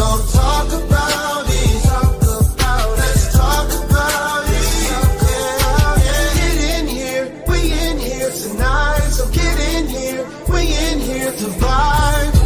gon' talk about it. Let's talk about it. Get in here, we in here tonight. So get in here, we in here to vibe.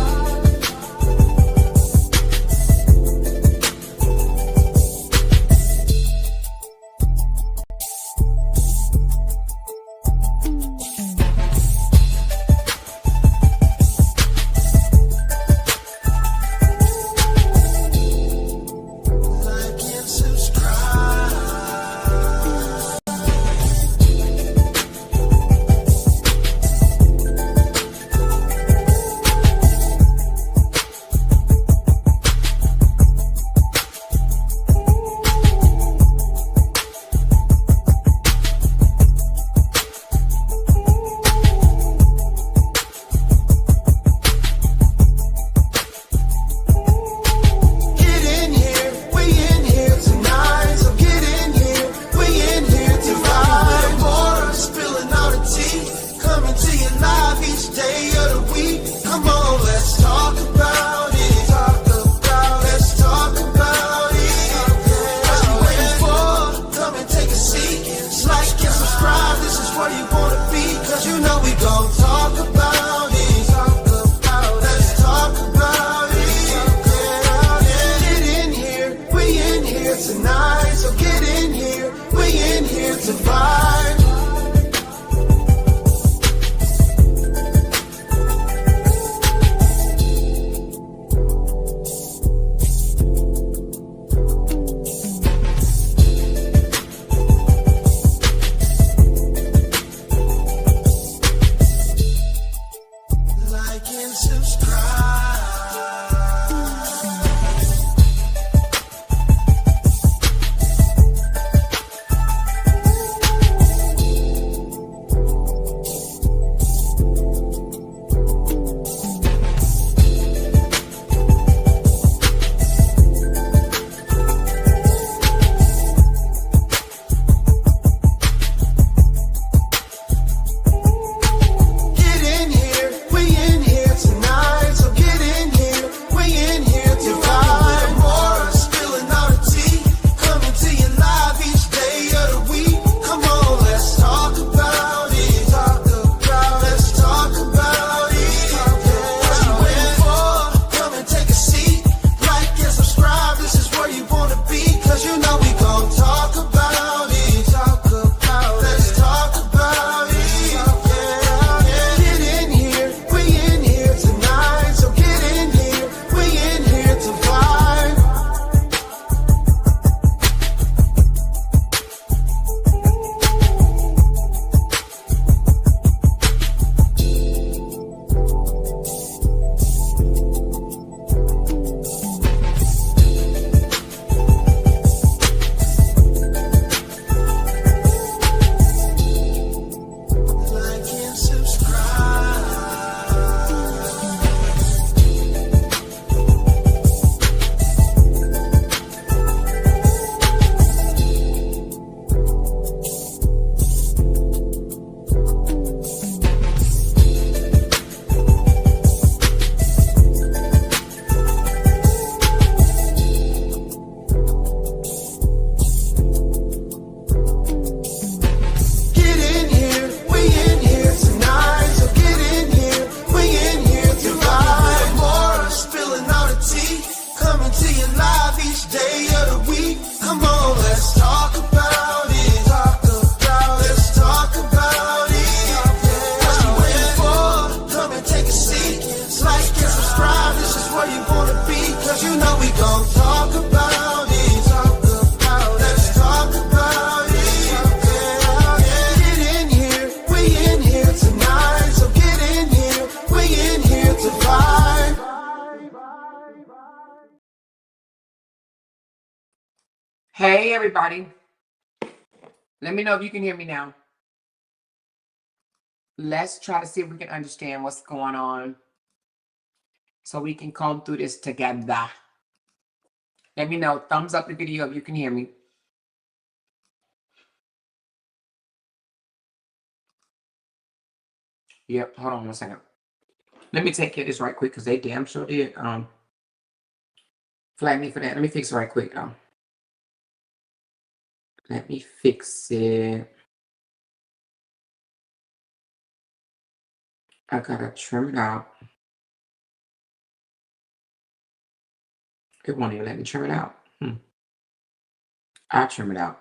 Hey, everybody. Let me know if you can hear me now. Let's try to see if we can understand what's going on so we can comb through this together. Let me know. Thumbs up the video if you can hear me. Yep, hold on 1 second. Let me take care of this right quick because they damn sure did Flag me for that. Let me fix it right quick, though. Let me fix it. I gotta trim it out. It won't even let me trim it out. I'll trim it out.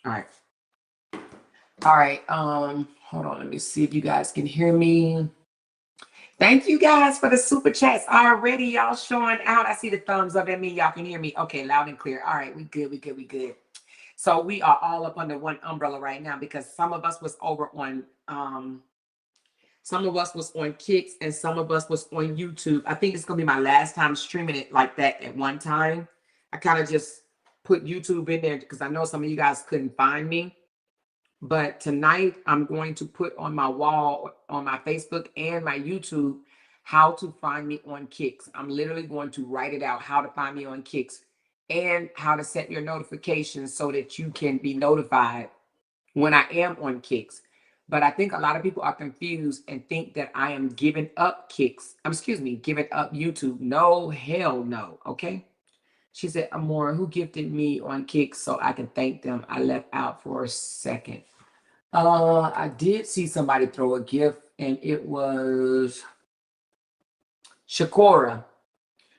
All right. All right. Hold on. Let me see if you guys can hear me. Thank you guys for the super chats already. Y'all showing out. I see the thumbs up at me. Y'all can hear me. Okay, loud and clear. All right, we good. We good. We good. So we are all up under one umbrella right now because some of us was over on some of us was on Kicks and some of us was on YouTube. I think it's gonna be my last time streaming it like that at one time. I kind of just put YouTube in there because I know some of you guys couldn't find me. But tonight I'm going to put on my wall on my Facebook and my YouTube how to find me on Kicks. I'm literally going to write it out, how to find me on Kicks and how to set your notifications so that you can be notified when I am on Kicks. But I think a lot of people are confused and think that I am giving up Kicks. Giving up YouTube. No, hell no. Okay. She said, Amora, who gifted me on Kicks so I can thank them? I left out for a second. I did see somebody throw a gift, and it was Shakora.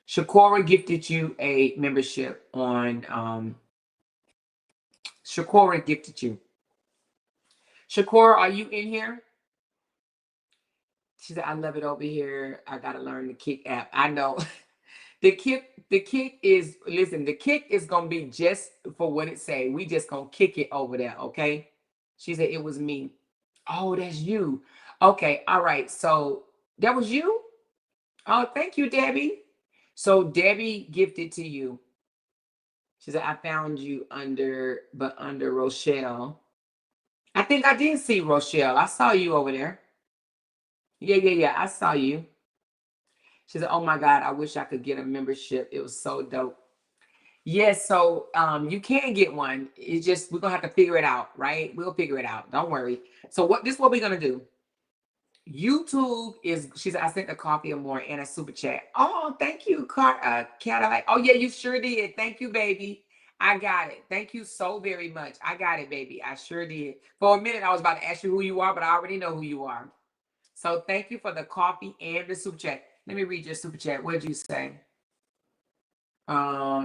Shakora gifted you a membership on Shakora gifted you. Shakora, are you in here? She said, I love it over here. I gotta learn the Kick app. I know. The kick is, listen, the Kick is gonna be just for what it say. We just gonna kick it over there, okay? She said it was me. Oh, that's you. Okay, all right. So that was you? Oh, thank you, Debbie. So Debbie gifted to you. She said, I found you under Rochelle. I think I did see Rochelle. I saw you over there. Yeah. I saw you. She said, oh my God, I wish I could get a membership. It was so dope. Yes, so you can get one. It's just we're gonna have to figure it out, right? We'll figure it out. Don't worry. So this is what we're gonna do. YouTube is, she said, I sent a coffee or more and a super chat. Oh, thank you, Cadillac. Oh, yeah, you sure did. Thank you, baby. I got it. Thank you so very much. I got it, baby. I sure did. For a minute, I was about to ask you who you are, but I already know who you are. So thank you for the coffee and the super chat. Let me read your super chat. What did you say?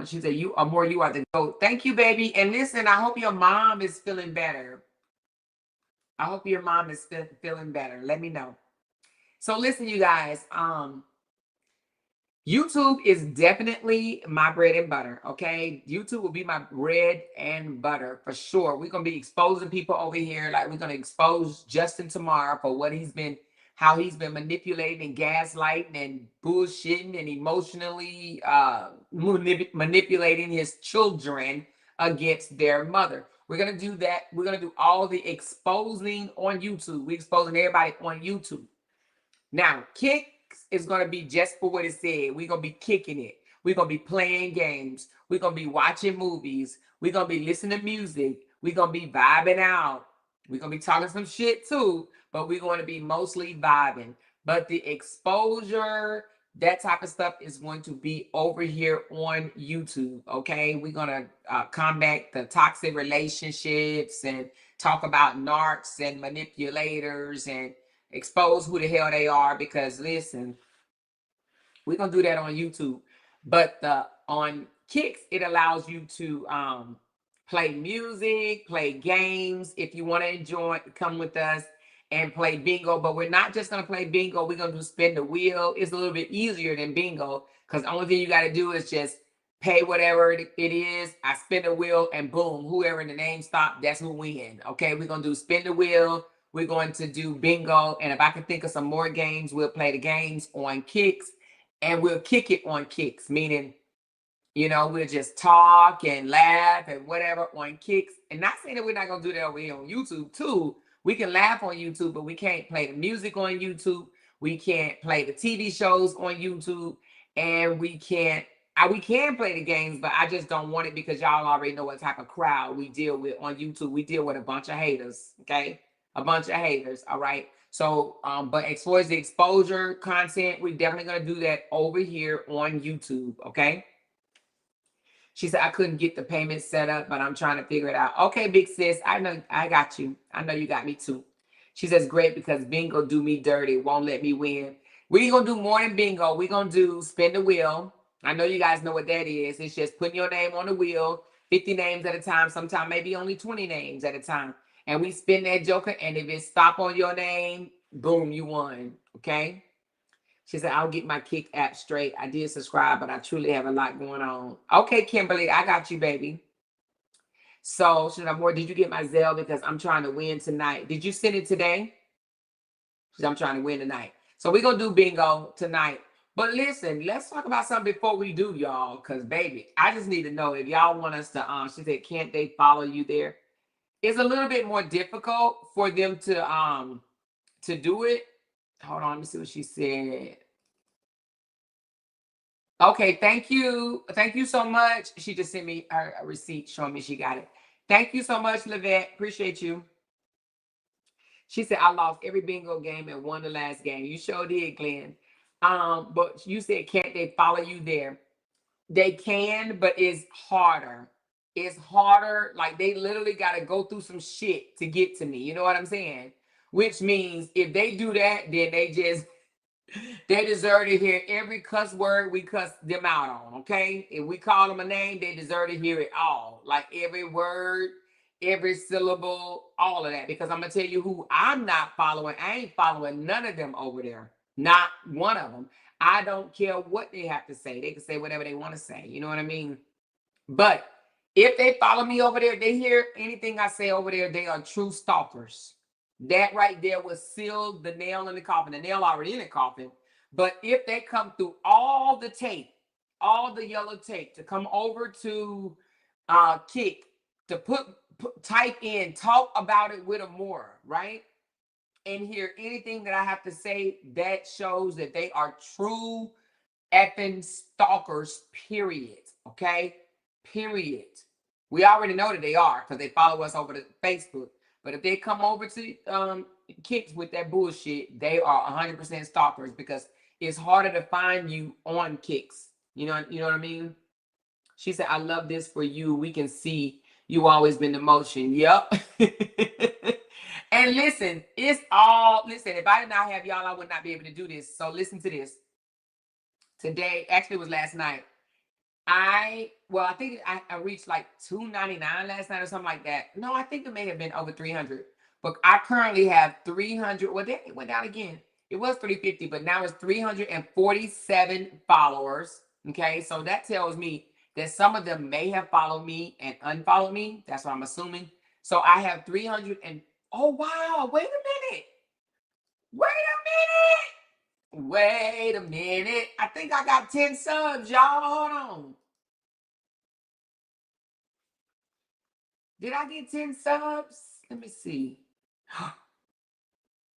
She said, you are the GOAT. Thank you, baby. And listen, I hope your mom is feeling better. I hope your mom is feeling better. Let me know. So listen, you guys, YouTube is definitely my bread and butter, okay? YouTube will be my bread and butter for sure. We're going to be exposing people over here. Like we're going to expose Justin tomorrow for how he's been manipulating and gaslighting and bullshitting and emotionally manipulating his children against their mother. We're going to do that. We're going to do all the exposing on YouTube. We're exposing everybody on YouTube. Now, Kicks is going to be just for what it said. We're going to be kicking it. We're going to be playing games. We're going to be watching movies. We're going to be listening to music. We're going to be vibing out. We're going to be talking some shit too, but we're going to be mostly vibing. But the exposure, that type of stuff is going to be over here on YouTube, okay? We're going to combat the toxic relationships and talk about narcs and manipulators and expose who the hell they are, because listen, we're gonna do that on YouTube. But on Kicks, it allows you to play music, play games. If you want to enjoy, come with us and play bingo. But we're not just gonna play bingo, we're gonna do spin the wheel. It's a little bit easier than bingo because the only thing you got to do is just pay whatever it is. I spin the wheel and boom, whoever in the name stop, that's who win. Okay, we're gonna do spin the wheel. We're going to do bingo. And if I can think of some more games, we'll play the games on Kicks and we'll kick it on Kicks, meaning, we'll just talk and laugh and whatever on Kicks. And not saying that we're not going to do that over here on YouTube too. We can laugh on YouTube, but we can't play the music on YouTube. We can't play the TV shows on YouTube. And we can't We can play the games, but I just don't want it because y'all already know what type of crowd we deal with on YouTube. We deal with a bunch of haters, okay? A bunch of haters, all right? So, but as far as the exposure content, we're definitely gonna do that over here on YouTube, okay? She said, I couldn't get the payment set up, but I'm trying to figure it out. Okay, big sis, I know I got you. I know you got me too. She says, great, because bingo do me dirty, won't let me win. We're gonna do more than bingo. We're gonna do spin the wheel. I know you guys know what that is. It's just putting your name on the wheel, 50 names at a time, sometimes maybe only 20 names at a time. And we spin that joker, and if it stop on your name, boom, you won. Okay. She said, I'll get my Kick app straight. I did subscribe, but I truly have a lot going on. Okay, Kimberly, I got you, baby. So, should I more? Did you get my Zelle? Because I'm trying to win tonight. Did you send it today? I'm trying to win tonight. So we're going to do bingo tonight. But listen, let's talk about something before we do, y'all. Because, baby, I just need to know if y'all want us to, she said, can't they follow you there? It's a little bit more difficult for them to do it. Hold on, let me see what she said. Okay, thank you. Thank you so much. She just sent me her receipt showing me she got it. Thank you so much, Livette. Appreciate you. She said, I lost every bingo game and won the last game. You sure did, Glenn. But you said, can't they follow you there? They can, but it's harder. It's harder. Like they literally got to go through some shit to get to me. You know what I'm saying? Which means if they do that, then they deserve to hear every cuss word we cuss them out on, okay? If we call them a name, they deserve to hear it all. Like every word, every syllable, all of that. Because I'm going to tell you who I'm not following. I ain't following none of them over there. Not one of them. I don't care what they have to say. They can say whatever they want to say. You know what I mean? But if they follow me over there, they hear anything I say over there, they are true stalkers. That right there will seal the nail in the coffin. The nail already in the coffin. But if they come through all the tape, all the yellow tape, to come over to Kick, to type in, talk about it with a more, right? And hear anything that I have to say, that shows that they are true effing stalkers, period. Okay? Period. We already know that they are because they follow us over to Facebook. But if they come over to Kicks with that bullshit, they are 100% stalkers because it's harder to find you on Kicks. You know what I mean? She said, I love this for you. We can see you always been the motion. Yep. And listen, listen, if I did not have y'all, I would not be able to do this. So listen to this. Today, actually it was last night. I think I reached like $299 last night or something like that. No, I think it may have been over 300. But I currently have 300. Well, then it went down again. It was 350, but now it's 347 followers. Okay, so that tells me that some of them may have followed me and unfollowed me. That's what I'm assuming. So I have 300 and oh wow! Wait a minute. Wait a minute. I think I got 10 subs, y'all. Hold on. Did I get 10 subs? Let me see.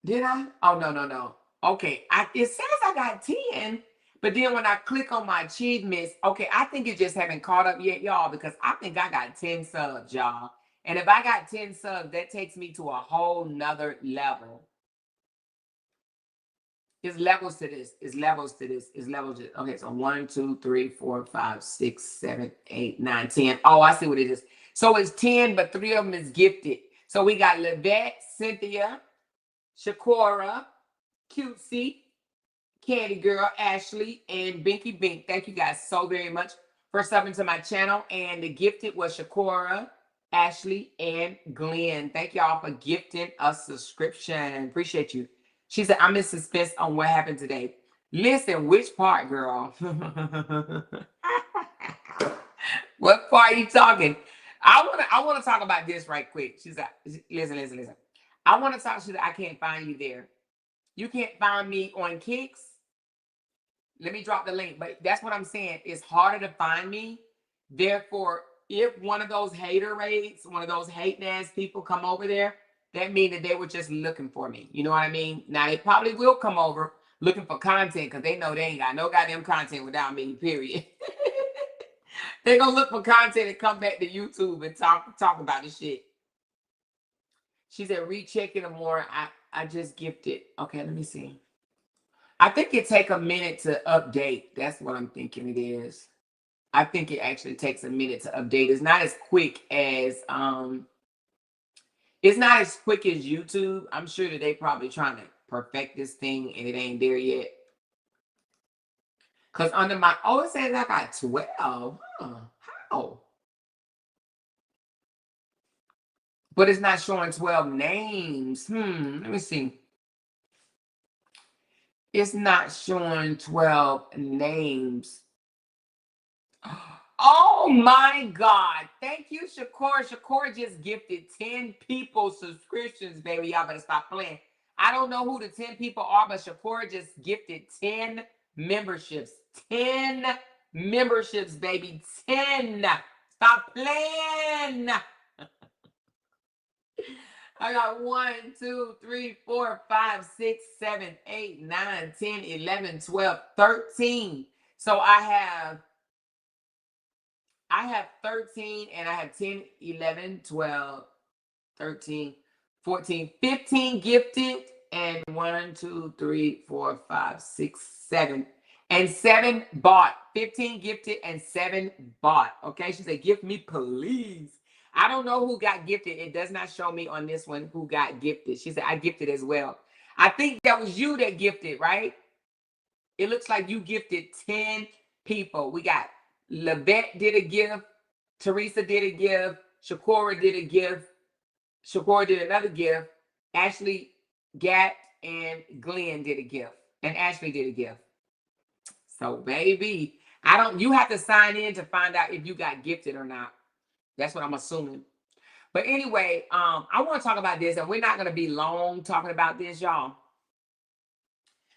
Did I? Oh, no. Okay. It says I got 10, but then when I click on my achievements, okay, I think it just haven't caught up yet, y'all, because I think I got 10 subs, y'all. And if I got 10 subs, that takes me to a whole nother level. It's levels to this. Okay, so 1, 2, 3, 4, 5, 6, 7, 8, 9, 10. Oh, I see what it is. So it's 10, but 3 of them is gifted. So we got Livette, Cynthia, Shakora, Cutesy, Candy Girl, Ashley, and Binky Bink. Thank you guys so very much for subbing to my channel. And the gifted was Shakora, Ashley, and Glenn. Thank y'all for gifting a subscription. Appreciate you. She said, I'm in suspense on what happened today. Listen, which part, girl? What part are you talking? I want to talk about this right quick. She's like, listen. I want to talk. She said, I can't find you there. You can't find me on Kicks. Let me drop the link. But that's what I'm saying. It's harder to find me. Therefore, if one of those hater raids, one of those hating ass people come over there, that means that they were just looking for me. You know what I mean? Now, they probably will come over looking for content because they know they ain't got no goddamn content without me, period. They're gonna look for content and come back to YouTube and talk about the shit. She said, recheck it more. I just gifted. Okay, let me see. I think it take a minute to update. That's what I'm thinking it is. I think it actually takes a minute to update. It's not as quick as YouTube. I'm sure that they probably trying to perfect this thing and it ain't there yet. Cause under my it says I got 12. How? But it's not showing 12 names. Let me see. It's not showing 12 names. Oh my God. Thank you, Shakur. Shakur just gifted 10 people subscriptions, baby. Y'all better stop playing. I don't know who the 10 people are, but Shakur just gifted 10 memberships. 10 memberships, baby. 10. Stop playing. I got 1, 2, 3, 4, 5, 6, 7, 8, 9, 10, 11, 12, 13. So I have 13 and I have 10, 11, 12, 13, 14, 15 gifted and 1, 2, 3, 4, 5, 6, 7. And 7 bought. 15 gifted and 7 bought. Okay, she said, gift me, please. I don't know who got gifted. It does not show me on this one who got gifted. She said, I gifted as well. I think that was you that gifted, right? It looks like you gifted 10 people. We got Levette did a gift. Teresa did a gift. Shakura did a gift. Shakura did another gift. Ashley, Gat, and Glenn did a gift. And Ashley did a gift. So, baby, you have to sign in to find out if you got gifted or not. That's what I'm assuming. But anyway, I want to talk about this, and we're not going to be long talking about this, y'all.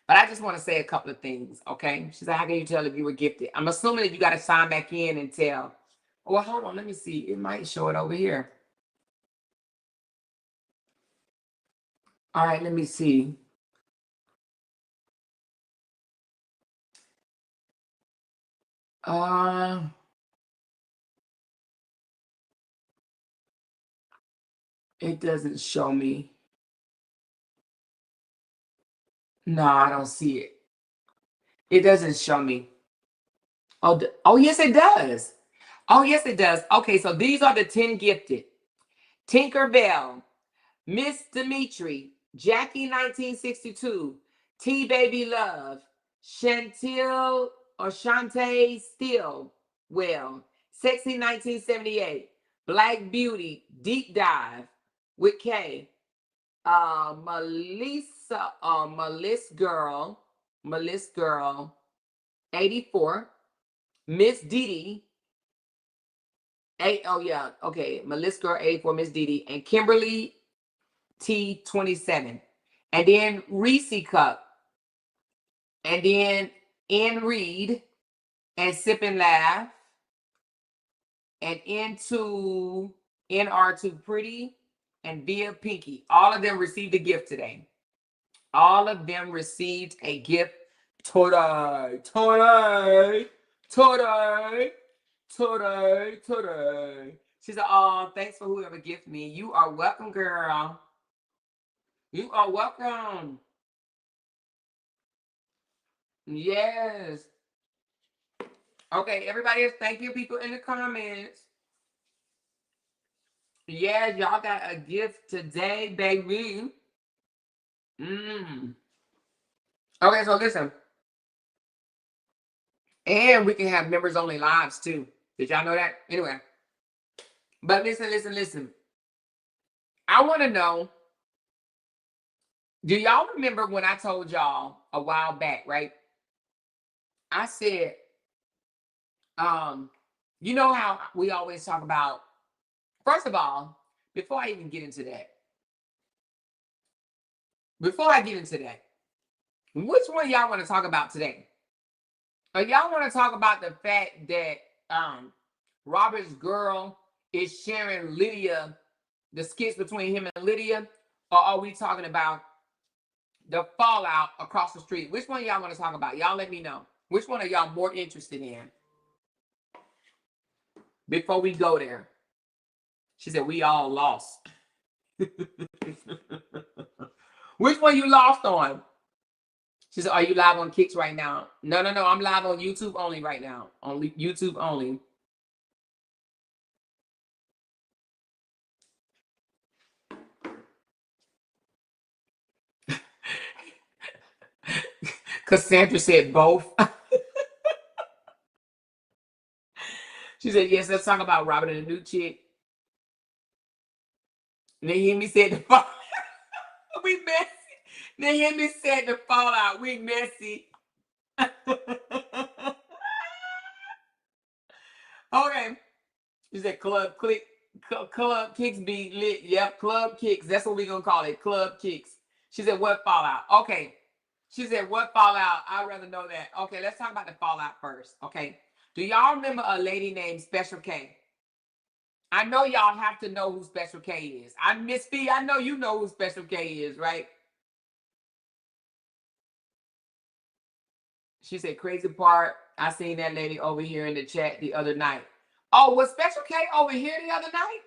But I just want to say a couple of things, okay? She said, how can you tell if you were gifted? I'm assuming that you got to sign back in and tell. Well, hold on. Let me see. It might show it over here. All right, let me see. It doesn't show me. No, I don't see it. It doesn't show me. Oh, yes, it does. Oh, yes, it does. Okay, so these are the 10 gifted. Tinkerbell, Miss Dimitri, Jackie 1962, T Baby Love, Chantel or Shantae Stillwell, Sexy 1978, Black Beauty, Deep Dive with K, Melissa, Melissa Girl, 84, Miss Didi, Melissa Girl 84, Miss Didi, and Kimberly T27, and then Reese Cup, and then N Reed, and Sip and Laugh, and Into NR2 Pretty, and Via Pinky. All of them received a gift today. All of them received a gift today. She said, oh, thanks for whoever gifted me. You are welcome, girl. You are welcome. Yes. Okay, everybody else, thank you, people in the comments. Yeah, y'all got a gift today, baby. Okay, so listen. And we can have members only lives too. Did y'all know that? Anyway. But listen. I want to know, do y'all remember when I told y'all a while back, right? I said, you know how we always talk about, first of all, before I even get into that, which one y'all want to talk about today? Y'all want to talk about the fact that Robert's girl is sharing Lydia, the skits between him and Lydia, or are we talking about the fallout across the street? Which one y'all want to talk about? Y'all let me know. Which one are y'all more interested in? before we go there. She said, we all lost. Which one you lost on? She said, are you live on Kicks right now? No. I'm live on YouTube only right now. Only YouTube only. Cassandra said both. She said, yes, let's talk about Robert and the new chick. And then Hemi said the fall. We messy. Then Hemi said the fallout. We messy. Okay. She said Club Kicks be lit. Yep, Club Kicks. That's what we're gonna call it. Club Kicks. She said, what fallout? Okay. She said, what fallout? I'd rather know that. Okay, let's talk about the fallout first. Okay. Do y'all remember a lady named Special K? I know y'all have to know who Special K is. I'm Miss Fee. I know you know who Special K is, right? She said, crazy part, I seen that lady over here in the chat the other night. Oh, was Special K over here the other night?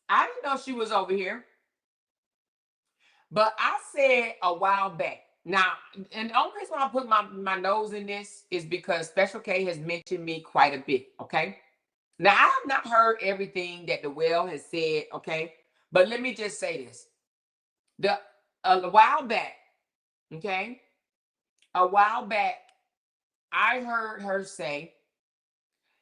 I didn't know she was over here. But I said a while back. Now, and the only reason why I put my nose in this is because Special K has mentioned me quite a bit, okay? Now, I have not heard everything that the well has said, okay? But let me just say this. A while back, okay? A while back, I heard her say,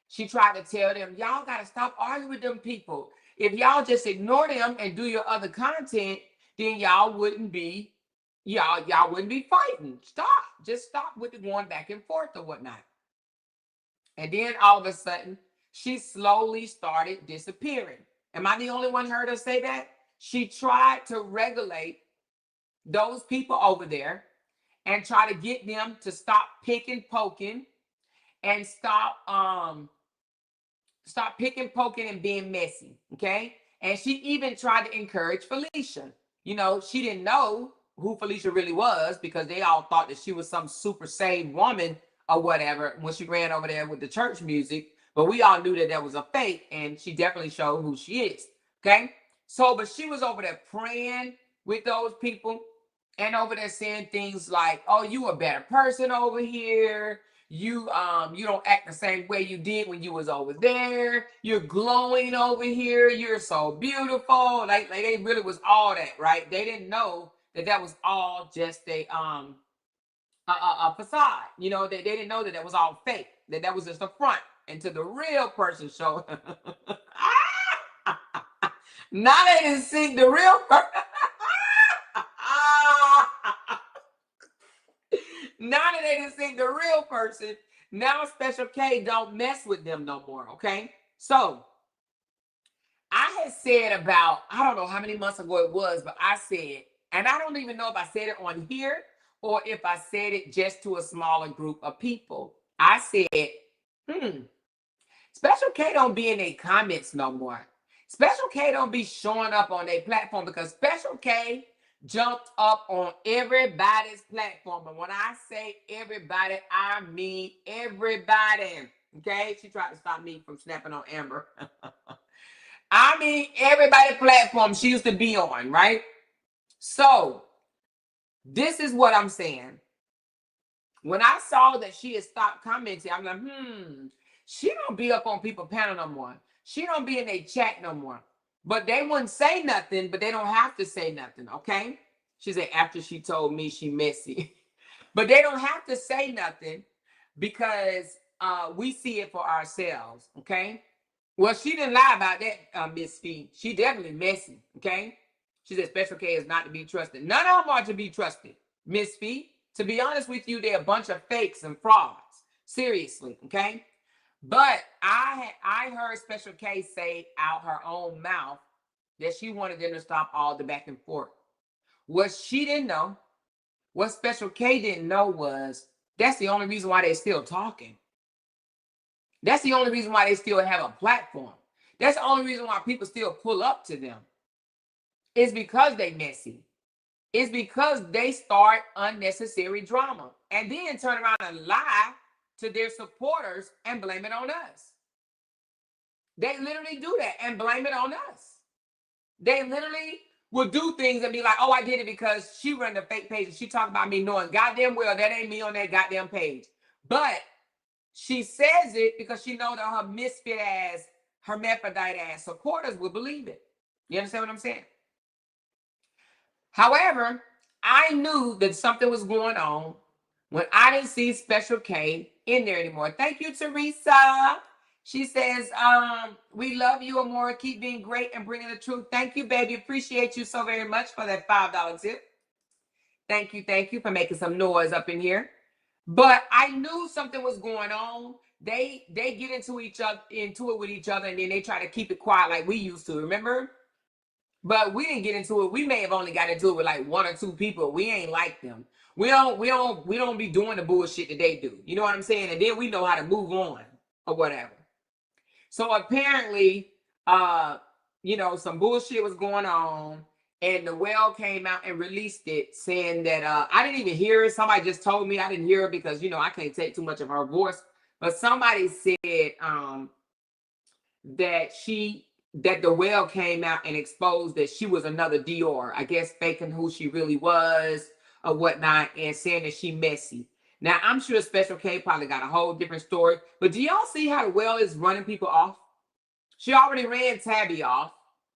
she tried to tell them, y'all got to stop arguing with them people. If y'all just ignore them and do your other content, then y'all wouldn't be fighting. Just stop with the going back and forth or whatnot. And then all of a sudden, she slowly started disappearing. Am I the only one heard her say that? She tried to regulate those people over there and try to get them to stop picking, poking, and stop picking, poking, and being messy. Okay. And she even tried to encourage Felicia. You know, she didn't know who Felicia really was because they all thought that she was some super saved woman or whatever when she ran over there with the church music. But we all knew that was a fake, and she definitely showed who she is. Okay. So, but she was over there praying with those people and over there saying things like, oh, you a better person over here. You don't act the same way you did when you was over there. You're glowing over here. You're so beautiful. Like they really was all that, right? They didn't know that was all just a facade. You know, they didn't know that was all fake. That was just a front until the real person showed. Now they didn't see the real person. Now that they didn't see the real person, now Special K don't mess with them no more, okay? So, I had said about, I don't know how many months ago it was, but I said, and I don't even know if I said it on here or if I said it just to a smaller group of people. I said, Special K don't be in their comments no more. Special K don't be showing up on their platform because Special K jumped up on everybody's platform. And when I say everybody, I mean everybody. Okay? She tried to stop me from snapping on Amber. I mean everybody's platform she used to be on, right? So, this is what I'm saying. When I saw that she had stopped commenting, I'm like, she don't be up on people's panel no more. She don't be in their chat no more. But they wouldn't say nothing, but they don't have to say nothing, okay? She said, after she told me she messy. But they don't have to say nothing because we see it for ourselves, okay? Well, she didn't lie about that, Miss Fee. She definitely messy, okay? She said Special K is not to be trusted. None of them are to be trusted, Miss Fee. To be honest with you, they're a bunch of fakes and frauds. Seriously, okay? But I heard Special K say out her own mouth that she wanted them to stop all the back and forth. What she didn't know, what Special K didn't know was that's the only reason why they're still talking. That's the only reason why they still have a platform. That's the only reason why people still pull up to them. It's because they messy. It's because they start unnecessary drama and then turn around and lie to their supporters and blame it on us. They literally do that and blame it on us. They literally will do things and be like, oh, I did it because she run the fake page and she talked about me knowing goddamn well that ain't me on that goddamn page. But she says it because she know that her misfit ass, hermaphrodite ass supporters will believe it. You understand what I'm saying? However, I knew that something was going on when I didn't see Special K in there anymore. Thank you, Teresa. She says, we love you, Amora. Keep being great and bringing the truth. Thank you, baby. Appreciate you so very much for that $5 tip. Thank you for making some noise up in here. But I knew something was going on. They get into it with each other, and then they try to keep it quiet like we used to. Remember? But we didn't get into it. We may have only got into it with like one or two people. We ain't like them. We don't be doing the bullshit that they do. You know what I'm saying? And then we know how to move on or whatever. So apparently, some bullshit was going on, and Noelle came out and released it, saying that I didn't even hear it. Somebody just told me I didn't hear it because I can't take too much of her voice. But somebody said that Noelle came out and exposed that she was another Dior, I guess faking who she really was or whatnot, and saying that she messy. Now, I'm sure Special K probably got a whole different story, but do y'all see how Noelle is running people off? She already ran Tabby off.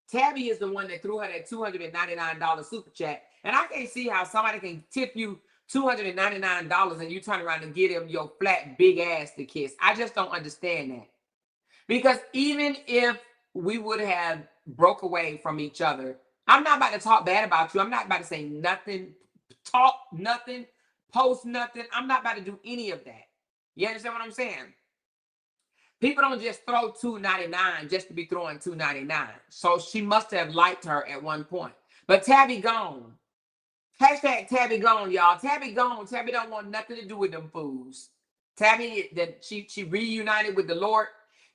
Tabby is the one that threw her that $299 super chat, and I can't see how somebody can tip you $299 and you turn around and get him your flat big ass to kiss. I just don't understand that. Because even if we would have broke away from each other, I'm not about to talk bad about you. I'm not about to say nothing, talk nothing, post nothing. I'm not about to do any of that. You understand what I'm saying? People don't just throw $299 just to be throwing $299. So she must have liked her at one point. But Tabby gone. Hashtag Tabby gone, y'all. Tabby gone. Tabby don't want nothing to do with them fools. Tabby, that she reunited with the Lord.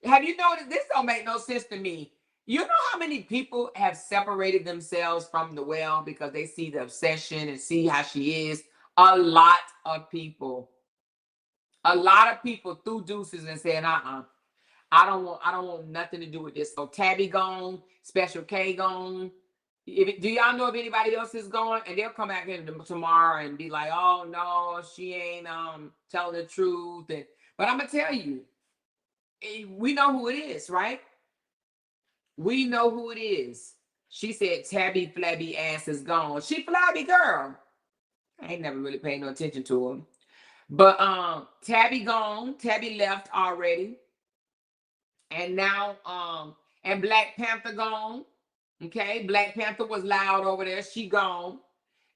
Have you noticed? This don't make no sense to me. You know how many people have separated themselves from Noelle because they see the obsession and see how she is? A lot of people. A lot of people threw deuces and said, I don't want nothing to do with this. So Tabby gone, Special K gone. Do y'all know if anybody else is going? And they'll come back in tomorrow and be like, oh no, she ain't telling the truth. But I'm gonna tell you, we know who it is, right? We know who it is. She said Tabby flabby ass is gone. She flabby girl. I ain't never really paid no attention to her. But Tabby gone. Tabby left already. And now and Black Panther gone. Okay, Black Panther was loud over there. She gone.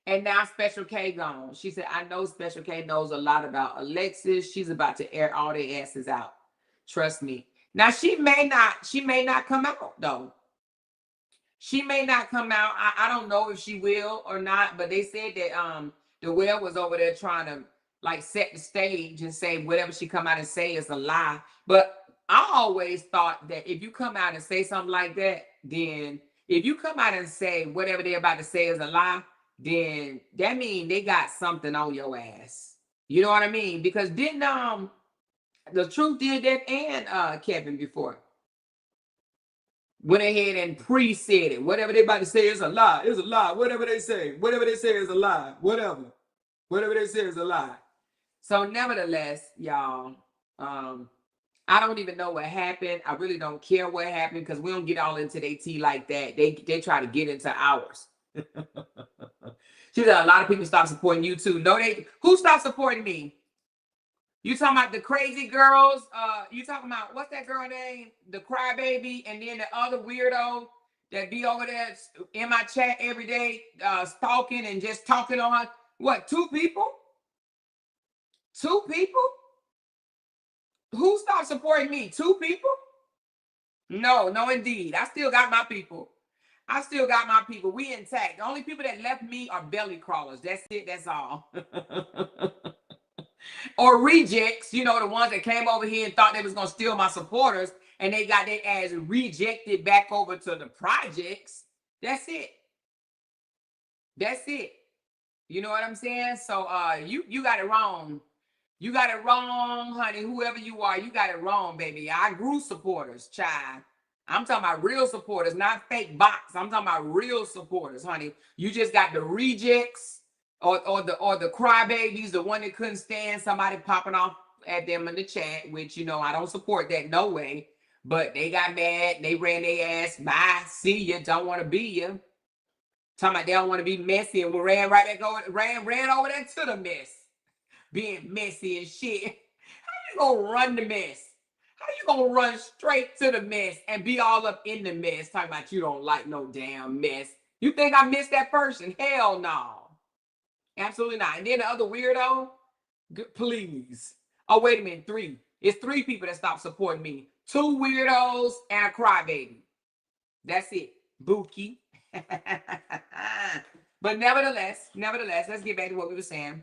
And now Special K gone. She said, I know Special K knows a lot about Alexis. She's about to air all their asses out. Trust me. Now she may not come out though. She may not come out. I don't know if she will or not, but they said that the Well was over there trying to like set the stage and say whatever she come out and say is a lie. But I always thought that if you come out and say something like that, then if you come out and say whatever they're about to say is a lie, then that means they got something on your ass. You know what I mean? Because didn't LaTruth did that and Kevin before. Went ahead and pre-said it. Whatever they about to say is a lie. It's a lie. Whatever they say is a lie. Whatever they say is a lie. So nevertheless, y'all, I don't even know what happened. I really don't care what happened because we don't get all into their tea like that. They try to get into ours. She said a lot of people stop supporting you too. No, who stopped supporting me? You talking about the crazy girls? You talking about what's that girl name? The crybaby, and then the other weirdo that be over there in my chat every day, stalking and just talking on. What? 2 people? 2 people? Who stopped supporting me? 2 people? No, indeed. I still got my people. We intact. The only people that left me are belly crawlers. That's it. That's all. Or rejects, the ones that came over here and thought they was going to steal my supporters and they got their ass rejected back over to the projects. That's it. You know what I'm saying? So you got it wrong. You got it wrong, honey. Whoever you are, you got it wrong, baby. I grew supporters, child. I'm talking about real supporters, not fake bots. I'm talking about real supporters, honey. You just got the rejects or the crybabies, the one that couldn't stand somebody popping off at them in the chat, which, you know, I don't support that, no way. But they got mad, they ran their ass, bye, see you, don't want to be you. Talking about they don't want to be messy, and we ran right back over, ran over there to the mess. Being messy and shit. How you gonna run the mess? How you gonna run straight to the mess and be all up in the mess? Talking about you don't like no damn mess. You think I miss that person? Hell no. Absolutely not. And then the other weirdo, please. Oh, wait a minute, 3. It's 3 people that stopped supporting me. 2 weirdos and a crybaby. That's it. Bookie. But nevertheless, let's get back to what we were saying.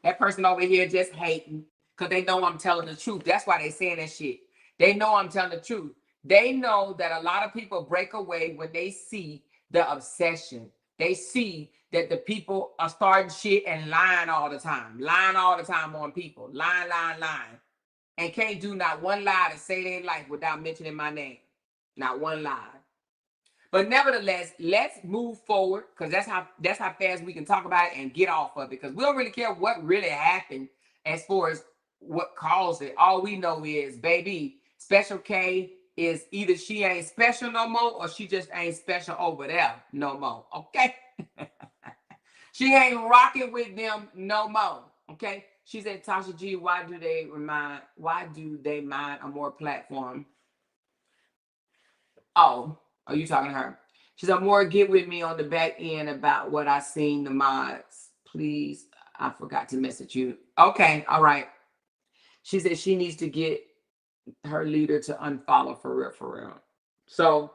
That person over here just hating because they know I'm telling the truth. That's why they saying that shit. They know I'm telling the truth. They know that a lot of people break away when they see the obsession. They see that the people are starting shit and lying all the time. Lying all the time on people. Lying. And can't do not one lie to say their life without mentioning my name. Not one lie. But nevertheless, let's move forward, because that's how fast we can talk about it and get off of it, because we don't really care what really happened as far as what caused it. All we know is, baby, Special K is either she ain't special no more or she just ain't special over there no more, okay? She ain't rocking with them no more, okay? She said, Tasha G, why do they mind a more platform? Oh, are you talking to her? She said, more get with me on the back end about what I seen the mods. Please, I forgot to message you. Okay, all right. She said she needs to get her leader to unfollow for real. So,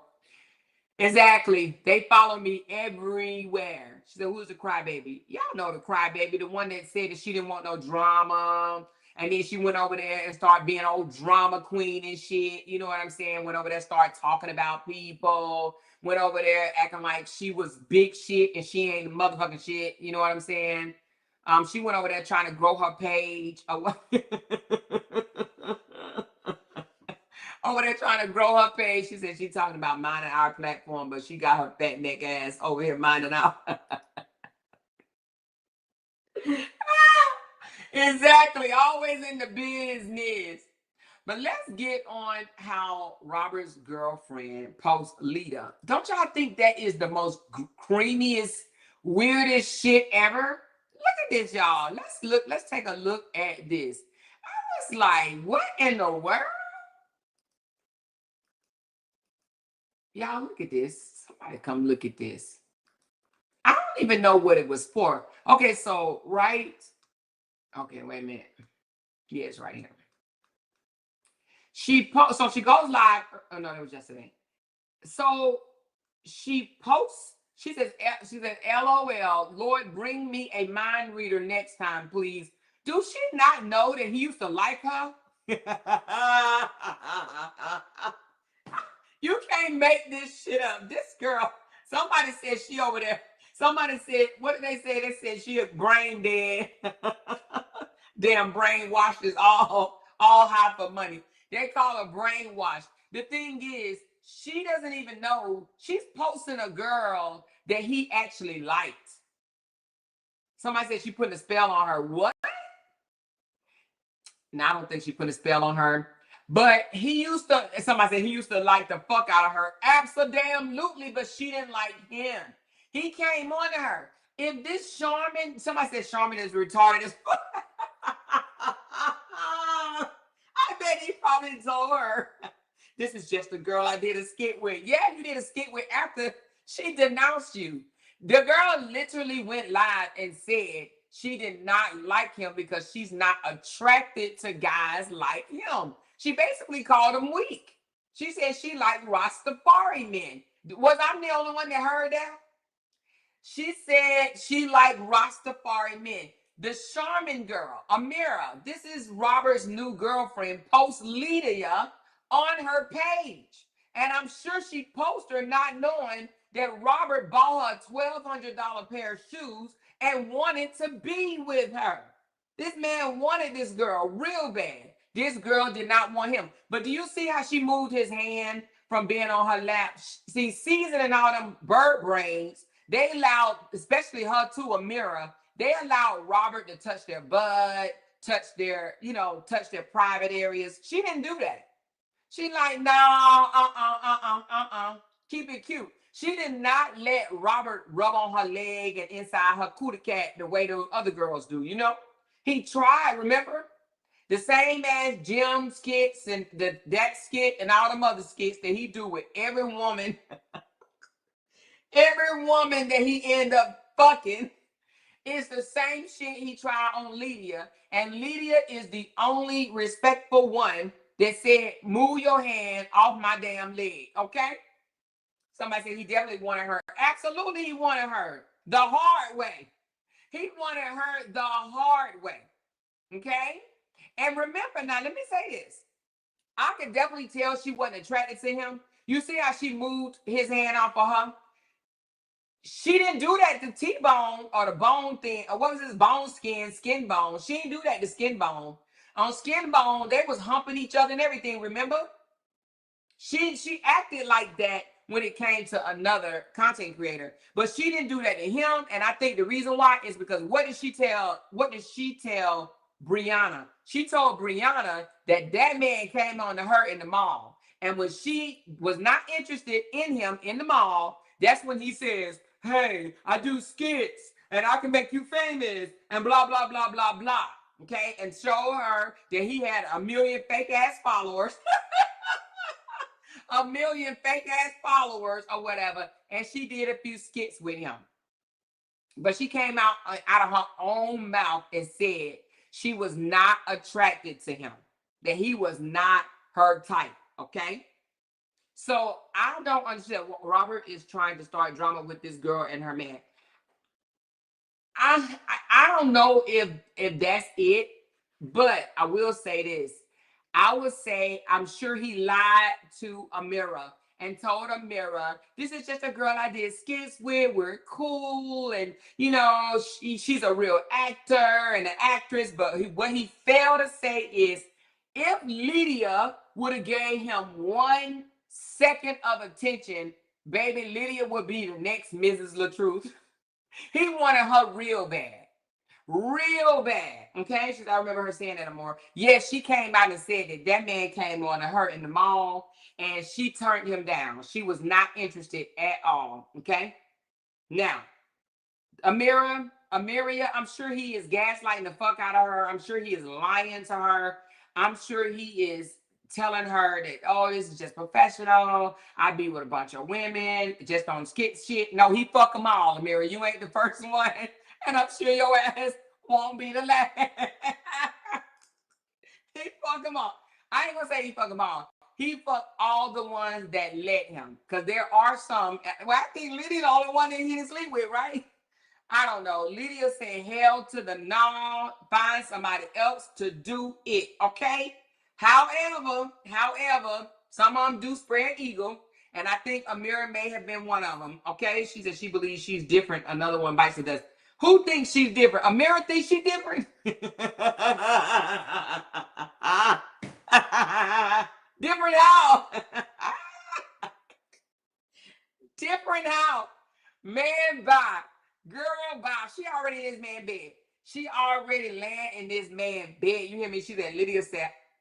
exactly. They follow me everywhere. She said, who's the crybaby? Y'all know the crybaby, the one that said that she didn't want no drama. And then she went over there and started being old drama queen and shit. You know what I'm saying? Went over there, started talking about people. Went over there acting like she was big shit and she ain't motherfucking shit. You know what I'm saying? She went over there trying to grow her page. Over there trying to grow her page. She said she's talking about minding our platform, but she got her fat neck ass over here minding out. Exactly. Always in the business. But let's get on how Robert's girlfriend posts Lita. Don't y'all think that is the most creamiest, weirdest shit ever? Look at this, y'all. Let's take a look at this. I was like, what in the world? Y'all, look at this. Somebody come look at this. I don't even know what it was for. Okay, so right. Okay, wait a minute. Yeah, it's right here. So she goes live. Oh no, it was yesterday. So she posts. She says, LOL, Lord, bring me a mind reader next time, please. Do she not know that he used to like her? You can't make this shit up. This girl, somebody said she over there. Somebody said, what did they say? They said she is brain dead. Damn brainwashed is all high for money. They call her brainwashed. The thing is, she doesn't even know. She's posting a girl that he actually liked. Somebody said she putting a spell on her. What? No, I don't think she put a spell on her. But somebody said he used to like the fuck out of her. Absolutely, but she didn't like him. He came on to her. If this Charmin, somebody said Charmin is retarded as fuck. I bet he probably told her, this is just a girl I did a skit with. Yeah, you did a skit with after she denounced you. The girl literally went live and said she did not like him because she's not attracted to guys like him. She basically called him weak. She said she liked Rastafari men. Was I the only one that heard that? She said she liked Rastafari men. The Charmin girl, Amira, this is Robert's new girlfriend, posts Lydia on her page. And I'm sure she posted her not knowing that Robert bought her a $1,200 pair of shoes and wanted to be with her. This man wanted this girl real bad. This girl did not want him. But do you see how she moved his hand from being on her lap. See, Season and all them bird brains, they allowed, especially her too, Amira, they allowed Robert to touch their butt, touch their, touch their private areas. She didn't do that. She like, no, keep it cute. She did not let Robert rub on her leg and inside her cootie cat the way the other girls do, He tried, remember? The same as Jim skits and that skit and all them other skits that he do with every woman, every woman that he end up fucking. It's the same shit he tried on Lydia. And Lydia is the only respectful one that said, move your hand off my damn leg, okay? Somebody said he definitely wanted her. Absolutely, he wanted her the hard way. He wanted her the hard way, okay? And remember, now, let me say this. I could definitely tell she wasn't attracted to him. You see how she moved his hand off of her? She didn't do that to T-Bone or the bone thing. Or what was this? Bone skin bone. She didn't do that to Skin Bone. On Skin Bone, they was humping each other and everything, remember? She acted like that when it came to another content creator. But she didn't do that to him. And I think the reason why is because what did she tell Briana? She told Briana that man came on to her in the mall. And when she was not interested in him in the mall, that's when he says, hey, I do skits and I can make you famous and blah, blah, blah, blah, blah. Okay? And show her that he had a million fake ass followers. A million fake ass followers or whatever. And she did a few skits with him. But she came out of her own mouth and said she was not attracted to him. That he was not her type. Okay? So I don't understand what Robert is trying to start drama with this girl and her man. I don't know if that's it, but I will say this. I would say I'm sure he lied to Amira and told Amira, this is just a girl I did skits with. We're cool. And, she's a real actor and an actress. But what he failed to say is if Lydia would have gave him 1 second of attention, baby, Lydia would be the next Mrs. LaTruth. He wanted her real bad. Real bad. Okay? I remember her saying that more. Yes, she came out and said that man came on to her in the mall and she turned him down. She was not interested at all. Okay? Now, Amira, I'm sure he is gaslighting the fuck out of her. I'm sure he is lying to her. I'm sure he is telling her that, oh, this is just professional. I be with a bunch of women, just on skit shit. No, he fuck them all, Amira. You ain't the first one. And I'm sure your ass won't be the last. He fuck them all. I ain't gonna say he fuck them all. He fucked all the ones that let him. Because there are some. Well, I think Lydia's the only one that he didn't sleep with, right? I don't know. Lydia said hell to the no. Find somebody else to do it. Okay? However, some of them do spread eagle. And I think Amira may have been one of them. Okay? She said she believes she's different. Another one bites it does. Who thinks she's different? Amira thinks she's different? Different how? Different how? Man, bye. Girl, bye. She already in this man's bed. She already land in this man's bed. You hear me? She said Lydia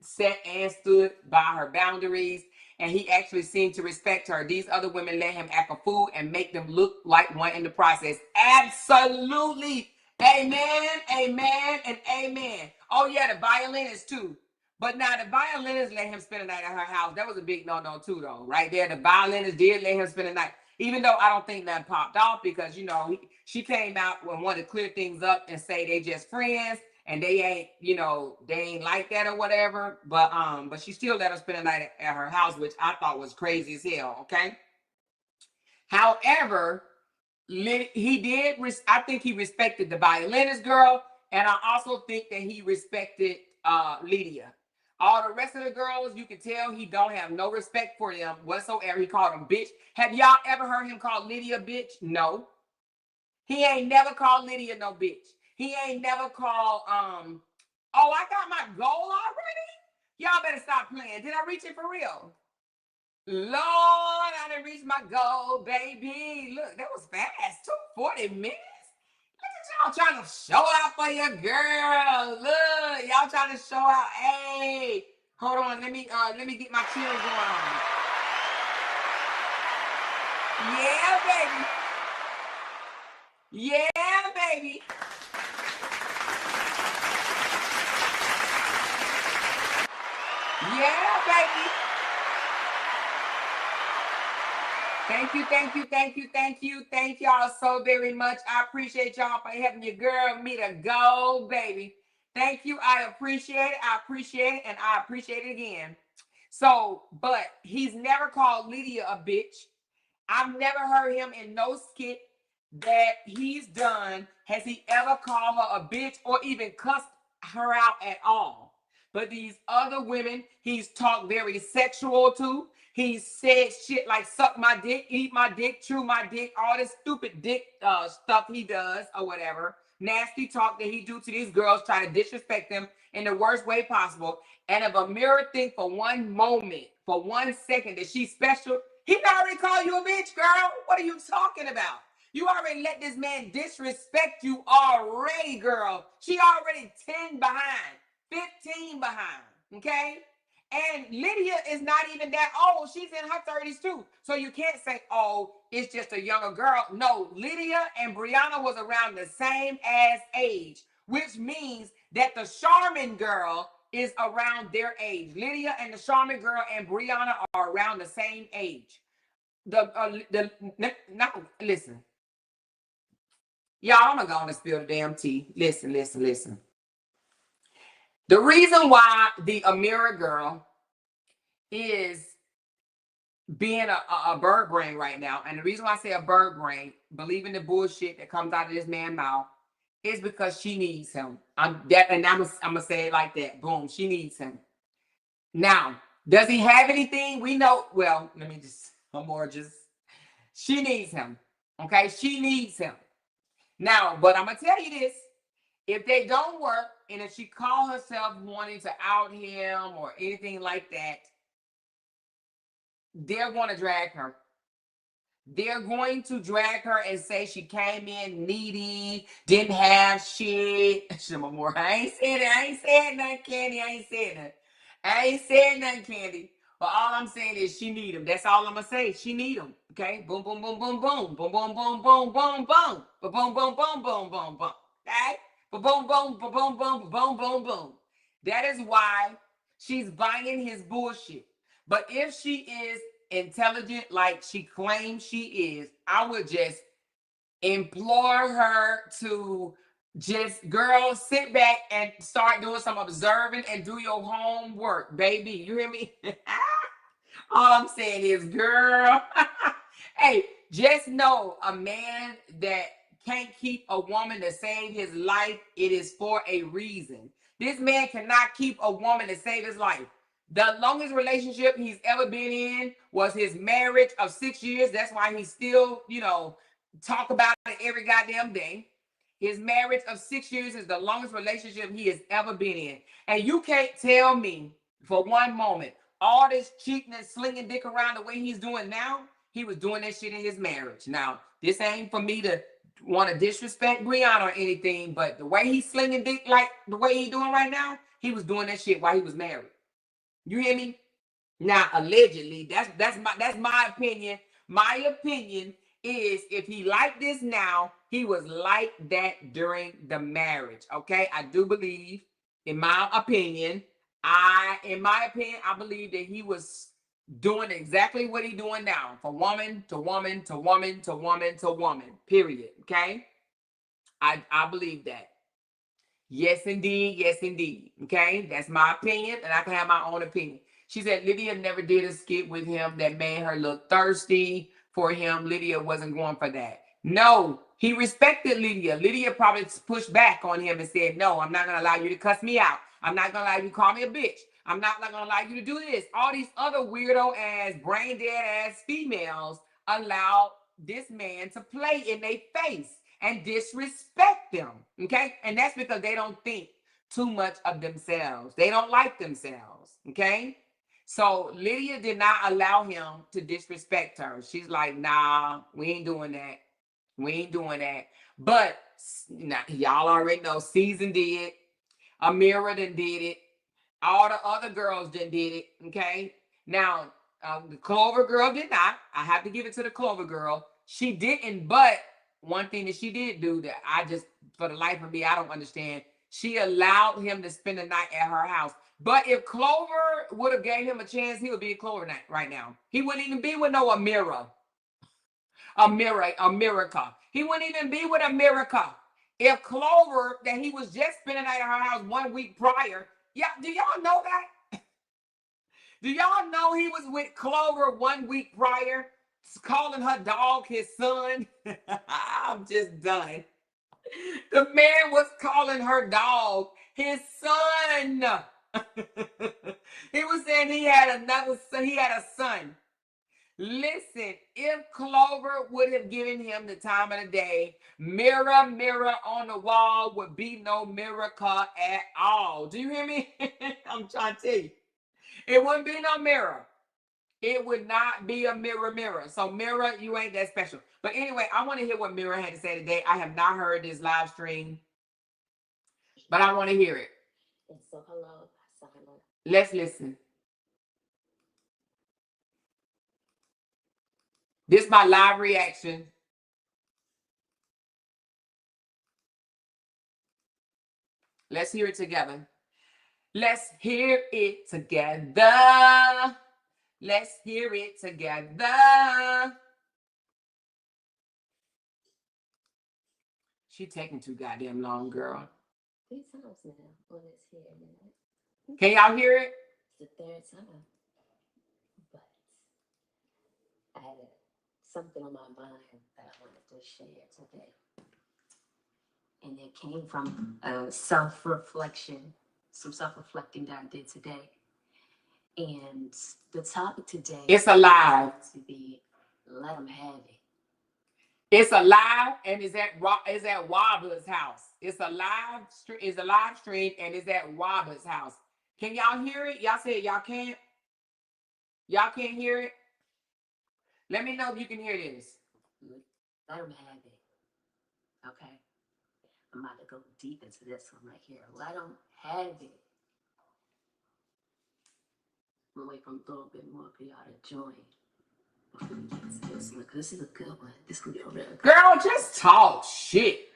sat and stood by her boundaries, and he actually seemed to respect her. These other women let him act a fool and make them look like one in the process. Absolutely. Amen, amen, and amen. Oh, yeah, the violinist, too. But now the violinist let him spend the night at her house. That was a big no-no, too, though. Right there, the violinist did let him spend the night. Even though I don't think that popped off because, she came out and wanted to clear things up and say they just friends and they ain't like that or whatever. But she still let him spend the night at her house, which I thought was crazy as hell, okay? However, I think he respected the violinist girl, and I also think that he respected Lydia. All the rest of the girls, you can tell he don't have no respect for them whatsoever. He called them bitch. Have y'all ever heard him call Lydia bitch? No. He ain't never called Lydia no bitch. He ain't never called, oh, I got my goal already? Y'all better stop playing. Did I reach it for real? Lord, I done reached my goal, baby. Look, that was fast. 40 minutes. Y'all trying to show out for your girl. Look, y'all trying to show out. Hey, hold on. Let me get my chills going on. Yeah, baby. Yeah, baby. Yeah, baby. Thank you, thank you, thank you, thank you, thank y'all so very much. I appreciate y'all for helping your girl me to go, baby. Thank you. I appreciate it. I appreciate it, and I appreciate it again. So, but he's never called Lydia a bitch. I've never heard him in no skit that he's done. Has he ever called her a bitch or even cussed her out at all? But these other women he's talked very sexual to. He said shit like suck my dick, eat my dick, chew my dick, all this stupid dick stuff he does or whatever. Nasty talk that he do to these girls, try to disrespect them in the worst way possible. And if a mirror think for one moment, for 1 second that she's special, he already called you a bitch, girl. What are you talking about? You already let this man disrespect you already, girl. She already 10 behind, 15 behind, okay? And Lydia is not even that old. She's in her 30s too. So you can't say, oh, it's just a younger girl. No, Lydia and Briana was around the same ass age, which means that the Charmin girl is around their age. Lydia and the Charmin girl and Briana are around the same age. Listen. Y'all, I'm gonna go on and spill the damn tea. Listen. The reason why the Amira girl is being a bird brain right now, and the reason why I say a bird brain, believing the bullshit that comes out of this man's mouth, is because she needs him. I'm gonna say it like that. Boom, she needs him. Now, does he have anything? We know. Well, let me just. She needs him. Okay, she needs him. Now, but I'm gonna tell you this: if they don't work, and if she calls herself wanting to out him or anything like that, they're going to drag her. They're going to drag her and say she came in needy, didn't have shit. I ain't saying nothing, Candy. I ain't saying nothing, Candy. But all I'm saying is she need him. That's all I'm gonna say. She need him. Okay? Boom, boom, boom, boom, boom, boom, boom, boom, boom, boom, boom, boom, boom, boom, boom, boom, boom, boom. Okay? Boom, boom, boom, boom, boom, boom, boom, boom, boom. That is why she's buying his bullshit. But if she is intelligent like she claims she is, I would just implore her to just, girl, sit back and start doing some observing and do your homework, baby. You hear me? All I'm saying is, girl, hey, just know a man that can't keep a woman to save his life, it is for a reason. This man cannot keep a woman to save his life. The longest relationship he's ever been in was his marriage of 6 years. That's why he still, talk about it every goddamn day. His marriage of 6 years is the longest relationship he has ever been in. And you can't tell me for one moment, all this cheating and slinging dick around the way he's doing now, he was doing that shit in his marriage. Now, this ain't for me to want to disrespect Briana or anything, but the way he's slinging dick like the way he's doing right now, he was doing that shit while he was married. You hear me? Now, allegedly, that's my opinion. My opinion is if he like this now, he was like that during the marriage. Okay, I do believe, in my opinion, I believe that he was doing exactly what he's doing now, from woman to woman to woman to woman to woman. Period. Okay, I believe that. Yes, indeed. Yes, indeed. Okay, that's my opinion, and I can have my own opinion. She said Lydia never did a skit with him that made her look thirsty for him. Lydia wasn't going for that. No, he respected Lydia. Lydia probably pushed back on him and said, no, I'm not going to allow you to cuss me out. I'm not going to allow you to call me a bitch. I'm not going to allow you to do this. All these other weirdo ass, brain dead ass females allow this man to play in their face and disrespect them. Okay? And that's because they don't think too much of themselves. They don't like themselves. Okay? So Lydia did not allow him to disrespect her. She's like, nah, we ain't doing that. We ain't doing that. But now, y'all already know Season did. Amira done did it. All the other girls done did it. Okay. Now, the Clover girl did not. I have to give it to the Clover girl. She didn't, but one thing that she did do that I just, for the life of me, I don't understand. She allowed him to spend the night at her house. But if Clover would have gave him a chance, he would be in Clover night right now. He wouldn't even be with no America. He wouldn't even be with America. If Clover, that he was just spending the night at her house 1 week prior, yeah, do y'all know that? Do y'all know he was with Clover 1 week prior, calling her dog his son? I'm just done. The man was calling her dog his son. He was saying he had another son. He had a son. Listen, if Clover would have given him the time of the day, mirror, mirror on the wall would be no miracle at all. Do you hear me? I'm trying to tell you. It wouldn't be no mirror. It would not be a mirror, mirror. So, Mirror, you ain't that special. But anyway, I want to hear what Mirror had to say today. I have not heard this live stream, but I want to hear it. And so, hello, Simon. Let's listen. This is my live reaction. Let's hear it together. Let's hear it together. Let's hear it together. She taking too goddamn long, girl. 3 times now on this here minute. Can y'all hear it? It's the 3rd time. But I had something on my mind that I wanted to share today. And it came from self-reflection, some self-reflecting that I did today. And the topic today It's alive. to be let them have it. It's alive and is at Wobbler's house. It's a live stream and it's at Wobbler's house. Can y'all hear it? Y'all said y'all can't? Y'all can't hear it? Let me know if you can hear this. Let them have it. Okay? I'm about to go deep into this one right here. Let them have it. I'm gonna wait for a little bit more for y'all to join before we get to this one, because this is a good one. This could be a real good. Girl, just talk shit.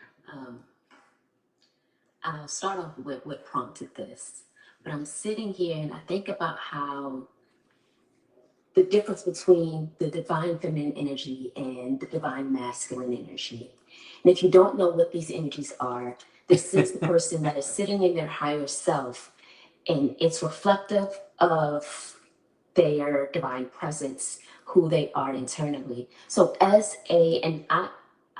I'll start off with what prompted this. But I'm sitting here and I think about how the difference between the divine feminine energy and the divine masculine energy. And if you don't know what these energies are, this is the person that is sitting in their higher self, and it's reflective of their divine presence, who they are internally. So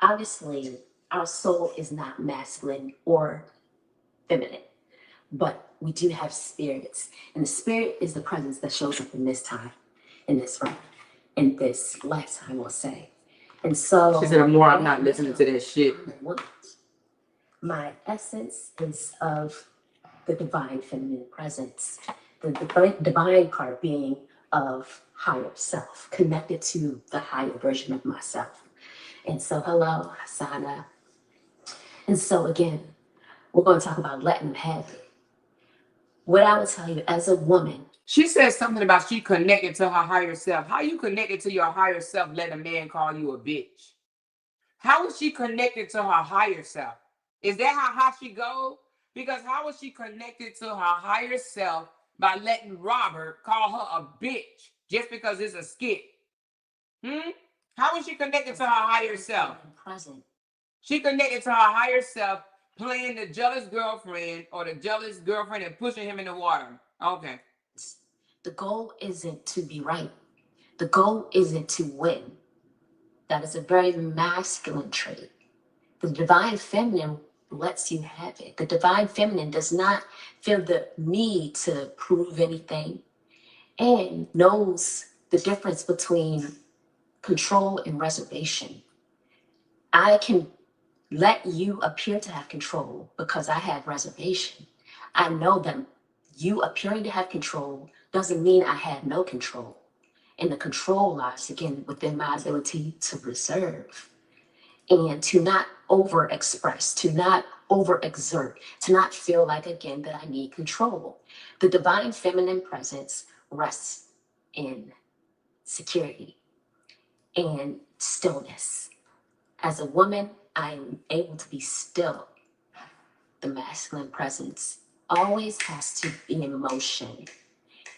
obviously our soul is not masculine or feminine, but we do have spirits, and the spirit is the presence that shows up in this time, in this realm, in this lifetime, we'll say. And so She said, the more I'm not listening to that shit. My essence is of the divine feminine presence, the divine part being of higher self, connected to the higher version of myself. And so, hello, Hasana. And so, again, we're going to talk about letting them have it. What I would tell you as a woman. She said something about she connected to her higher self. How you connected to your higher self, let a man call you a bitch? How is she connected to her higher self? Is that how she goes? Because how is she connected to her higher self by letting Robert call her a bitch just because it's a skit? How is she connected to her higher self? Present. She connected to her higher self playing the jealous girlfriend or the jealous girlfriend and pushing him in the water. Okay. The goal isn't to be right. The goal isn't to win. That is a very masculine trait. The divine feminine lets you have it. The divine feminine does not feel the need to prove anything and knows the difference between control and reservation. I can let you appear to have control because I have reservation. I know that You appearing to have control doesn't mean I have no control. And the control lies, again, within my ability to reserve and to not overexpress, to not overexert, to not feel like, again, that I need control. The divine feminine presence rests in security and stillness. As a woman, I am able to be still. The masculine presence always has to be in motion.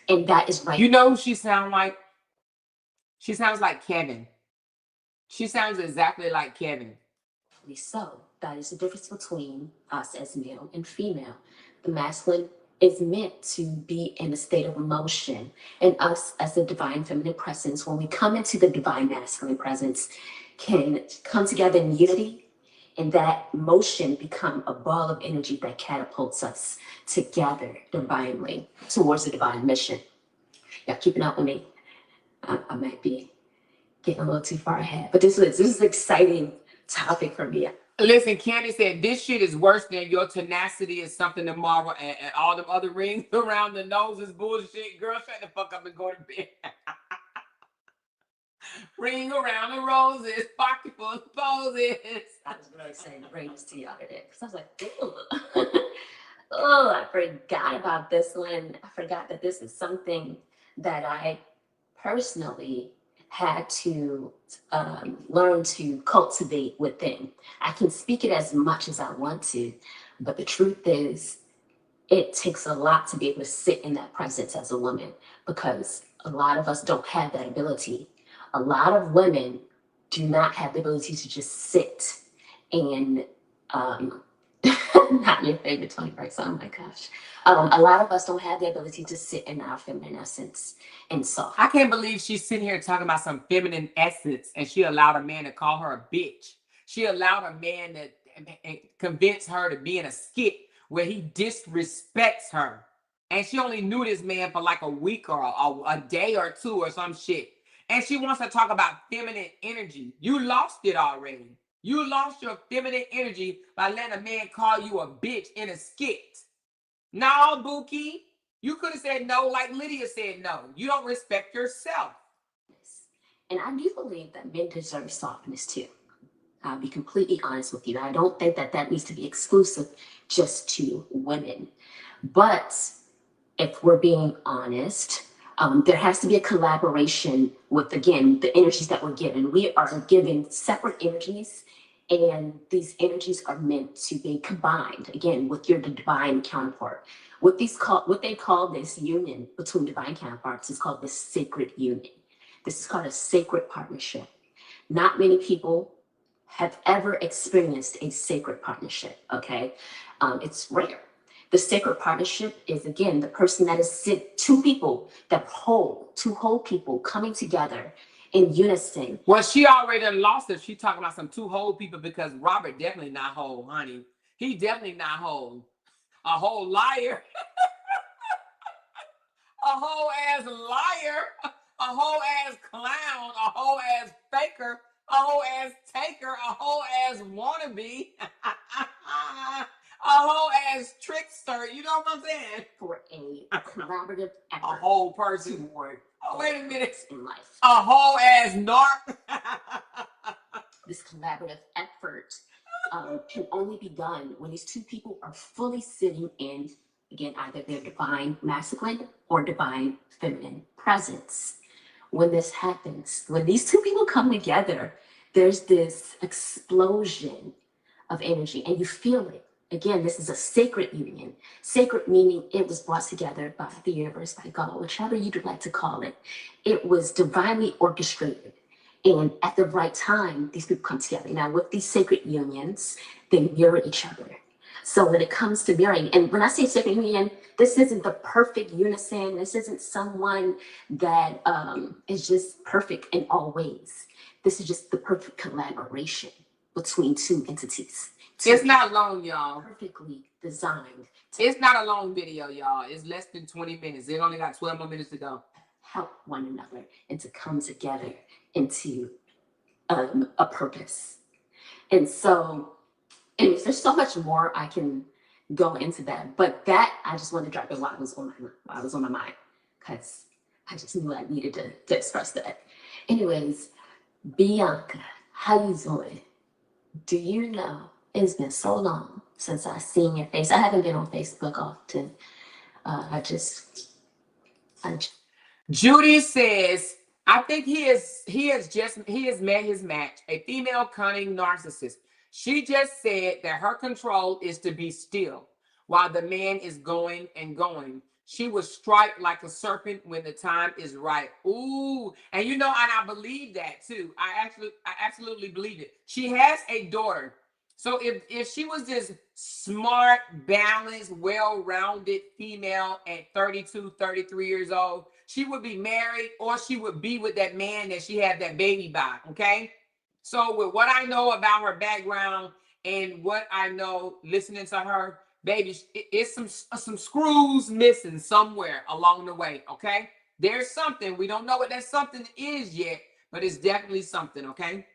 And that is right. You know who she sounds like? She sounds like Kevin. She sounds exactly like Kevin. So that is the difference between us as male and female. The masculine is meant to be in a state of emotion, and us as the divine feminine presence, when we come into the divine masculine presence, can come together in unity, and that motion become a ball of energy that catapults us together divinely towards the divine mission. Y'all keeping up with me? I might be getting a little too far ahead, but this is an exciting topic for me. Listen, Candy said this shit is worse than your tenacity is something tomorrow, and all them other rings around the nose is bullshit. Girl, shut the fuck up and go to bed. Ring around the roses, pocket full of poses. I was really saying rings to y'all today because I was like, ew. Oh, I forgot about this one. I forgot that this is something that I personally had to learn to cultivate within. I can speak it as much as I want to, but the truth is, it takes a lot to be able to sit in that presence as a woman, because a lot of us don't have that ability. A lot of women do not have the ability to just sit and not your favorite Tony Braxton, oh my gosh. A lot of us don't have the ability to sit in our feminine essence and soft. I can't believe she's sitting here talking about some feminine essence, and she allowed a man to call her a bitch. She allowed a man to convince her to be in a skit where he disrespects her. And she only knew this man for like a week or a day or two or some shit. And she wants to talk about feminine energy. You lost it already. You lost your feminine energy by letting a man call you a bitch in a skit. No, Buki. You could have said no like Lydia said no. You don't respect yourself. And I do believe that men deserve softness too. I'll be completely honest with you. I don't think that that needs to be exclusive just to women. But if we're being honest, there has to be a collaboration with, again, the energies that we're given. We are given separate energies, and these energies are meant to be combined, again, with your divine counterpart. What they call this union between divine counterparts is called the sacred union. This is called a sacred partnership. Not many people have ever experienced a sacred partnership, okay? It's rare. The sacred partnership is, again, the person that is two people that two whole people coming together in unison. Well, she already lost it. She talking about some two whole people, because Robert definitely not whole, honey. He definitely not whole. A whole liar. A whole ass liar. A whole ass clown. A whole ass faker. A whole ass taker. A whole ass wannabe. A whole ass trickster. You know what I'm saying? For a collaborative effort. A whole person. Oh, wait a minute. In life. A whole ass narc. This collaborative effort can only be done when these two people are fully sitting in, again, either their divine masculine or divine feminine presence. When this happens, when these two people come together, there's this explosion of energy, and you feel it. Again, this is a sacred union. Sacred meaning it was brought together by the universe, by God, whichever you'd like to call it. It was divinely orchestrated. And at the right time, these people come together. Now, with these sacred unions, they mirror each other. So when it comes to mirroring, and when I say sacred union, this isn't the perfect unison. This isn't someone that is just perfect in all ways. This is just the perfect collaboration between two entities. It's not long, y'all. Perfectly designed. It's not a long video, y'all. It's less than 20 minutes. They only got 12 more minutes to go. Help one another and to come together into a purpose. And so, and there's so much more I can go into that. But that I just wanted to drop it while I was on my mind, because I just knew I needed to express that. Anyways, Bianca, how you doing? Do you know it's been so long since I seen your face? I haven't been on Facebook often. I just Judy says, I think he has met his match, a female cunning narcissist. She just said that her control is to be still while the man is going and going. She will strike like a serpent when the time is right. Ooh, and and I believe that too. I absolutely believe it. She has a daughter. So if she was this smart, balanced, well-rounded female at 32, 33 years old, she would be married, or she would be with that man that she had that baby by, okay? So with what I know about her background and what I know listening to her, baby, it's some screws missing somewhere along the way, okay? There's something. We don't know what that something is yet, but it's definitely something, okay?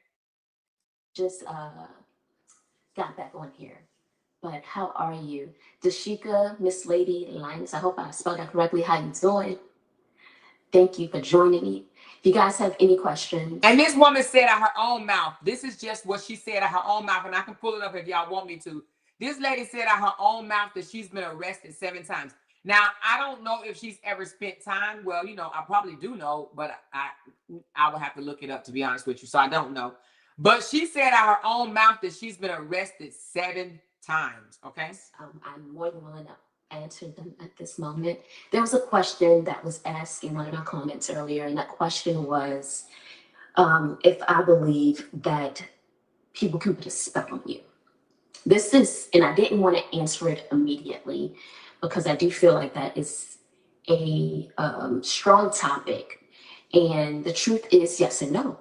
just got back on here. But how are you? Dashika, Miss Lady Linus, I hope I spelled that correctly. How you doing? Thank you for joining me. If you guys have any questions. And this woman said out her own mouth, this is just what she said out her own mouth, and I can pull it up if y'all want me to. This lady said out her own mouth that she's been arrested 7 times. Now, I don't know if she's ever spent time. Well, I probably do know, but I would have to look it up, to be honest with you. So I don't know. But she said out her own mouth that she's been arrested 7 times. Okay. I'm more than willing to answer them at this moment. There was a question that was asked in one of my comments earlier, and that question was if I believe that people can put a spell on you. This is, and I didn't want to answer it immediately because I do feel like that is a strong topic. And the truth is yes and no.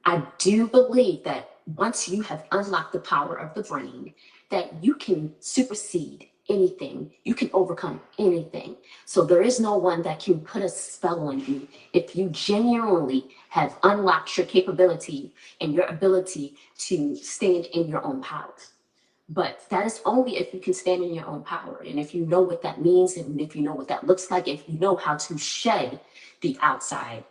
I do believe that once you have unlocked the power of the brain, that you can supersede anything. You can overcome anything. So there is no one that can put a spell on you if you genuinely have unlocked your capability and your ability to stand in your own power. But that is only if you can stand in your own power. And if you know what that means, and if you know what that looks like, if you know how to shed the outside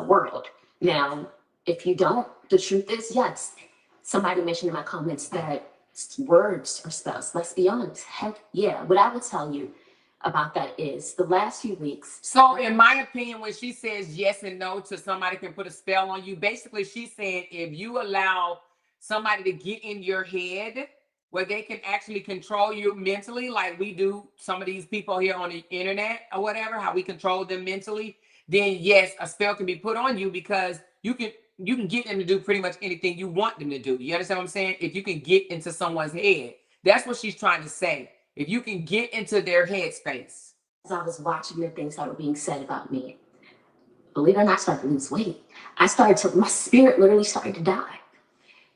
world. Now, if you don't, the truth is, yes, somebody mentioned in my comments that words are spells. Let's be honest. Heck yeah. What I would tell you about that is the last few weeks. So in my opinion, when she says yes and no to somebody can put a spell on you, basically she's saying if you allow somebody to get in your head where they can actually control you mentally, like we do some of these people here on the internet or whatever, how we control them mentally, then yes, a spell can be put on you because you can get them to do pretty much anything you want them to do. You understand what I'm saying? If you can get into someone's head, that's what she's trying to say. If you can get into their headspace. As I was watching the things that were being said about me, believe it or not, I started to lose weight. My spirit literally started to die.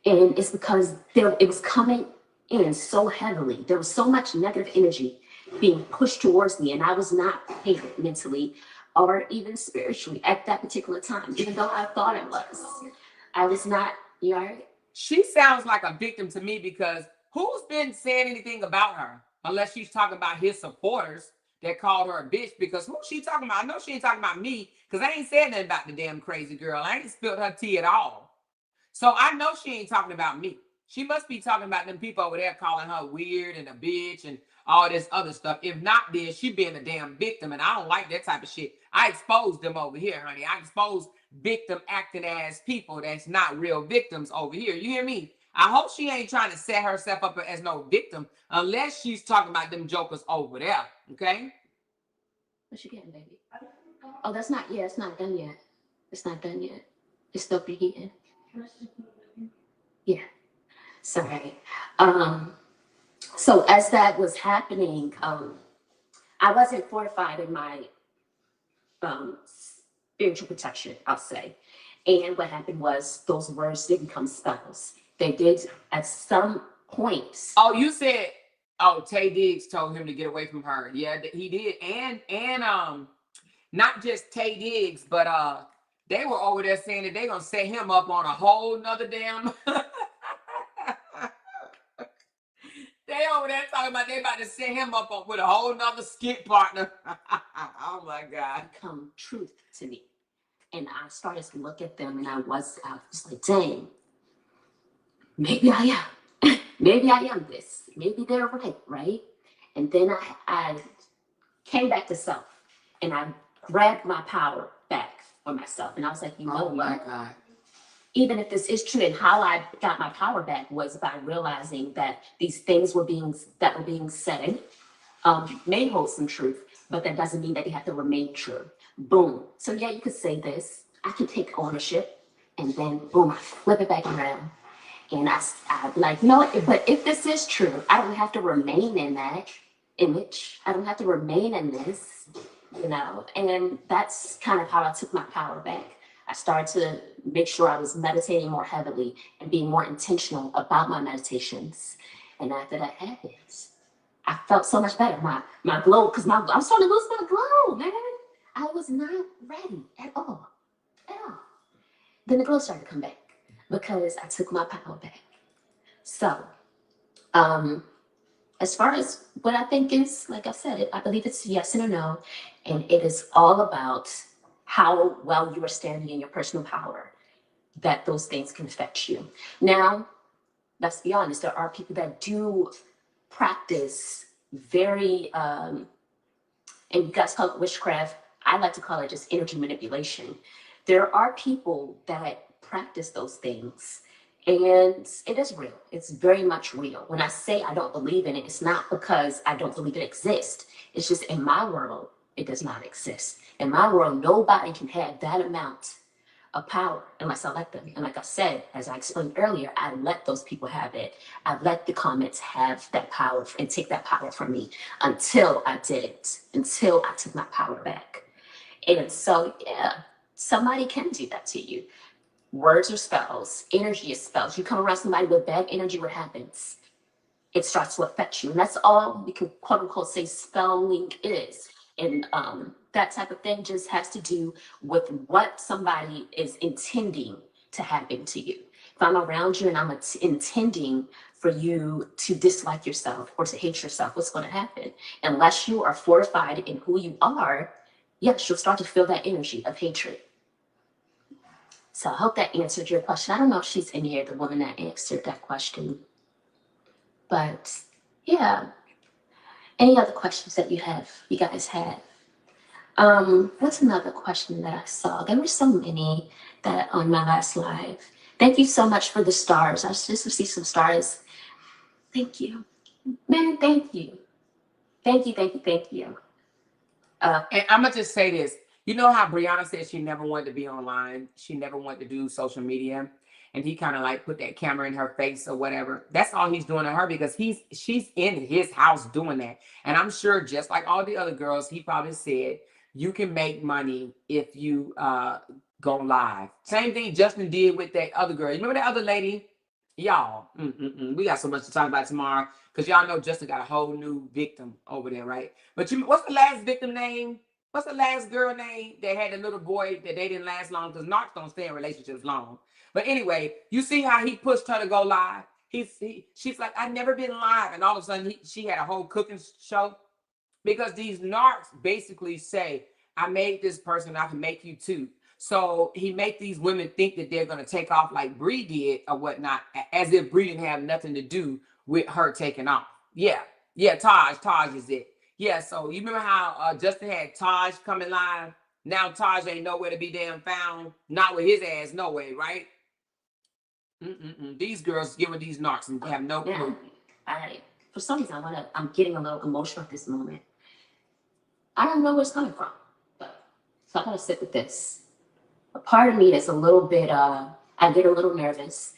And it's because it was coming in so heavily. There was so much negative energy being pushed towards me, and I was not prepared mentally or even spiritually at that particular time, even though I thought I was. I was not, you all right? She sounds like a victim to me because who's been saying anything about her? Unless she's talking about his supporters that called her a bitch, because who's she talking about? I know she ain't talking about me because I ain't said nothing about the damn crazy girl. I ain't spilled her tea at all. So I know she ain't talking about me. She must be talking about them people over there calling her weird and a bitch and all this other stuff. If not, then she being a damn victim, and I don't like that type of shit. I exposed them over here, honey. I exposed victim acting ass people that's not real victims over here. You hear me? I hope she ain't trying to set herself up as no victim unless she's talking about them jokers over there, okay? What you getting, baby? Oh, it's not done yet. It's not done yet. It's still preheating. Yeah. Sorry. So as that was happening, I wasn't fortified in my spiritual protection, I'll say. And what happened was those words did become spells. They did at some points. Oh, you said, Tay Diggs told him to get away from her. Yeah, he did. And not just Tay Diggs, but they were over there saying that they're gonna set him up on a whole nother damn. They over over there talking about they about to set him up with a whole nother skit partner. Oh my God. Become truth to me. And I started to look at them and I was like, dang, maybe I am. Maybe I am this. Maybe they're right? And then I came back to self and I grabbed my power back for myself. And I was like, you know my what? God. Even if this is true, and how I got my power back was by realizing that these things were being said may hold some truth, but that doesn't mean that they have to remain true. Boom. So yeah, you could say this. I can take ownership, and then boom, I flip it back around, and I like, no, but if this is true, I don't have to remain in that image. I don't have to remain in this, and that's kind of how I took my power back. I started to make sure I was meditating more heavily and being more intentional about my meditations. And after that happened, I felt so much better. My glow, because I was starting to lose my glow, man. I was not ready at all. Then the glow started to come back because I took my power back. So, as far as what I think is, like I said, I believe it's yes and a no. And it is all about how well you are standing in your personal power, that those things can affect you. Now, let's be honest, there are people that do practice very, and you guys call it witchcraft. I like to call it just energy manipulation. There are people that practice those things, and it is real. It's very much real. When I say I don't believe in it, it's not because I don't believe it exists. It's just in my world, it does not exist. In my world, nobody can have that amount of power unless I let them. And like I said, as I explained earlier, I let those people have it. I let the comments have that power and take that power from me until I didn't, until I took my power back. And so, yeah, somebody can do that to you. Words are spells. Energy is spells. You come around somebody with bad energy, what happens? It starts to affect you. And that's all we can quote unquote say spelling is. And that type of thing just has to do with what somebody is intending to happen to you. If I'm around you and I'm intending for you to dislike yourself or to hate yourself, what's going to happen? Unless you are fortified in who you are, yes, you'll start to feel that energy of hatred. So I hope that answered your question. I don't know if she's in here, the woman that answered that question. But yeah. Any other questions that you guys have? What's another question that I saw? There were so many that on my last live. Thank you so much for the stars. I just received some stars. Thank you. Man, thank you. Thank you. And I'm going to just say this. You know how Briana said she never wanted to be online? She never wanted to do social media. And he kind of like put that camera in her face or whatever. That's all he's doing to her because she's in his house doing that. And I'm sure just like all the other girls, he probably said, you can make money if you go live. Same thing Justin did with that other girl. You remember that other lady? Y'all, we got so much to talk about tomorrow because y'all know Justin got a whole new victim over there, right? But what's the last victim name? What's the last girl name that had a little boy that they didn't last long because narcs don't stay in relationships long. But anyway, you see how he pushed her to go live? She's like, I've never been live. And all of a sudden, she had a whole cooking show. Because these narcs basically say, I made this person, I can make you too. So he make these women think that they're going to take off like Bree did or whatnot, as if Bree didn't have nothing to do with her taking off. Yeah, Taj is it. Yeah, so you remember how Justin had Taj coming live? Now Taj ain't nowhere to be damn found. Not with his ass, no way, right? These girls giving these narcs and have no clue. For some reason, I'm getting a little emotional at this moment. I don't know where it's coming from. So I gotta sit with this. A part of me is a little bit, I get a little nervous.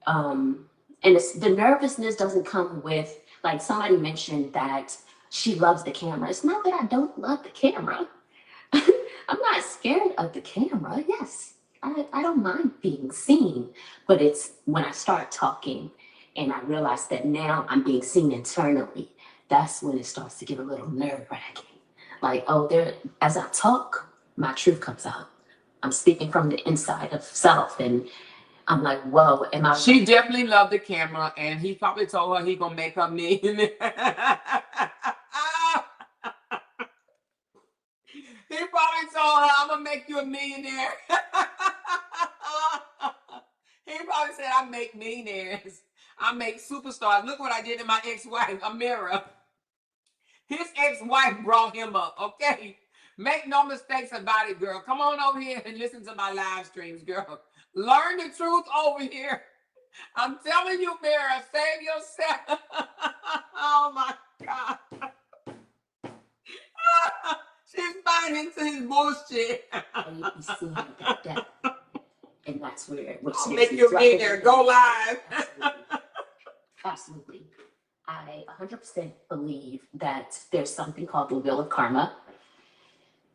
And the nervousness doesn't come with, like somebody mentioned that she loves the camera. It's not that I don't love the camera. I'm not scared of the camera. Yes, I don't mind being seen. But it's when I start talking and I realize that now I'm being seen internally, that's when it starts to get a little nerve-wracking. Like, as I talk, my truth comes out. I'm speaking from the inside of self, and I'm like, whoa, am I? She definitely loved the camera, and he probably told her he gonna make her millionaire. He probably told her, I'm gonna make you a millionaire. He probably said, I make millionaires. I make superstars. Look what I did to my ex-wife, Amira. His ex-wife brought him up, okay? Make no mistakes about it, girl. Come on over here and listen to my live streams, girl. Learn the truth over here. I'm telling you, Mira, save yourself. Oh my God. She's buying into his bullshit. And you see him at death. And that's where I'll make you a millionaire. Go live. Absolutely. I 100% believe that there's something called the wheel of karma.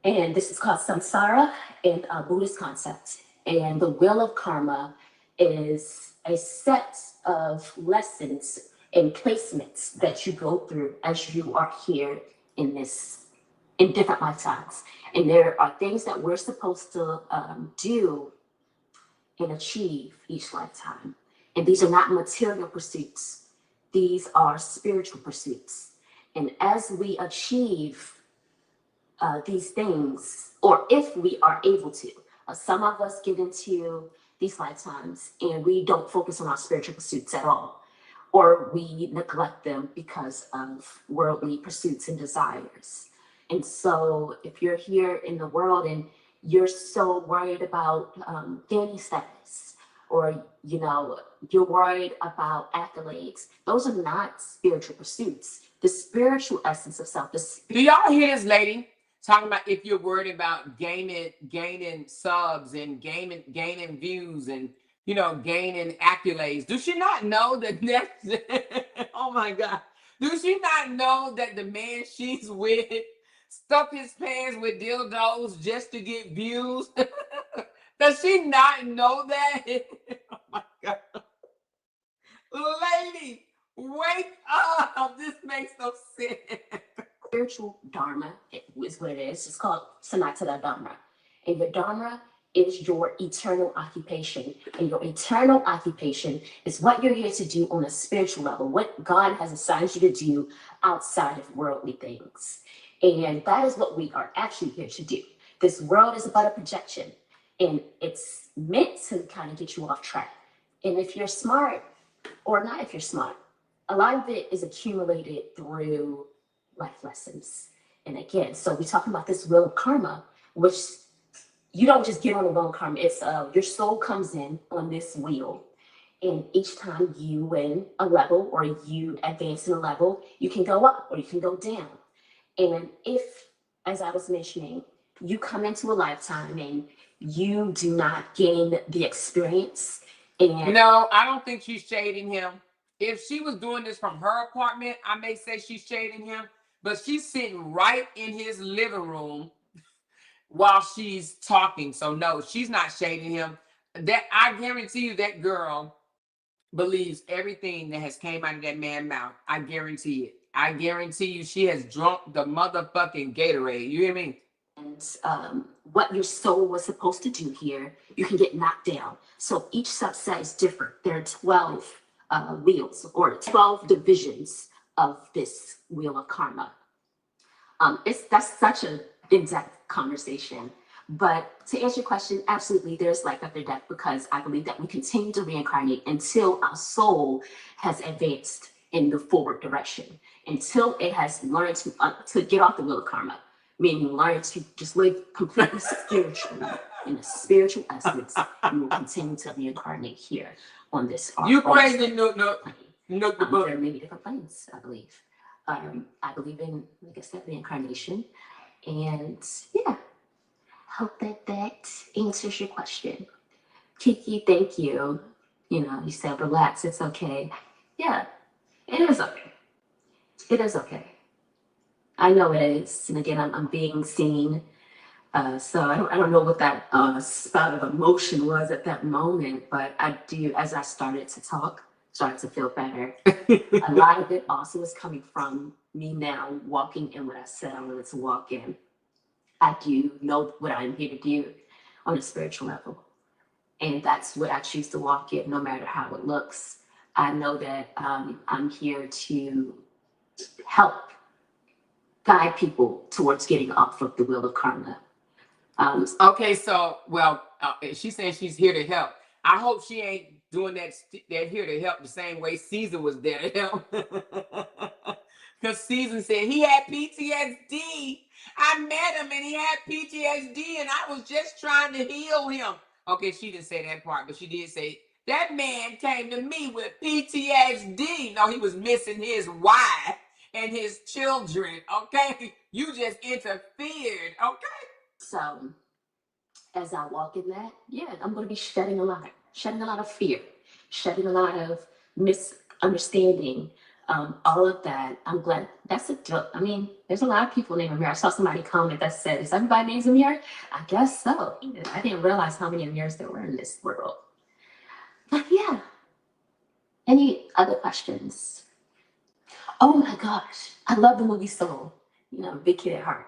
And this is called samsara in a Buddhist concept. And the wheel of karma is a set of lessons and placements that you go through as you are here in different lifetimes. And there are things that we're supposed to do and achieve each lifetime. And these are not material pursuits. These are spiritual pursuits. And as we achieve these things, or if we are able to, some of us get into these lifetimes and we don't focus on our spiritual pursuits at all, or we neglect them because of worldly pursuits and desires. And so if you're here in the world and you're so worried about gaining status, or you're worried about accolades, those are not spiritual pursuits. The spiritual essence of self. Do y'all hear this lady talking about if you're worried about gaining subs and gaining views and gaining accolades? Do she not know that oh my God, do she not know that the man she's with stuffed his pants with dildos just to get views? Does she not know that? Oh my God. Lady, wake up. This makes no sense. Spiritual dharma is what it is. It's called sanatana dharma. And your dharma is your eternal occupation. And your eternal occupation is what you're here to do on a spiritual level, what God has assigned you to do outside of worldly things. And that is what we are actually here to do. This world is about a projection, and it's meant to kind of get you off track. And if you're smart, or not if you're smart, a lot of it is accumulated through life lessons. And again, so we're talking about this wheel of karma, which you don't just get on the wheel of karma. It's your soul comes in on this wheel, and each time you win a level or you advance in a level, you can go up or you can go down. And if, as I was mentioning, you come into a lifetime and you do not gain the experience, and no, I don't think she's shading him. If she was doing this from her apartment, I may say she's shading him, but she's sitting right in his living room while she's talking. So no, she's not shading him. That I guarantee you that girl believes everything that has came out of that man's mouth. I guarantee it. I guarantee you she has drunk the motherfucking Gatorade. You hear me? And what your soul was supposed to do here, you can get knocked down. So each subset is different. There are 12 wheels or 12 divisions of this wheel of karma. That's such an in-depth conversation. But to answer your question, absolutely, there's life after death, because I believe that we continue to reincarnate until our soul has advanced in the forward direction, until it has learned to get off the wheel of karma, meaning learn to just live completely spiritually, in a spiritual essence. You will continue to reincarnate here on this earth. You crazy, no. There are many different planes, I believe. I believe in, like I said, reincarnation. And yeah, hope that answers your question. Kiki, thank you. You said relax, it's okay. Yeah, it is okay. It is okay. I know it is. And again, I'm being seen. So I don't know what that spout of emotion was at that moment, but I do, as I started to talk, started to feel better. A lot of it also is coming from me now walking in what I said I wanted to walk in. I do know what I'm here to do on a spiritual level. And that's what I choose to walk in, no matter how it looks. I know that I'm here to help guide people towards getting off of the wheel of karma. Okay, so she's saying she's here to help. I hope she ain't doing that here to help the same way Caesar was there to help. Because Caesar said he had PTSD. I met him and he had PTSD, and I was just trying to heal him. Okay, she didn't say that part, but she did say that man came to me with PTSD. No, he was missing his wife and his children. Okay, you just interfered. Okay. So as I walk in that, yeah, I'm going to be shedding a lot of fear, shedding a lot of misunderstanding, all of that. I'm glad that's a joke. I mean, there's a lot of people named Amir. I saw somebody comment that said, "Is everybody named Amir?" I guess so. I didn't realize how many Amirs there were in this world. But yeah. Any other questions? Oh my gosh, I love the movie Soul. You know, big kid at heart.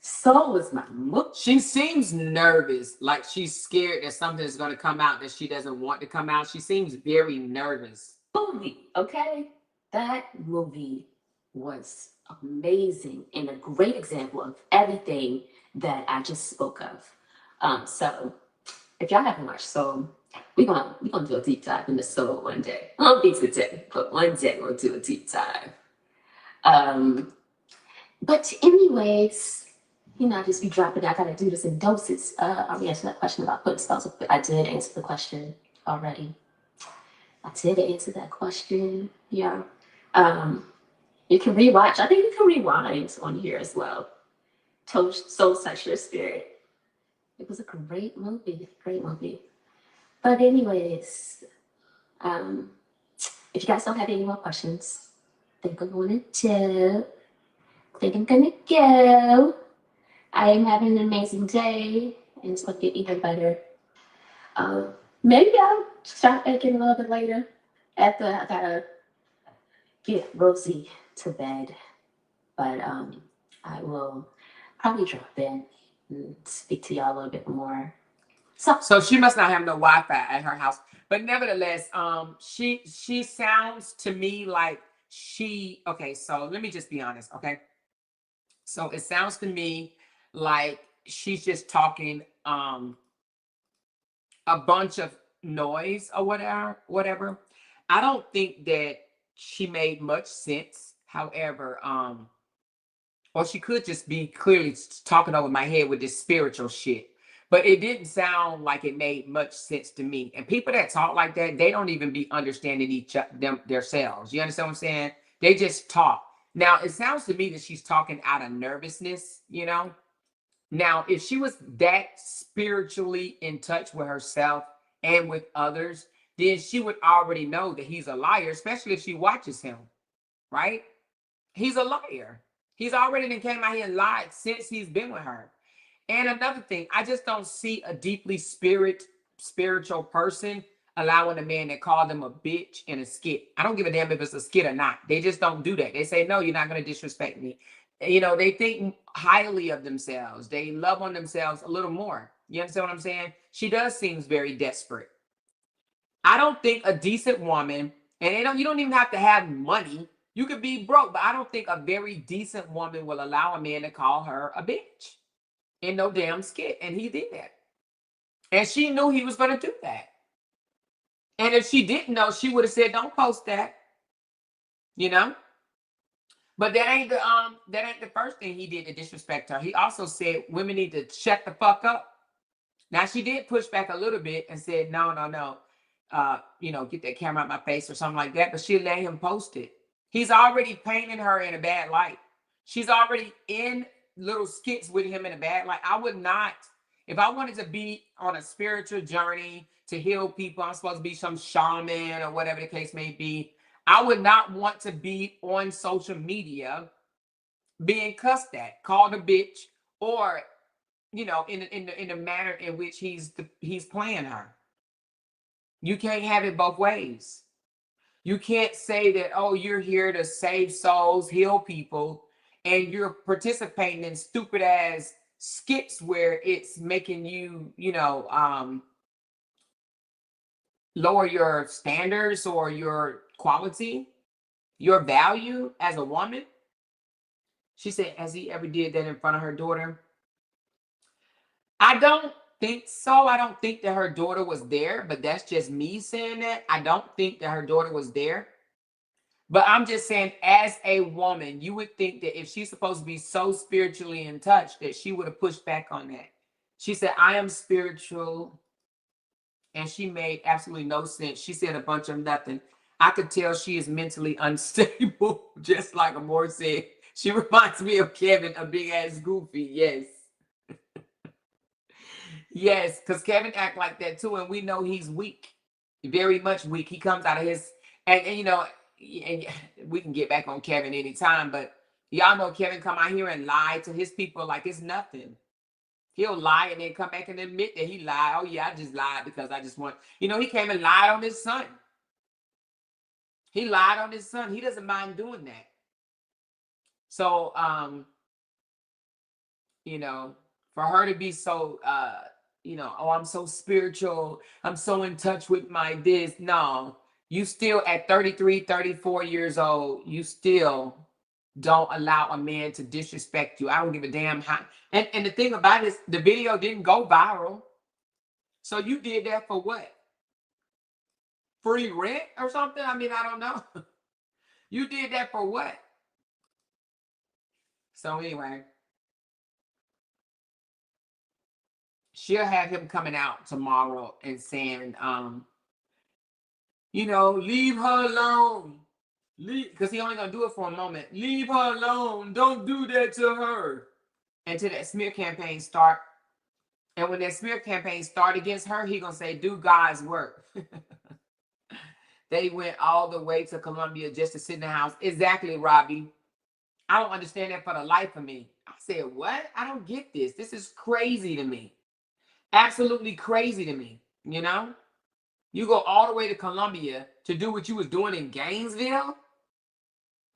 Soul was my movie. She seems nervous, like she's scared that something is going to come out that she doesn't want to come out. She seems very nervous. Movie, okay? That movie was amazing and a great example of everything that I just spoke of. So if y'all haven't watched Soul, we're gonna do a deep dive into Soul one day. Won't be today, but one day we'll do a deep dive. But anyways, you know, I just be dropping. I gotta do this in doses. I'll answer that question about putting spells up. I did answer the question already. I did answer that question. Yeah. You can rewatch. I think you can rewind on here as well. Soul Such Your Spirit. It was a great movie. Great movie. But anyways, if you guys don't have any more questions, I think I'm gonna go. I am having an amazing day, and it's gonna get even better. Maybe I'll start baking a little bit later. After I gotta get Rosie to bed, but I will probably drop in and speak to y'all a little bit more. So she must not have no Wi-Fi at her house, but nevertheless, she sounds to me like she. Okay, so let me just be honest. Okay, so it sounds to me like she's just talking a bunch of noise or whatever. I don't think that she made much sense. However, or she could just be clearly talking over my head with this spiritual shit. But it didn't sound like it made much sense to me. And people that talk like that, they don't even be understanding themselves. You understand what I'm saying? They just talk. Now, it sounds to me that she's talking out of nervousness, you know? Now, if she was that spiritually in touch with herself and with others, then she would already know that he's a liar, especially if she watches him, right? He's a liar. He's already been came out here and lied since he's been with her. And another thing, I just don't see a deeply spiritual person allowing a man that called them a bitch in a skit. I don't give a damn if it's a skit or not. They just don't do that. They say, no, you're not going to disrespect me. You know, they think highly of themselves. They love on themselves a little more. You understand what I'm saying? She does seems very desperate. I don't think a decent woman, and you don't even have to have money. You could be broke, but I don't think a very decent woman will allow a man to call her a bitch in no damn skit. And he did that. And she knew he was going to do that. And if she didn't know, she would have said, don't post that. You know? But that ain't the first thing he did to disrespect her. He also said women need to shut the fuck up. Now she did push back a little bit and said, no. You know, get that camera out my face or something like that. But she let him post it. He's already painting her in a bad light. She's already in little skits with him in a bad light. I would not, if I wanted to be on a spiritual journey to heal people, I'm supposed to be some shaman or whatever the case may be. I would not want to be on social media being cussed at, called a bitch, or, you know, in the manner in which he's playing her. You can't have it both ways. You can't say that, oh, you're here to save souls, heal people, and you're participating in stupid ass skits where it's making you, you know, lower your standards or your quality, your value as a woman? She said, has he ever did that in front of her daughter? I don't think so. I don't think that her daughter was there, but that's just me saying that. I don't think that her daughter was there. But I'm just saying, as a woman, you would think that if she's supposed to be so spiritually in touch, that she would have pushed back on that. She said, I am spiritual. And she made absolutely no sense. She said a bunch of nothing. I could tell she is mentally unstable, just like Amor said. She reminds me of Kevin, a big ass goofy. Yes. Yes, because Kevin act like that too, and we know he's weak, very much weak. He comes out of his, and you know, and we can get back on Kevin anytime, but y'all know Kevin come out here and lie to his people like it's nothing. He'll lie and then come back and admit that he lied. Oh yeah, I just lied because I just want, you know, he came and lied on his son. He lied on his son. He doesn't mind doing that. So, you know, for her to be so, you know, oh, I'm so spiritual, I'm so in touch with my this. No, you still at 33, 34 years old, you still don't allow a man to disrespect you. I don't give a damn how. And the thing about it is, the video didn't go viral. So you did that for what? Free rent or something? I mean, I don't know. You did that for what? So anyway, she'll have him coming out tomorrow and saying, you know, leave her alone. Because he only gonna do it for a moment. Leave her alone. Don't do that to her. Until that smear campaign start. And when that smear campaign start against her, he gonna say, do God's work. They went all the way to Colombia just to sit in the house. Exactly, Robbie. I don't understand that for the life of me. I said, what? I don't get this. This is crazy to me. Absolutely crazy to me. You know? You go all the way to Colombia to do what you was doing in Gainesville?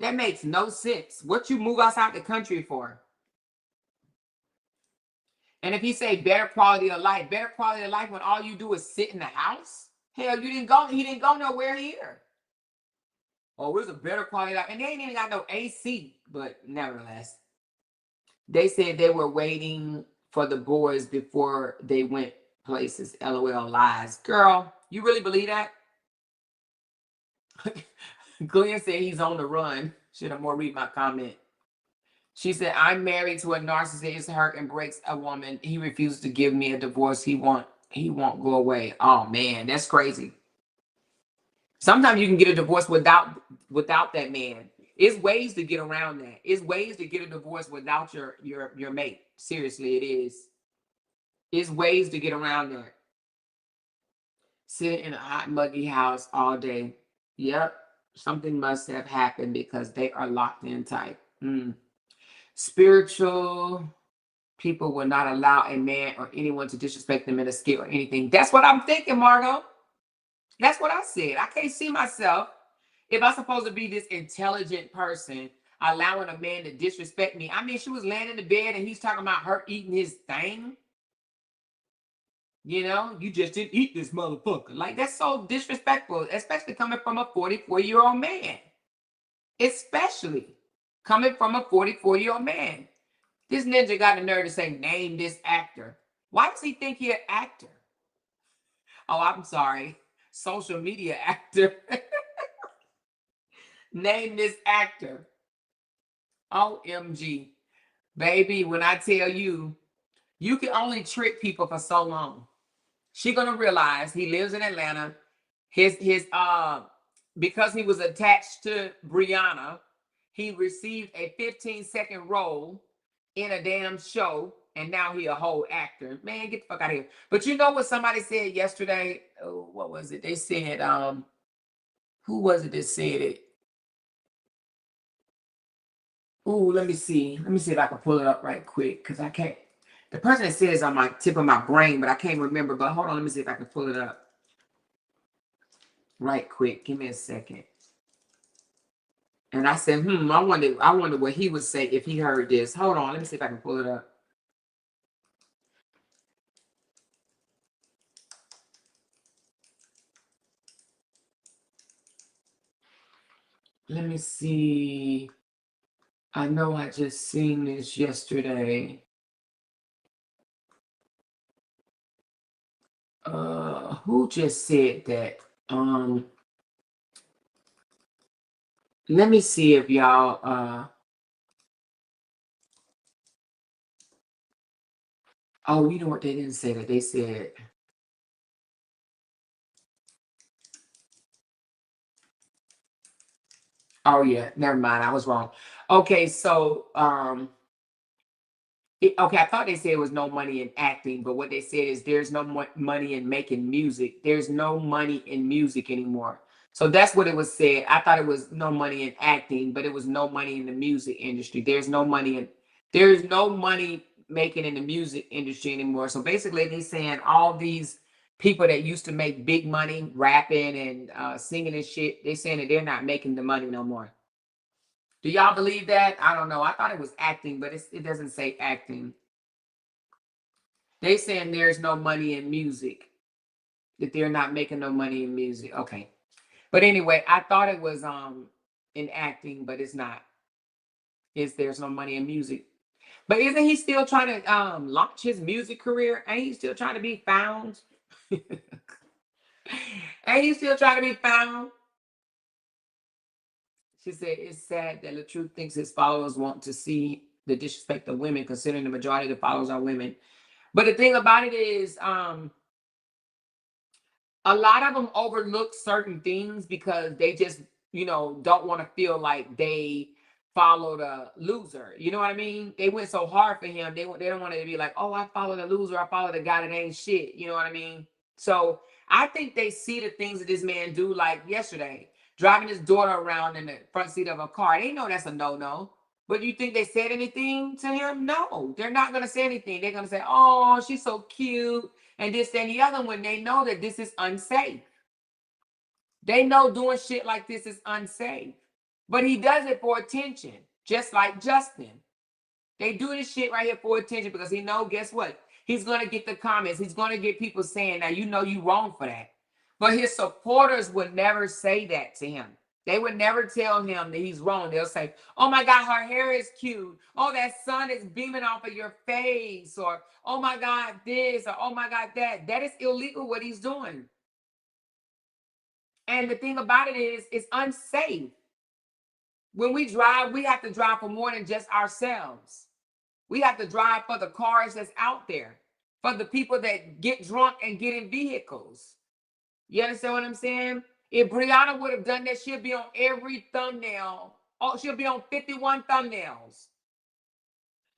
That makes no sense. What you move outside the country for? And if he say better quality of life when all you do is sit in the house? Hell, he didn't go nowhere here. Oh, it's a better quality of life. And they ain't even got no AC, but nevertheless. They said they were waiting for the boys before they went places. LOL lies. Girl, you really believe that? Glenn said he's on the run. Should have more read my comment. She said, I'm married to a narcissist, hurt and breaks a woman. He refuses to give me a divorce. He won't go away. Oh man, that's crazy. Sometimes you can get a divorce without that man. It's ways to get around that. It's ways to get a divorce without your mate. Seriously, it is. It's ways to get around that. Sit in a hot, muggy house all day. Yep. Something must have happened because they are locked in tight. Spiritual people will not allow a man or anyone to disrespect them in a skit or anything. That's what I'm thinking, Margot. That's what I said. I can't see myself, if I'm supposed to be this intelligent person, allowing a man to disrespect me. I mean, she was laying in the bed and he's talking about her eating his thing. You know, you just didn't eat this motherfucker. Like, that's so disrespectful, especially coming from a 44-year-old man. Especially coming from a 44-year-old man. This ninja got the nerve to say, name this actor. Why does he think he's an actor? Oh, I'm sorry. Social media actor. Name this actor. OMG. Baby, when I tell you, you can only trick people for so long. She's gonna realize he lives in Atlanta. Because he was attached to Briana, he received a 15-second role in a damn show, and now he a whole actor. Man, get the fuck out of here. But you know what somebody said yesterday? Oh, what was it? They said, who was it that said it? Ooh, let me see. Let me see if I can pull it up right quick, because I can't. The person that said is on my tip of my brain, but I can't remember. But hold on, let me see if I can pull it up right quick. Give me a second. And I said, I wonder what he would say if he heard this. Hold on, let me see if I can pull it up. let me see. I know I just seen this yesterday. Who just said that? Let me see if y'all oh, you know what, they didn't say that. They said, oh yeah, never mind, I was wrong. Okay, so okay, I thought they said it was no money in acting, but what they said is there's no money in making music. There's no money in music anymore. So that's what it was said. I thought it was no money in acting, but it was no money in the music industry. There's no money making in the music industry anymore. So basically, they're saying all these people that used to make big money rapping and singing and shit, they're saying that they're not making the money no more. Do y'all believe that? I don't know. I thought it was acting, but it doesn't say acting. They saying there's no money in music, that they're not making no money in music. Okay. But anyway, I thought it was in acting, but it's not. There's no money in music. But isn't he still trying to launch his music career? Ain't he still trying to be found? Ain't he still trying to be found? She said it's sad that LaTruth thinks his followers want to see the disrespect of women, considering the majority of the followers are women. But the thing about it is, a lot of them overlook certain things because they just, don't want to feel like they followed a loser. You know what I mean? They went so hard for him. They don't want to be like, oh, I followed a loser. I followed a guy that ain't shit. You know what I mean? So I think they see the things that this man do, like yesterday, driving his daughter around in the front seat of a car. They know that's a no-no. But you think they said anything to him? No, they're not going to say anything. They're going to say, oh, she's so cute, and this and the other one. They know that this is unsafe. They know doing shit like this is unsafe. But he does it for attention, just like Justin. They do this shit right here for attention because he know, guess what? He's going to get the comments. He's going to get people saying, now you know you wrong for that. But his supporters would never say that to him. They would never tell him that he's wrong. They'll say, oh my God, her hair is cute. Oh, that sun is beaming off of your face. Or, oh my God, this. Or, oh my God, that. That is illegal what he's doing. And the thing about it is, it's unsafe. When we drive, we have to drive for more than just ourselves. We have to drive for the cars that's out there, for the people that get drunk and get in vehicles. You understand what I'm saying? If Briana would have done that, she'll be on every thumbnail. Oh, she'll be on 51 thumbnails.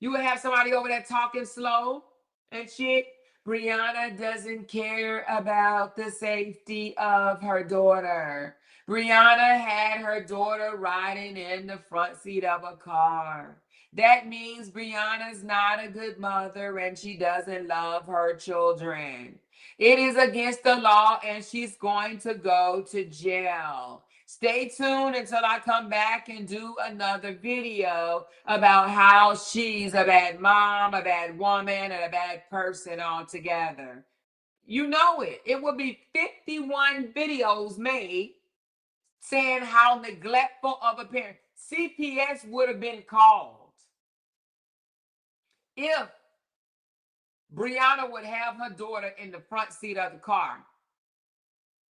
You would have somebody over there talking slow and shit. Briana doesn't care about the safety of her daughter. Briana had her daughter riding in the front seat of a car. That means Briana's not a good mother and she doesn't love her children. It is against the law and she's going to go to jail. Stay tuned until I come back and do another video about how she's a bad mom, a bad woman, and a bad person altogether. You know it. It will be 51 videos made saying how neglectful of a parent. CPS would have been called if Briana would have her daughter in the front seat of the car.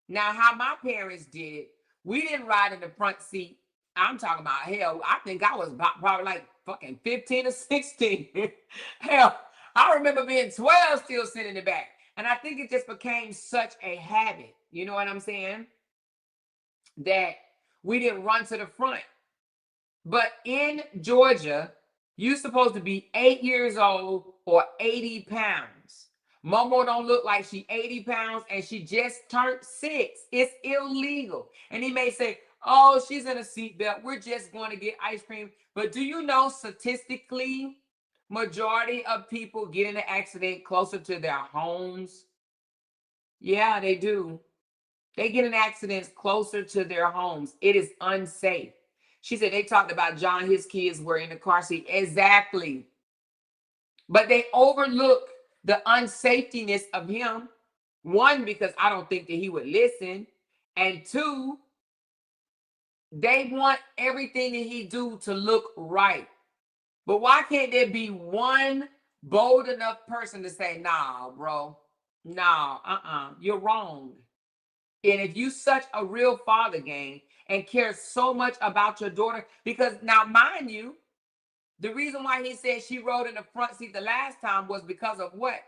Now, how my parents did it, we didn't ride in the front seat. I'm talking about, hell, I think I was probably like fucking 15 or 16. Hell, I remember being 12 still sitting in the back. And I think it just became such a habit, you know what I'm saying, that we didn't run to the front. But in Georgia, you're supposed to be 8 years old or 80 pounds. Momo don't look like she 80 pounds and she just turned 6. It's illegal. And he may say, oh, she's in a seatbelt. We're just going to get ice cream. But do you know statistically, majority of people get in an accident closer to their homes? Yeah, they do. They get in accidents closer to their homes. It is unsafe. She said they talked about John, his kids were in the car seat. Exactly. But they overlook the unsafetyness of him. One, because I don't think that he would listen. And two, They want everything that he do to look right. But why can't there be one bold enough person to say, nah, bro, nah, you're wrong. And if you such a real father, gang, and care so much about your daughter, because now, mind you, the reason why he said she rode in the front seat the last time was because of what?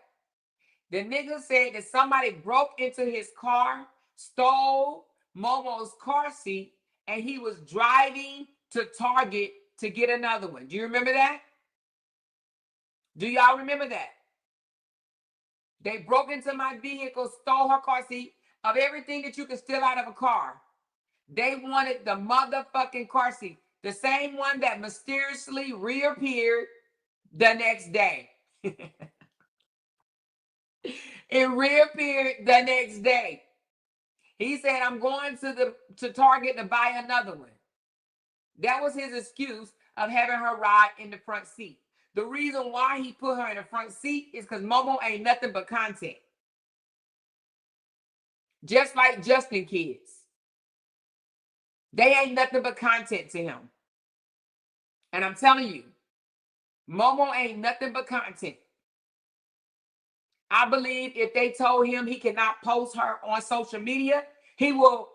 The nigga said that somebody broke into his car, stole Momo's car seat, and he was driving to Target to get another one. Do you remember that? Do y'all remember that? They broke into my vehicle, stole her car seat. Of everything that you can steal out of a car, they wanted the motherfucking car seat. The same one that mysteriously reappeared the next day. It reappeared the next day. He said, I'm going to Target to buy another one. That was his excuse of having her ride in the front seat. The reason why he put her in the front seat is because Momo ain't nothing but content. Just like Justin kids. They ain't nothing but content to him. And I'm telling you, Momo ain't nothing but content. I believe if they told him he cannot post her on social media, he will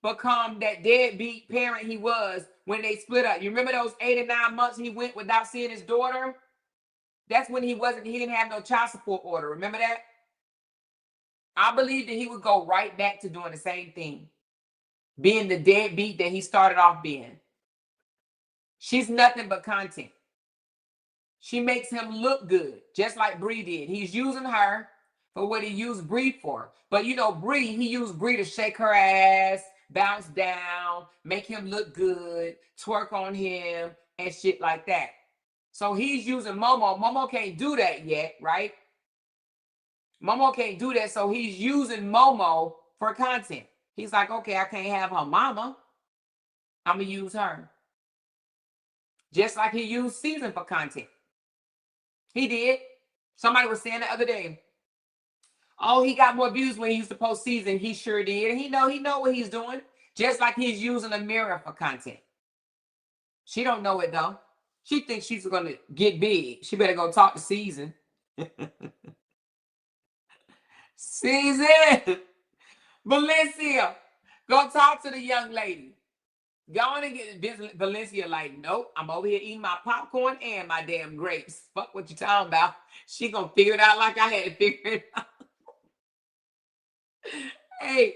become that deadbeat parent he was when they split up. You remember those 8 or 9 months he went without seeing his daughter? That's when he didn't have no child support order. Remember that? I believe that he would go right back to doing the same thing. Being the deadbeat that he started off being. She's nothing but content. She makes him look good, just like Bree did. He's using her for what he used Bree for. But you know, he used Bree to shake her ass, bounce down, make him look good, twerk on him, and shit like that. So he's using Momo. Momo can't do that yet, right? Momo can't do that, so he's using Momo for content. He's like, okay, I can't have her mama. I'm going to use her. Just like he used Season for content. He did. Somebody was saying the other day, oh, he got more views when he used to post Season. He sure did. And he know what he's doing. Just like he's using Amira for content. She don't know it, though. She thinks she's going to get big. She better go talk to Season. Season! Valencia, go talk to the young lady. Go on and get Valencia like, nope, I'm over here eating my popcorn and my damn grapes. Fuck what you talking about. She gonna figure it out like I had to figure it out. Hey,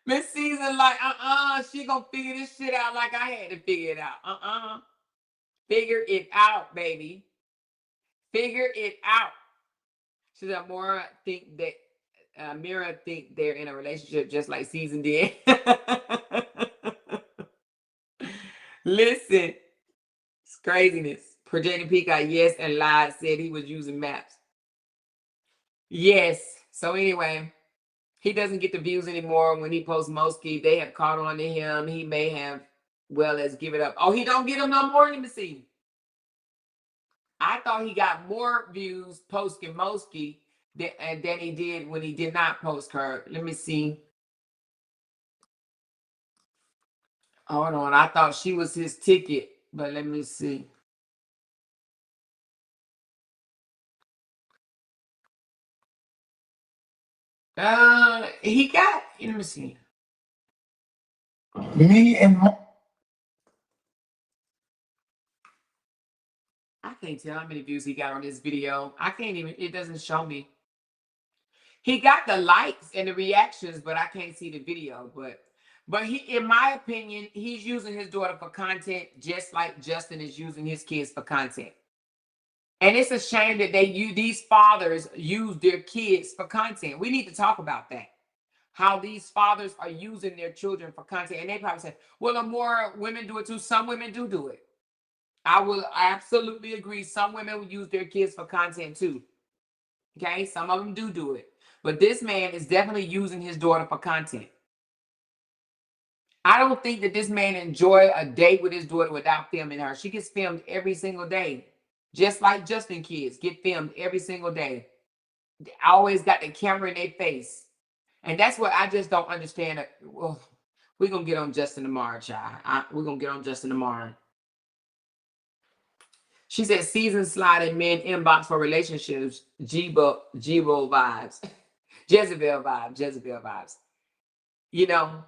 Miss Season like, she gonna figure this shit out like I had to figure it out. Figure it out, baby. Figure it out. She said, Mira think they're in a relationship just like Season did. Listen, it's craziness. Projecting Peacock, yes, and lied, said he was using maps. Yes. So anyway, he doesn't get the views anymore when he posts Moski. They have caught on to him. He may have, well, let's give it up. Oh, he don't get them no more, let me see. I thought he got more views posting Moski than he did when he did not post her. Let me see. Hold on. I thought she was his ticket, but let me see. He got, let me see. Me and I can't tell how many views he got on this video. I can't even, it doesn't show me. He got the likes and the reactions, but I can't see the video. But he, in my opinion, he's using his daughter for content just like Justin is using his kids for content. And it's a shame that these fathers use their kids for content. We need to talk about that. How these fathers are using their children for content. And they probably say, well, the more women do it too. Some women do it. I will absolutely agree. Some women will use their kids for content too. Okay, some of them do it. But this man is definitely using his daughter for content. I don't think that this man enjoy a date with his daughter without filming her. She gets filmed every single day. Just like Justin kids get filmed every single day. They always got the camera in their face. And that's what I just don't understand. Well, We're going to get on Justin tomorrow, child. We're going to get on Justin tomorrow. She said, season sliding men inbox for relationships. Jibo vibes. Jezebel vibes. You know,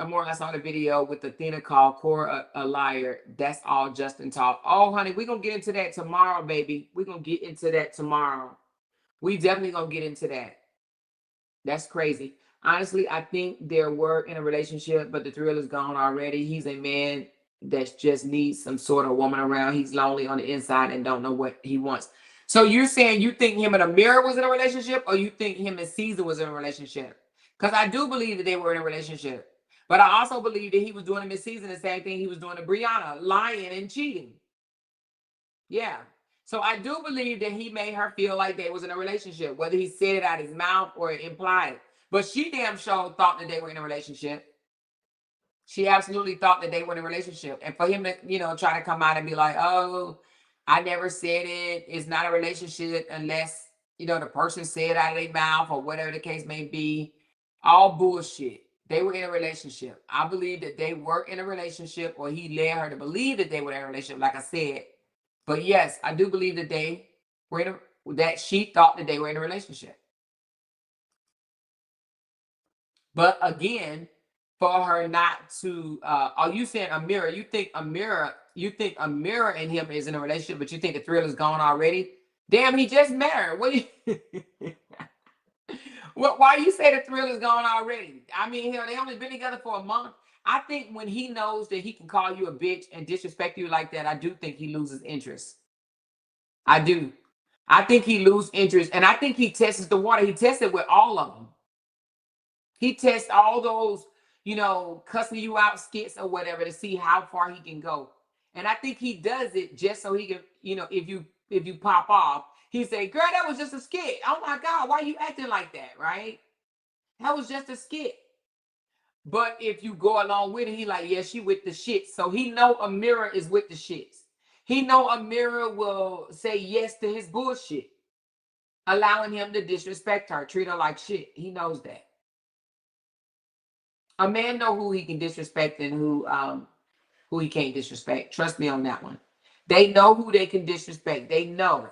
Amor, I saw the video with Athena called Cora a liar. That's all Justin talk. Oh, honey, we're going to get into that tomorrow, baby. We're going to get into that tomorrow. We definitely going to get into that. That's crazy. Honestly, I think they were in a relationship, but the thrill is gone already. He's a man that just needs some sort of woman around. He's lonely on the inside and don't know what he wants. So you're saying you think him and Amira was in a relationship, or you think him and Caesar was in a relationship? Because I do believe that they were in a relationship. But I also believe that he was doing to Miss Season the same thing he was doing to Briana, lying and cheating. Yeah. So I do believe that he made her feel like they was in a relationship, whether he said it out his mouth or implied it. But she damn sure thought that they were in a relationship. She absolutely thought that they were in a relationship. And for him to, try to come out and be like, oh, I never said it. It's not a relationship unless, the person said it out of their mouth or whatever the case may be. All bullshit. They were in a relationship. I believe that they were in a relationship, or he led her to believe that they were in a relationship, like I said. But yes, I do believe that they were that she thought that they were in a relationship. But again, for her not to, are you saying Amira? You think Amira and him is in a relationship, but you think the thrill is gone already? Damn, he just married. What? Why you say the thrill is gone already? I mean, hell, they only been together for a month. I think when he knows that he can call you a bitch and disrespect you like that, I do think he loses interest. I do. I think he loses interest, and I think he tests the water. He tested with all of them. He tests all those, cussing you out skits or whatever to see how far he can go. And I think he does it just so he can, if you pop off, he say, girl, that was just a skit. Oh my God, why are you acting like that, right? That was just a skit. But if you go along with it, he like, yeah, she with the shit. So he know Amira is with the shits. He know Amira will say yes to his bullshit, allowing him to disrespect her, treat her like shit. He knows that. A man know who he can disrespect and who he can't disrespect. Trust me on that one. They know who they can disrespect. They know.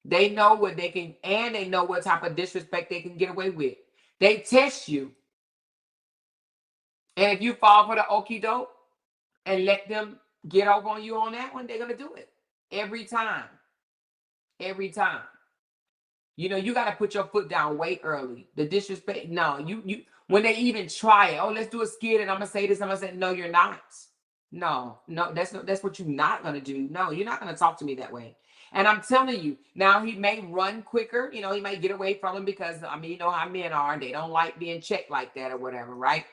They know what they can, and they know what type of disrespect they can get away with. They test you. And if you fall for the okie doke and let them get over on you on that one, they're going to do it. Every time. Every time. You got to put your foot down way early. The disrespect, no. You when they even try it, oh, let's do a skit and I'm going to say this, I'm going to say, no, you're not. No, that's what you're not going to do. No, you're not going to talk to me that way. And I'm telling you, now he may run quicker. He may get away from him because, you know how men are. They don't like being checked like that or whatever, right?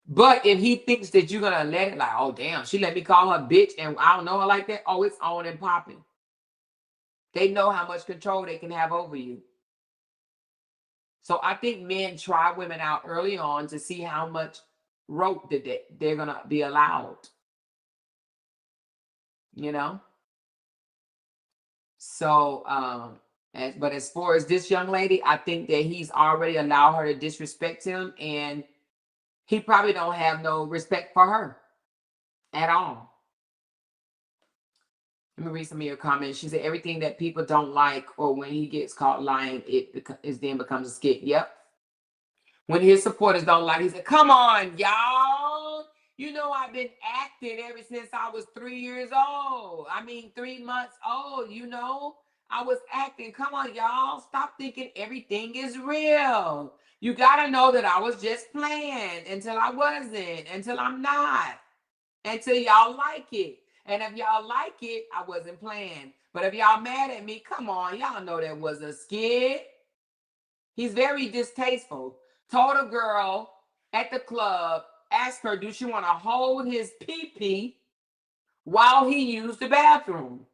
But if he thinks that you're going to let it, like, oh, damn, she let me call her bitch and I don't know her like that. Oh, it's on and popping. They know how much control they can have over you. So I think men try women out early on to see how much rope that they're going to be allowed. So, but as far as this young lady, I think that he's already allowed her to disrespect him, and he probably don't have no respect for her at all. Let me read some of your comments. She said, everything that people don't like, or when he gets caught lying, it then becomes a skit. Yep. When his supporters don't like, he said, come on, y'all. I've been acting ever since I was 3 years old. 3 months old, I was acting. Come on, y'all. Stop thinking everything is real. You got to know that I was just playing until I wasn't, until I'm not, until y'all like it. And if y'all like it, I wasn't playing. But if y'all mad at me, come on, y'all know that was a skit. He's very distasteful. Told a girl at the club, asked her, do she want to hold his pee-pee while he used the bathroom?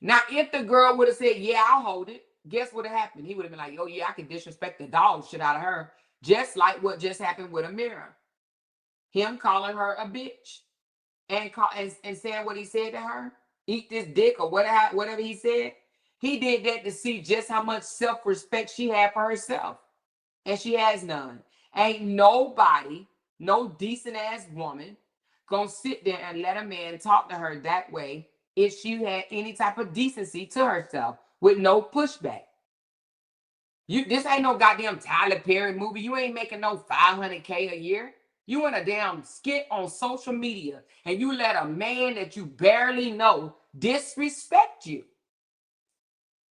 Now, if the girl would have said, yeah, I'll hold it, guess what would have happened? He would have been like, oh, yeah, I can disrespect the dog shit out of her, just like what just happened with Amira. Him calling her a bitch and saying what he said to her, eat this dick or whatever he said. He did that to see just how much self-respect she had for herself. And she has none. Ain't nobody, no decent ass woman, gonna sit there and let a man talk to her that way if she had any type of decency to herself with no pushback. This ain't no goddamn Tyler Perry movie. You ain't making no $500K a year. You in a damn skit on social media and you let a man that you barely know disrespect you.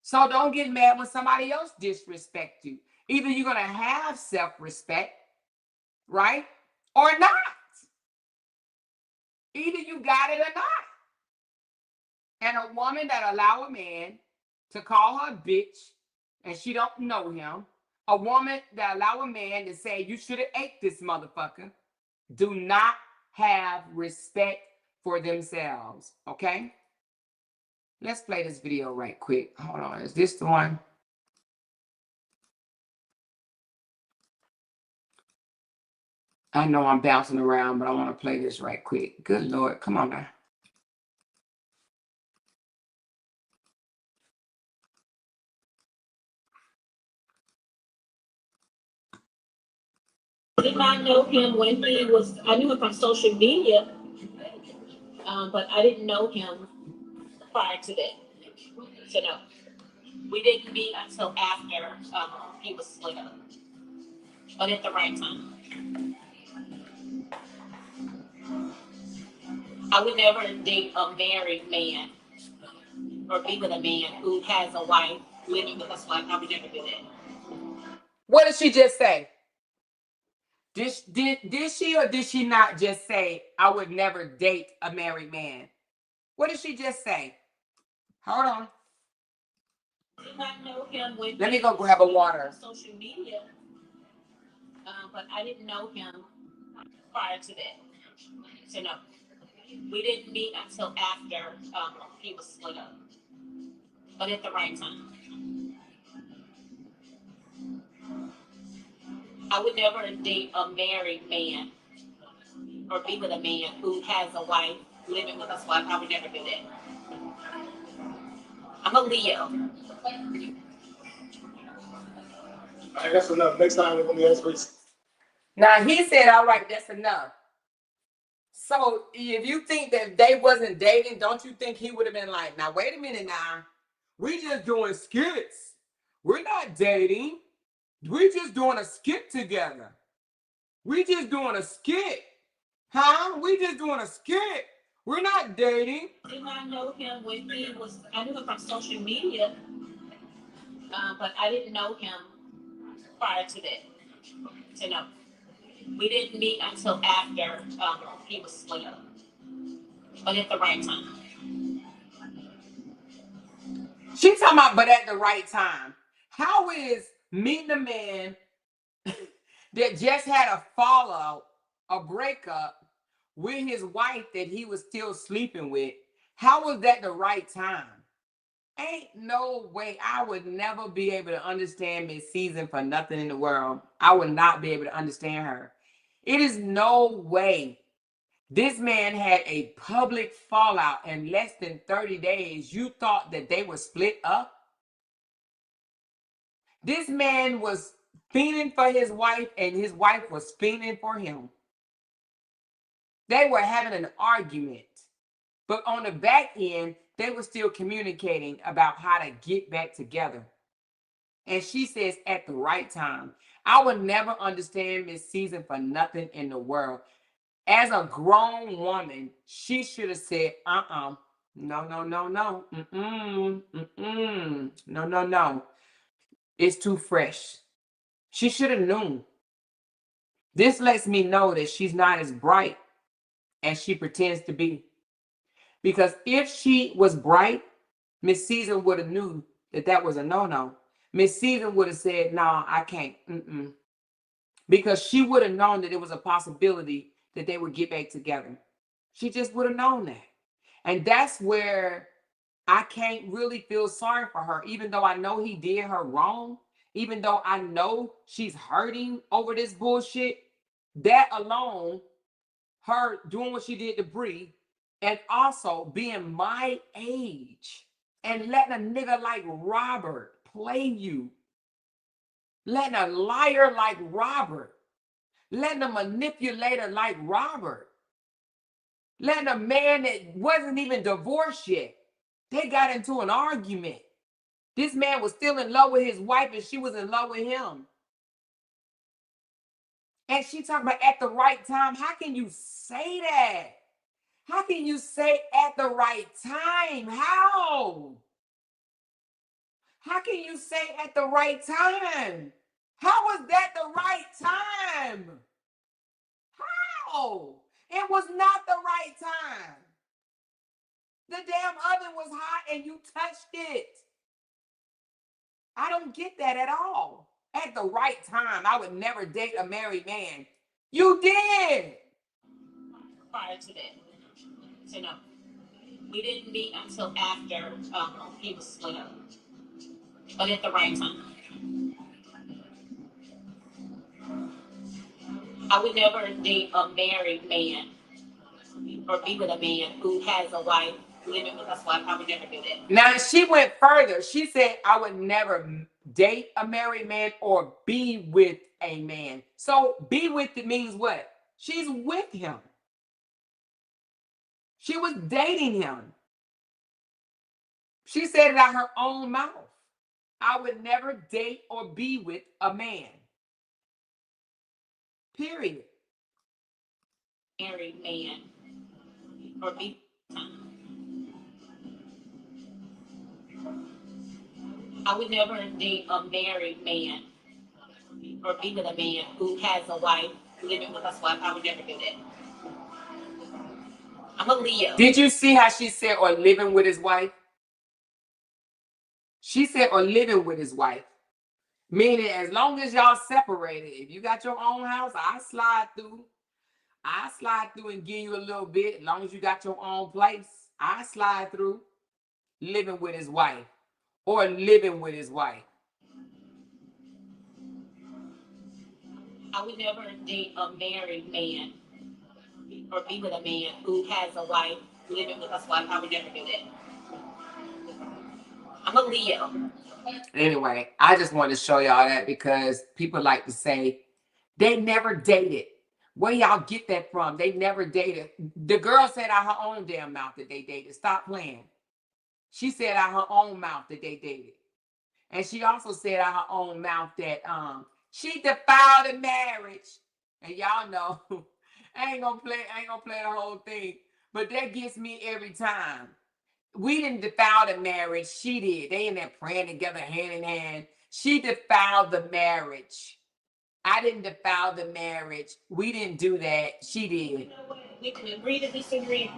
So don't get mad when somebody else disrespect you. Either you're gonna have self-respect, right? Or not. Either you got it or not. And a woman that allow a man to call her a bitch and she don't know him, a woman that allow a man to say you should have ate this motherfucker, do not have respect for themselves, okay? Let's play this video right quick. Hold on, is this the one? I know I'm bouncing around, but I want to play this right quick. Good Lord, come on now. Did not know him when he was, I knew him from social media, but I didn't know him prior to that. So no, we didn't meet until after he was split up, but at the right time. I would never date a married man or be with a man who has a wife living with his wife. I would never do that. What did she just say? Did she or did she not just say, I would never date a married man? What did she just say? Hold on. Did not know him when Let me go grab a water. Social media, but I didn't know him prior to that. So no, we didn't meet until after he was split up, but at the right time. I would never date a married man or be with a man who has a wife living with his wife. I would never do that. I'm a Leo. All right, that's enough. Next time we're gonna be asking. Now he said, all right, that's enough. So if you think that they wasn't dating, don't you think he would have been like, now wait a minute now. We just doing skits. We're not dating. We just doing a skit together. We just doing a skit. Huh? We just doing a skit. We're not dating. Did not know him when he was, I knew him from social media, but I didn't know him prior to that. So no, we didn't meet until after he was split up, but at the right time. She's talking about, but at the right time. How is meeting a man that just had a fallout, a breakup with his wife that he was still sleeping with? How was that the right time? Ain't no way. I would never be able to understand Miss Season for nothing in the world. I would not be able to understand her. It is no way. This man had a public fallout in less than 30 days. You thought that they were split up? This man was fiending for his wife and his wife was fiending for him. They were having an argument. But on the back end, they were still communicating about how to get back together. And she says at the right time. I would never understand Miss Season for nothing in the world. As a grown woman, she should have said, no, no, no, no. No, no, no. It's too fresh. She should have known. This lets me know that she's not as bright as she pretends to be. Because if she was bright, Miss Season would have knew that that was a no-no. Miss Season would have said, no, I can't. Because she would have known that it was a possibility that they would get back together. She just would have known that. And that's where I can't really feel sorry for her, even though I know he did her wrong, even though I know she's hurting over this bullshit. That alone, her doing what she did to Bree, and also being my age and letting a nigga like Robert play you. Letting a liar like Robert letting a manipulator like Robert, letting a man that wasn't even divorced yet, they got into an argument. This man was still in love with his wife and she was in love with him. And she talking about at the right time. How can you say that? How can you say at the right time? How? How can you say at the right time? How was that the right time? How? It was not the right time. The damn oven was hot and you touched it. I don't get that at all. At the right time, I would never date a married man. You did. Prior to that, so no, we didn't meet until after he was split up, but at the right time. I would never date a married man or be with a man who has a wife, living with his wife. I would never do that. Now, she went further. She said, I would never date a married man or be with a man. So be with it means what? She's with him. She was dating him. She said it out her own mouth. I would never date or be with a man. Period. Married man or be. I would never date a married man or be with a man who has a wife, living with his wife. I would never do that. I'm a Leo. Did you see how she said, or living with his wife? She said, or living with his wife. Meaning, as long as y'all separated, if you got your own house, I slide through and give you a little bit. As long as you got your own place, I slide through. Living with his wife or living with his wife. I would never date a married man or be with a man who has a wife, living with his wife. I would never do that. I'm a Leo. Anyway, I just wanted to show y'all that because people like to say they never dated. Where y'all get that from? They never dated. The girl said out her own damn mouth that they dated. Stop playing. She said out her own mouth that they dated. And she also said out her own mouth that she defiled the marriage. And y'all know, I ain't gonna play the whole thing, but that gets me every time. We didn't defile the marriage, she did. They in there praying together hand in hand. She defiled the marriage. I didn't defile the marriage. We didn't do that. She did. You know what? We can agree to disagree.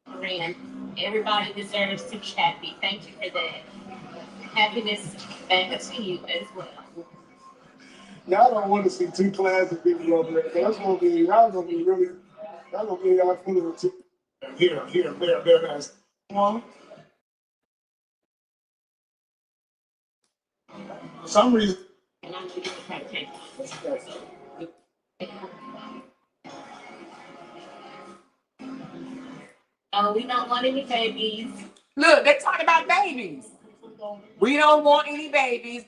Friend, everybody deserves to be happy. Thank you for that. Happiness back to you as well. Y'all don't want to see two classic people over there. That's gonna be y'all gonna be really. That's gonna be y'all feeling too. Here, there, guys. One. For some reason. And I'm going to try to take we don't want any babies. Look, they talking about babies. We don't want any babies.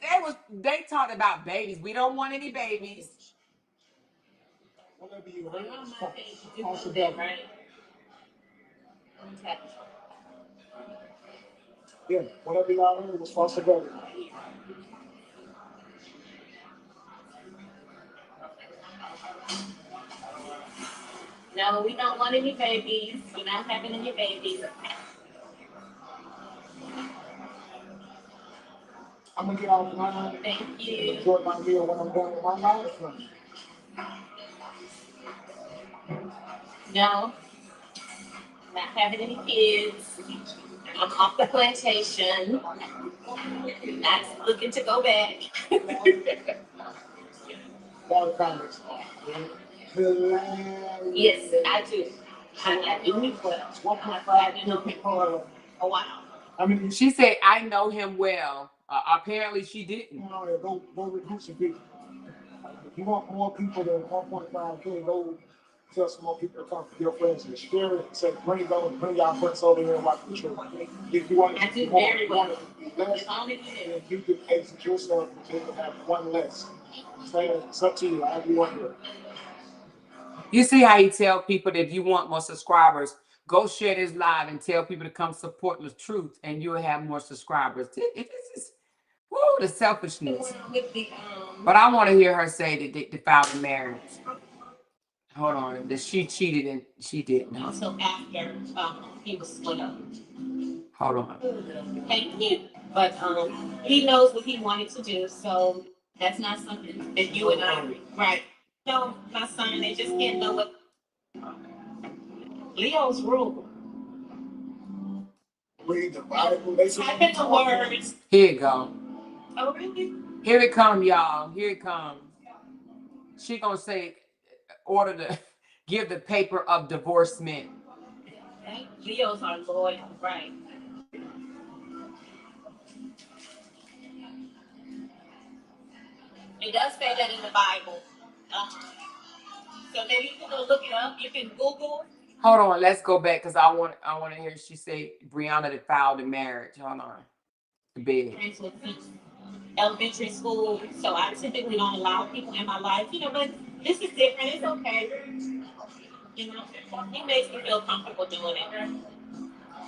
They talked about babies. We don't want any babies. Whatever you heard. Right? Okay. Yeah, whatever y'all heard was false together. No, we don't want any babies. We're not having any babies. I'm gonna get off line. Thank you. Enjoy my meal when I'm done with my life. No, not having any kids. I'm off the plantation. Not looking to go back. All comments. Yes, I do. I do me well. 1.5. I know him for a while. I mean, She said, I know him well. Apparently she didn't. Go recruit some people. If you want more people than 1.5K, go tell some more people to come to your friends and share it. Say, bring y'all friends over here and watch the show. If you want I do very well. less, you can exit yourself and have one less. It's up to you. However you want to do it. You see how he tell people that if you want more subscribers, go share this live and tell people to come support LaTruth's, and you'll have more subscribers. This is the selfishness. But I want to hear her say that they defiled the marriage. Hold on, that she cheated and she didn't. Until after he was split up. Hold on. Thank you. But he knows what he wanted to do, so that's not something that you and I, right? No, my son, they just can't know what Leo's rule. Read the Bible. They Type in the words. Here you go. Oh, really? Here it come, y'all. Here it comes. She gonna say, order to give the paper of divorcement. Leos are loyal, right? It does say that in the Bible. So maybe you can go look it up. You can Google. Hold on, let's go back because I want to hear she say Briana defiled the marriage. Hold on. The bed. Elementary school, so I typically don't allow people in my life, but this is different. It's okay. He makes me feel comfortable doing it.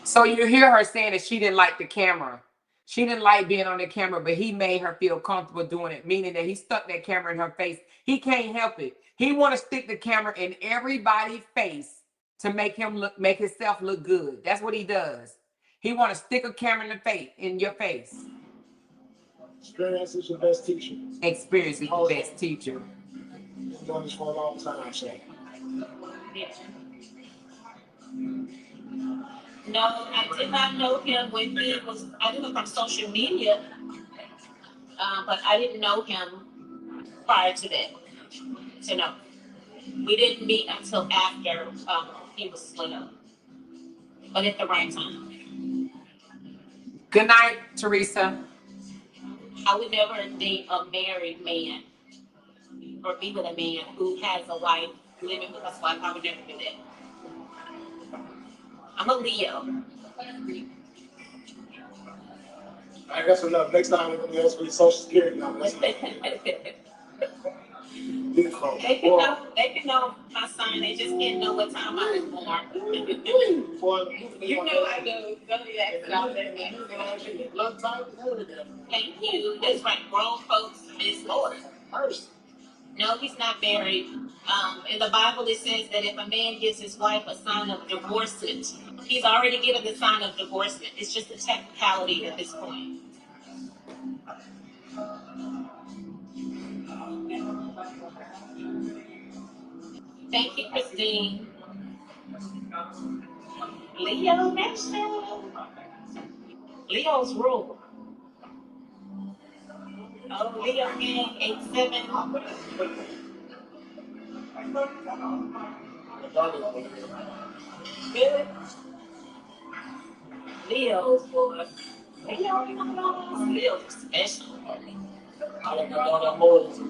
So you hear her saying that she didn't like the camera. She didn't like being on the camera, but he made her feel comfortable doing it, meaning that he stuck that camera in her face. He can't help it. He want to stick the camera in everybody's face to make himself look good. That's what he does. He want to stick a camera in your face. Experience is your best teacher. Experience is the best teacher. I've done this for a long time, so. Yeah. No, I did not know him when he was, I knew him from social media, but I didn't know him prior to that. So no, we didn't meet until after he was split up, but at the right time. Good night, Teresa. I would never date a married man or be with a man who has a wife, living with his wife. I would never do that. I'm a Leo. I guess enough. Next time we're going to ask for your social security number. They can know my son. They just can't know what time I was born. You know I know. Thank you. That's right. Grown folks is Lord. No, he's not married. In the Bible, it says that if a man gives his wife a sign of divorcement, he's already given the sign of divorcement. It's just a technicality at this point. Thank you, Christine. Leo Nation. Leo's rule. Oh, Leo gang 87. Good. Leo's boy. Leo's special.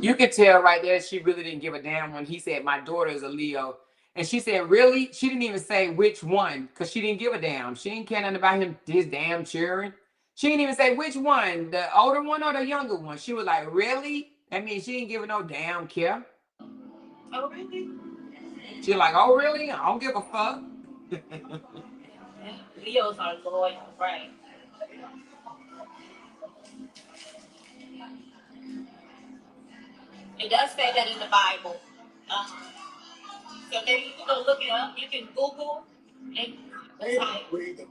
You can tell right there she really didn't give a damn when he said my daughter is a Leo. And she said, really? She didn't even say which one because she didn't give a damn. She didn't care nothing about his damn children. She didn't even say which one, the older one or the younger one. She was like, really? I mean, she didn't give it no damn care. Oh, really? She like, oh, really? I don't give a fuck. Leos are loyal, right? It does say that in the Bible. So maybe you can go look it up. You can Google and type in the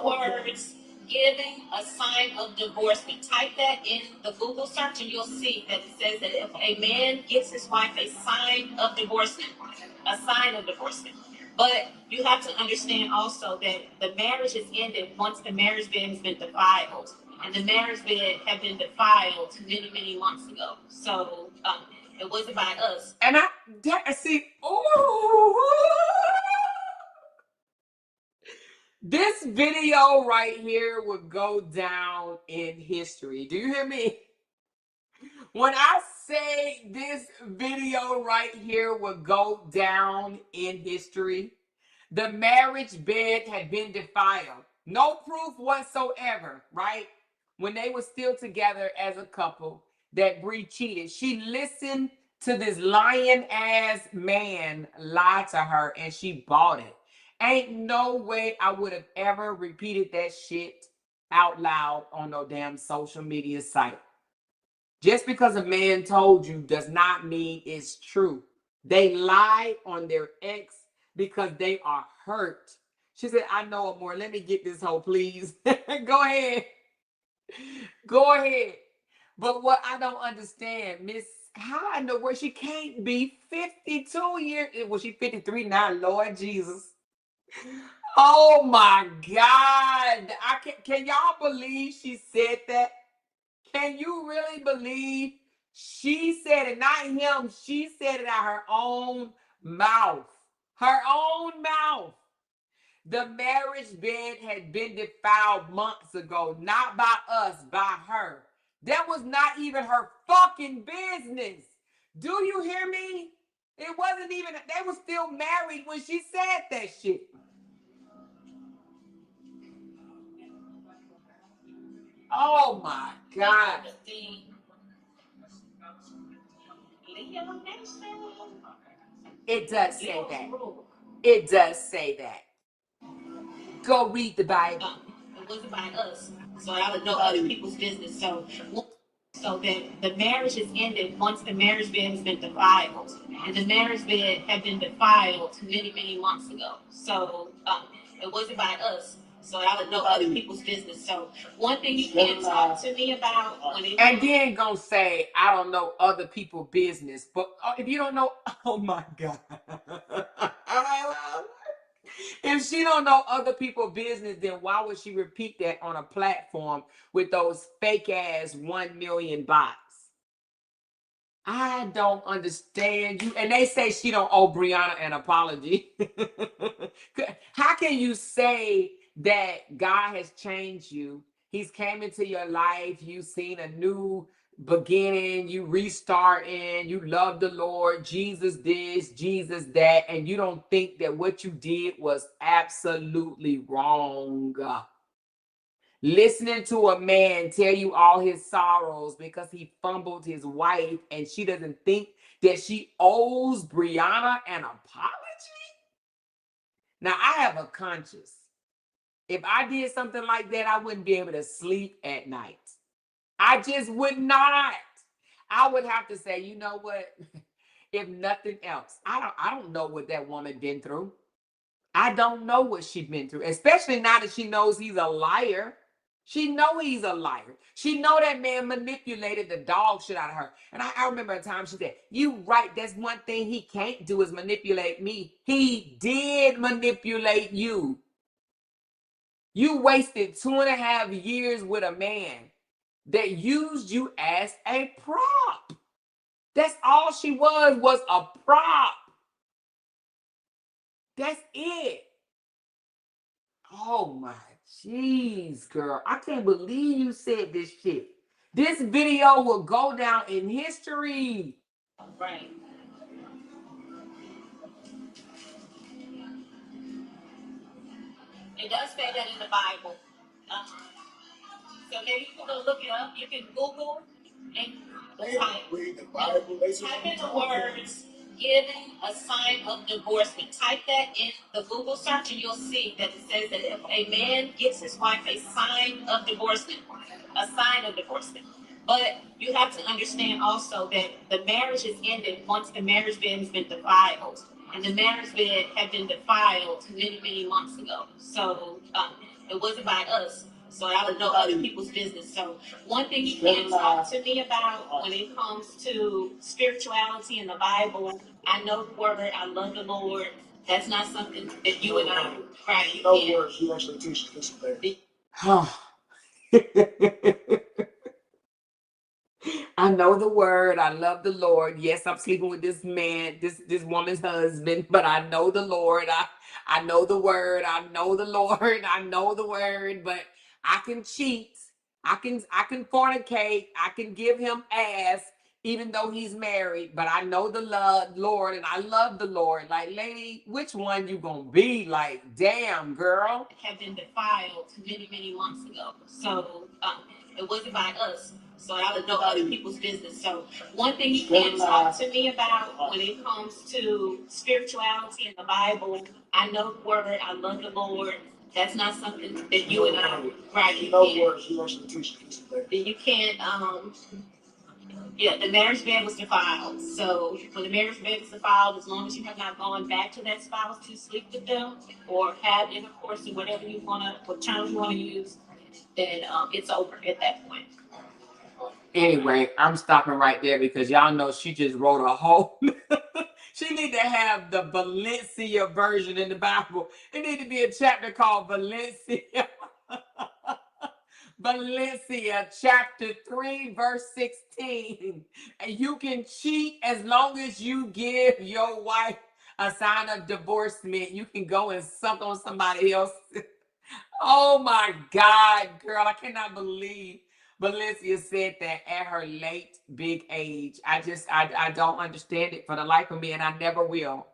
words giving a sign of divorcement. Type that in the Google search and you'll see that it says that if a man gives his wife a sign of divorcement, But you have to understand also that the marriage is ended once the marriage bed has been defiled. And the marriage bed had been defiled many, many months ago. So it wasn't by us. And I see, ooh. This video right here would go down in history. Do you hear me? When I say this video right here would go down in history, the marriage bed had been defiled. No proof whatsoever, right? When they were still together as a couple, that Bree cheated. She listened to this lying ass man lied to her and she bought it. Ain't no way I would have ever repeated that shit out loud on no damn social media site. Just because a man told you does not mean it's true. They lie on their ex because they are hurt. She said, I know it more. Let me get this hoe, please. Go ahead. Go ahead. But what I don't understand, Miss, how in the world she can't be 52 years? Was she 53 now? Lord Jesus. Oh my God. Can y'all believe she said that? Can you really believe she said it? Not him. She said it out her own mouth. Her own mouth. The marriage bed had been defiled months ago, not by us, by her. That was not even her fucking business. Do you hear me? It wasn't even, they were still married when she said that shit. Oh my God. It does say that. It does say that. Go read the Bible. It wasn't by us, so I would know other people's business. So that the marriage is ended once the marriage bed has been defiled, and the marriage bed had been defiled many, many months ago. So it wasn't by us, so I would know other people's business. So one thing you can't talk to me about when it and then gonna say I don't know other people's business, but if you don't know, oh my God. If she don't know other people's business, then why would she repeat that on a platform with those fake ass 1 million bots? I don't understand you. And they say she don't owe Briana an apology. How can you say that God has changed you? He's came into your life. You've seen a new beginning. You restarting. You love the Lord. Jesus this, Jesus that. And you don't think that what you did was absolutely wrong. Listening to a man tell you all his sorrows because he fumbled his wife and she doesn't think that she owes Briana an apology? Now, I have a conscience. If I did something like that, I wouldn't be able to sleep at night. I just would not. I would have to say, you know what? If nothing else, I don't know what that woman been through. I don't know what she's been through, especially now that she knows he's a liar. She know he's a liar. She know that man manipulated the dog shit out of her. And I remember a time she said, you right, that's one thing he can't do is manipulate me. He did manipulate you. You wasted 2.5 years with a man that used you as a prop. That's all she was a prop. That's it. Oh my jeez, girl. I can't believe you said this shit. This video will go down in history. right. It does say that in the Bible. So maybe you can go look it up. You can Google and Read the Bible. type in the words giving a sign of divorcement. Type that in the Google search and you'll see that it says that if a man gives his wife a sign of divorcement, a sign of divorcement. But you have to understand also that the marriage is ended once the marriage bed has been defiled. And the marriage bed had been defiled many, many months ago. So it wasn't by us. So I would know other people's business. So one thing you can't talk to me about when it comes to spirituality in the Bible, I know the word, I love the Lord. That's not something that you and I, right? You No can't. words. You actually teach this thing. I know the word. I love the Lord. Yes, I'm sleeping with this man, this woman's husband, but I know the Lord. I know the word. I know the Lord. I know the word, but I can cheat. I can fornicate. I can give him ass even though he's married, but I know the Lord and I love the Lord. Like, lady, which one you gonna be? Like, damn, girl. Have been defiled many, many months ago. So it wasn't by us. So I don't know other people's business. So one thing you can't talk to me about when it comes to spirituality in the Bible, I know the word, I love the Lord. That's not something that you and I, right? You can't. You can't. Yeah, the marriage bed was defiled. So when the marriage bed is defiled, as long as you have not gone back to that spouse to sleep with them or have intercourse or whatever you wanna, what terms you wanna use, then it's over at that point. Anyway, I'm stopping right there because y'all know she just wrote a whole. She need to have the Valencia version in the Bible. It need to be a chapter called Valencia. Valencia chapter 3 verse 16. And you can cheat as long as you give your wife a sign of divorcement. You can go and suck on somebody else. Oh my God, girl, I cannot believe Valencia said that at her late big age. I don't understand it for the life of me, and I never will.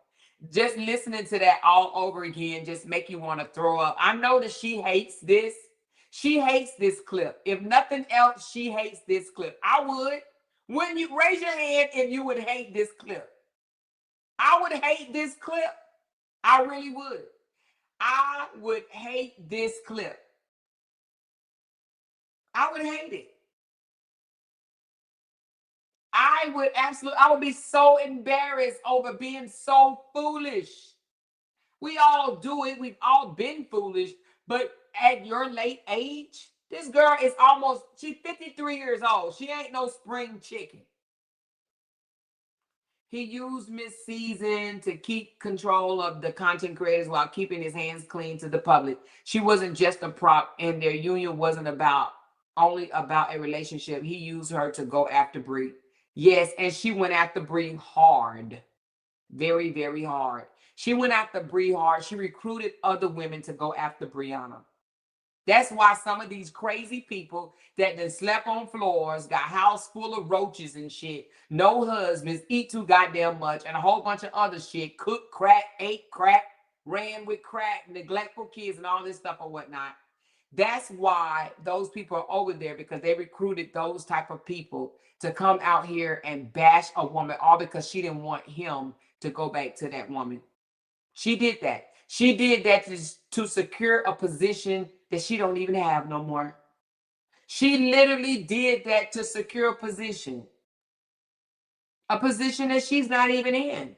Just listening to that all over again just make you want to throw up. I know that she hates this. She hates this clip. If nothing else, she hates this clip. I would. Wouldn't you raise your hand if you would hate this clip? I would hate this clip. I really would. I would hate this clip. I would hate it. I would be so embarrassed over being so foolish. We all do it. We've all been foolish. But at your late age, this girl is she's 53 years old. She ain't no spring chicken. He used Miss Season to keep control of the content creators while keeping his hands clean to the public. She wasn't just a prop, and their union wasn't only about a relationship. He used her to go after Bree. Yes, and she went after Bree hard. Very, very hard. She went after Bree hard. She recruited other women to go after Briana. That's why some of these crazy people that done slept on floors, got house full of roaches and shit, no husbands, eat too goddamn much, and a whole bunch of other shit, cooked crack, ate crack, ran with crack, neglectful kids, and all this stuff or whatnot. That's why those people are over there, because they recruited those type of people to come out here and bash a woman, all because she didn't want him to go back to that woman. She did that. She did that to secure a position that she don't even have no more. She literally did that to secure a position that she's not even in,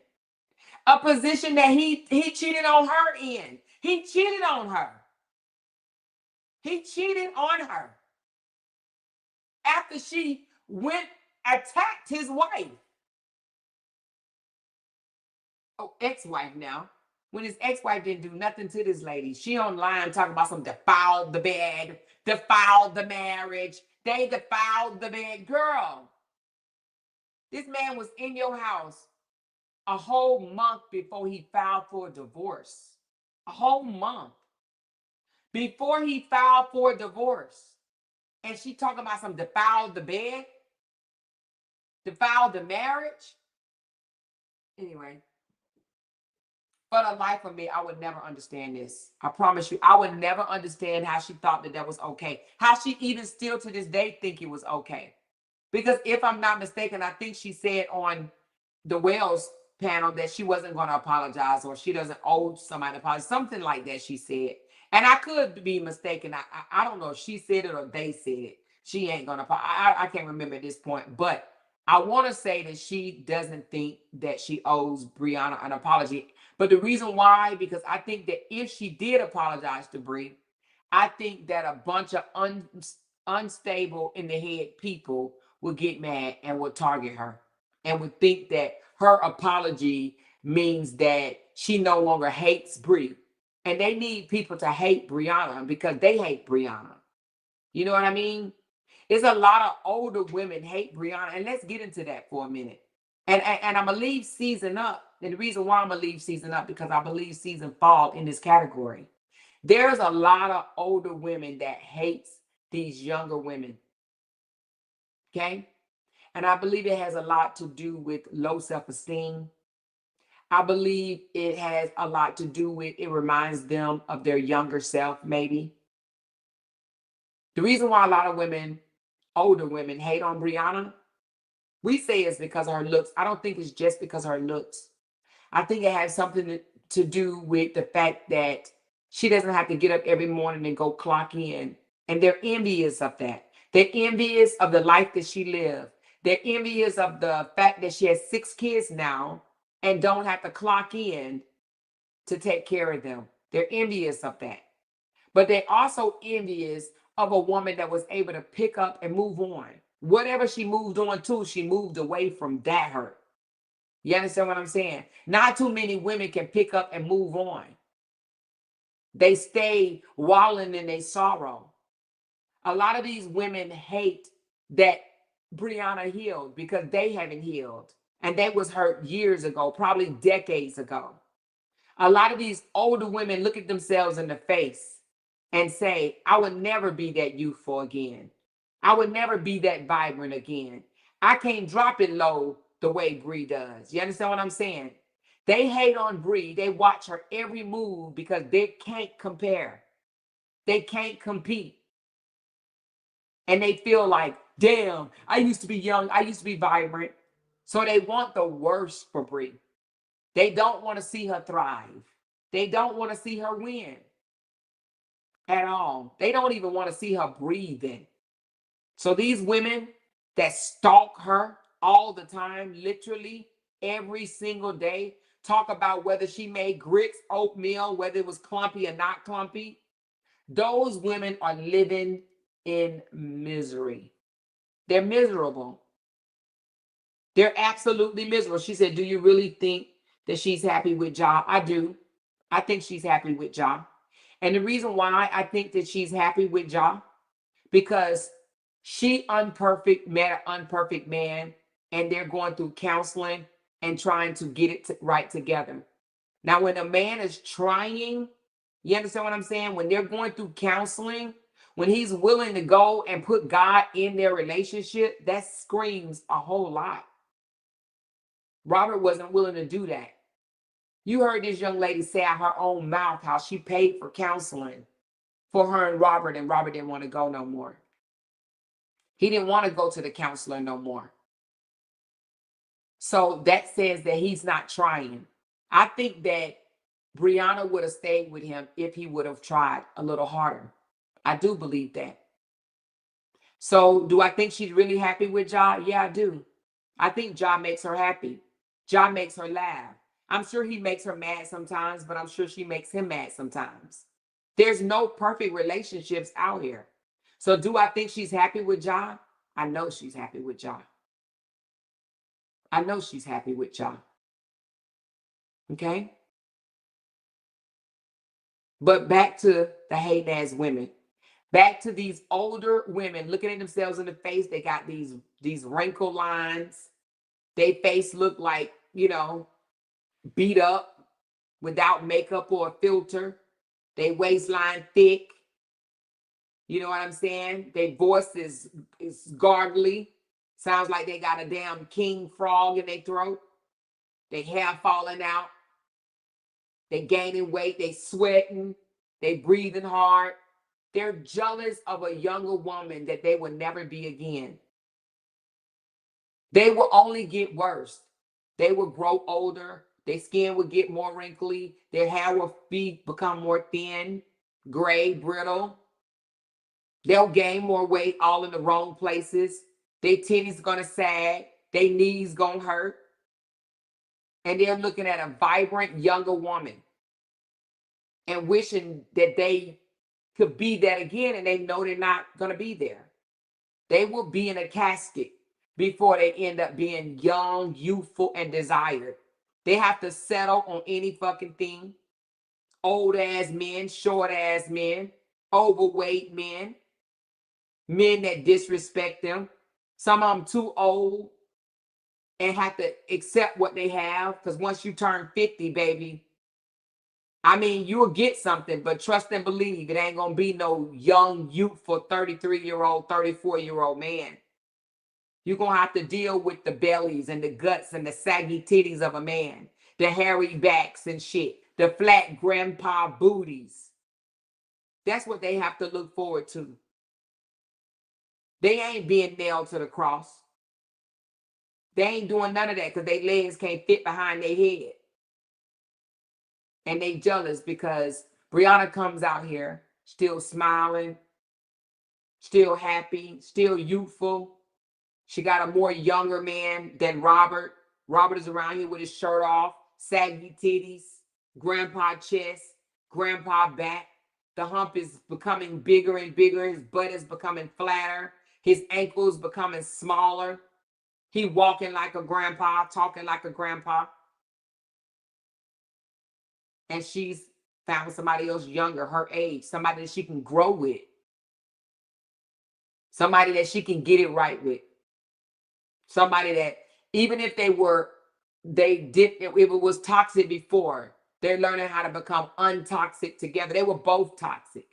a position that he cheated on her in. He cheated on her. He cheated on her after she attacked his wife. Oh, ex-wife now. When his ex-wife didn't do nothing to this lady. She online talking about some defiled the bed, defiled the marriage. They defiled the bed. Girl, this man was in your house a whole month before he filed for a divorce. A whole month before he filed for a divorce. And she talking about some defiled the bed, defiled the marriage. Anyway. For the life of me, I would never understand this. I promise you, I would never understand how she thought that was okay. How she even still to this day think it was okay. Because if I'm not mistaken, I think she said on the Wells panel that she wasn't going to apologize, or she doesn't owe somebody an apology. Something like that she said. And I could be mistaken. I don't know if she said it or they said it. She ain't going to apologize. I can't remember at this point. But I want to say that she doesn't think that she owes Briana an apology. But the reason why, because I think that if she did apologize to Brie, I think that a bunch of unstable in the head people would get mad and would target her and would think that her apology means that she no longer hates Brie. And they need people to hate Briana because they hate Briana. You know what I mean? It's a lot of older women hate Briana. And let's get into that for a minute. And I'm going to leave season up. And the reason why I'm going to leave season up, because I believe season fall in this category. There's a lot of older women that hates these younger women. Okay? And I believe it has a lot to do with low self-esteem. I believe it has a lot to do with, it reminds them of their younger self, maybe. The reason why a lot of women older women hate on Briana, we say it's because of her looks. I don't think it's just because of her looks. I think it has something to do with the fact that she doesn't have to get up every morning and go clock in. And they're envious of that. They're envious of the life that she lived. They're envious of the fact that she has 6 kids now and don't have to clock in to take care of them. They're envious of that. But they're also envious of a woman that was able to pick up and move on. Whatever she moved on to, she moved away from that hurt. You understand what I'm saying? Not too many women can pick up and move on. They stay wallowing in their sorrow. A lot of these women hate that Briana healed because they haven't healed. And they was hurt years ago, probably decades ago. A lot of these older women look at themselves in the face and say, I would never be that youthful again. I would never be that vibrant again. I can't drop it low the way Bree does. You understand what I'm saying? They hate on Bree. They watch her every move because they can't compare. They can't compete. And they feel like, damn, I used to be young. I used to be vibrant. So they want the worst for Bree. They don't want to see her thrive. They don't want to see her win at all. They don't even want to see her breathing. So these women that stalk her all the time, literally every single day, talk about whether she made grits, oatmeal, whether it was clumpy or not clumpy. Those women are living in misery. They're miserable. They're absolutely miserable. She said, do you really think that she's happy with Ja? I do. I think she's happy with Ja. And the reason why I think that she's happy with Ja, because she met an unperfect man, and they're going through counseling and trying to get it right together. Now, when a man is trying, you understand what I'm saying? When they're going through counseling, when he's willing to go and put God in their relationship, that screams a whole lot. Robert wasn't willing to do that. You heard this young lady say out her own mouth how she paid for counseling for her and Robert didn't want to go no more. He didn't want to go to the counselor no more. So that says that he's not trying. I think that Briana would have stayed with him if he would have tried a little harder. I do believe that. So do I think she's really happy with Ja? Yeah, I do. I think Ja makes her happy. Ja makes her laugh. I'm sure he makes her mad sometimes, but I'm sure she makes him mad sometimes. There's no perfect relationships out here. So do I think she's happy with Ja? I know she's happy with Ja. I know she's happy with Ja. Okay? But back to the hating ass women. Back to these older women looking at themselves in the face. They got these wrinkle lines. Their face look like, beat up without makeup or a filter. Their waistline thick. You know what I'm saying? Their voice is gargly. Sounds like they got a damn king frog in their throat. Their hair falling out. They gaining weight. They sweating. They breathing hard. They're jealous of a younger woman that they will never be again. They will only get worse. They will grow older. Their skin will get more wrinkly. Their hair will become more thin, gray, brittle. They'll gain more weight all in the wrong places. Their titties gonna sag. Their knees gonna hurt. And they're looking at a vibrant younger woman and wishing that they could be that again, and they know they're not gonna be there. They will be in a casket before they end up being young, youthful, and desired. They have to settle on any fucking thing. Old ass men, short ass men, overweight men, men that disrespect them. Some of them too old and have to accept what they have, because once you turn 50, baby, you'll get something, but trust and believe it ain't gonna be no young, youthful 33-year-old, 34-year-old man. You're gonna have to deal with the bellies and the guts and the saggy titties of a man, the hairy backs and shit, the flat grandpa booties. That's what they have to look forward to. They ain't being nailed to the cross. They ain't doing none of that because their legs can't fit behind their head. And they jealous because Briana comes out here still smiling, still happy, still youthful. She got a more younger man than Robert. Robert is around here with his shirt off, saggy titties, grandpa chest, grandpa back. The hump is becoming bigger and bigger. His butt is becoming flatter. His ankles becoming smaller. He walking like a grandpa, talking like a grandpa. And she's found somebody else younger, her age, somebody that she can grow with. Somebody that she can get it right with. Somebody that even if it was toxic before, they're learning how to become untoxic together. They were both toxic.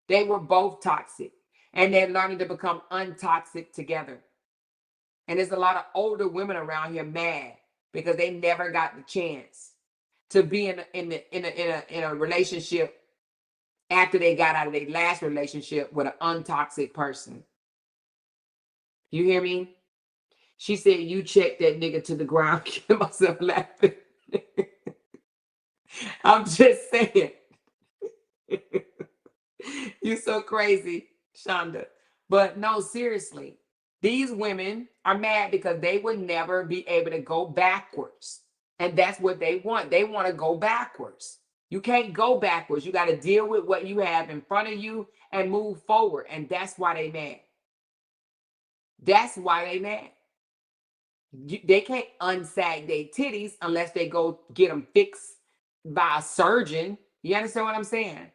They were both toxic. And they're learning to become untoxic together. And there's a lot of older women around here mad because they never got the chance to be in a relationship after they got out of their last relationship with an untoxic person. You hear me? She said, you check that nigga to the ground. Kill myself laughing. I'm just saying. You so crazy, Shonda. But no, seriously. These women are mad because they would never be able to go backwards. And that's what they want. They want to go backwards. You can't go backwards. You got to deal with what you have in front of you and move forward. And that's why they mad. That's why they mad. They can't unsag their titties unless they go get them fixed by a surgeon. You understand what I'm saying?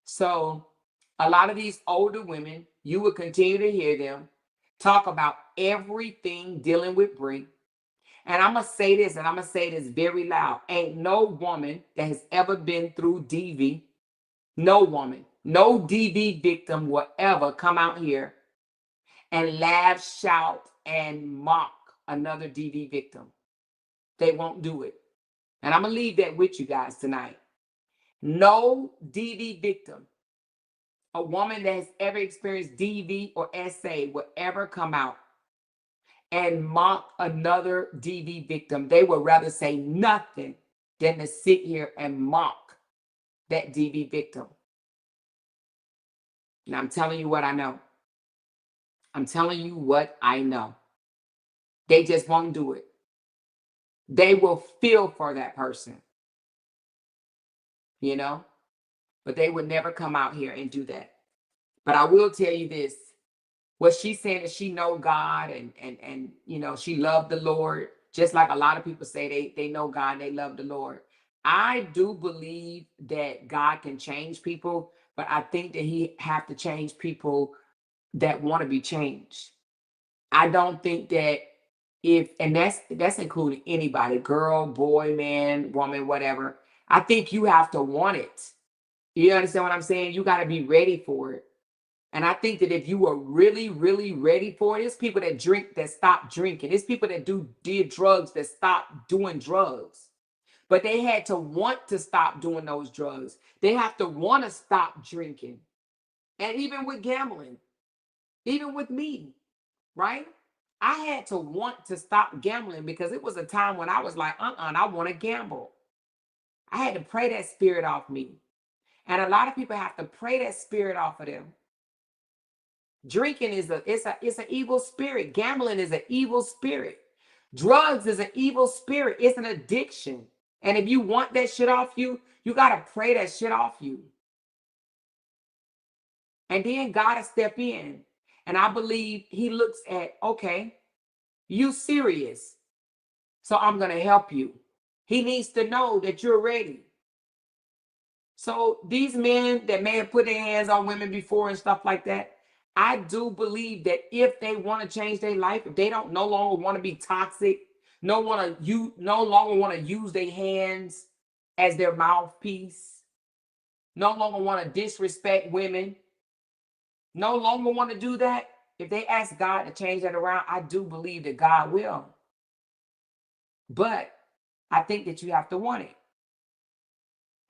So a lot of these older women, you will continue to hear them talk about everything dealing with Brie. And I'm going to say this, and I'm going to say this very loud. Ain't no woman that has ever been through DV, no woman, no DV victim will ever come out here and laugh, shout, and mock another DV victim. They won't do it. And I'm going to leave that with you guys tonight. No DV victim, a woman that has ever experienced DV or SA will ever come out and mock another DV victim. They would rather say nothing than to sit here and mock that DV victim. And I'm telling you what I know. I'm telling you what I know. They just won't do it. They will feel for that person, you know, but they would never come out here and do that. But I will tell you this. What she's saying is she know God and you know, she loved the Lord, just like a lot of people say they know God and they love the Lord. I do believe that God can change people, but I think that he have to change people that want to be changed. I don't think that and that's including anybody, girl, boy, man, woman, whatever. I think you have to want it. You understand what I'm saying? You got to be ready for it. And I think that if you were really, really ready for it, it's people that drink that stop drinking. It's people that did drugs that stop doing drugs. But they had to want to stop doing those drugs. They have to want to stop drinking. And even with gambling, even with me, right? I had to want to stop gambling because it was a time when I was like, I want to gamble. I had to pray that spirit off me. And a lot of people have to pray that spirit off of them. Drinking is it's an evil spirit. Gambling is an evil spirit. Drugs is an evil spirit. It's an addiction. And if you want that shit off you, you got to pray that shit off you. And then God will step in. And I believe he looks at, okay, you serious. So I'm going to help you. He needs to know that you're ready. So these men that may have put their hands on women before and stuff like that, I do believe that if they want to change their life, if they don't no longer want to be toxic, no longer want to use their hands as their mouthpiece, no longer want to disrespect women, no longer want to do that, if they ask God to change that around, I do believe that God will. But I think that you have to want it.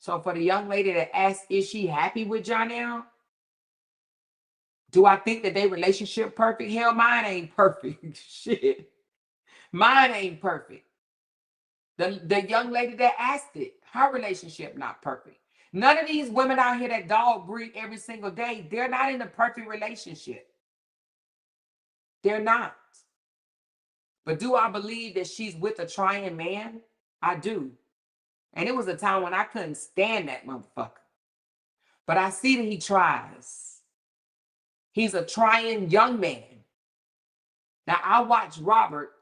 So for the young lady that asked, is she happy with Jonelle? Do I think that their relationship perfect? Hell, mine ain't perfect. Shit. Mine ain't perfect. The young lady that asked it, her relationship not perfect. None of these women out here that dog breed every single day, they're not in a perfect relationship. They're not. But do I believe that she's with a trying man? I do. And it was a time when I couldn't stand that motherfucker. But I see that he tries. He's a trying young man. Now, I watched Robert,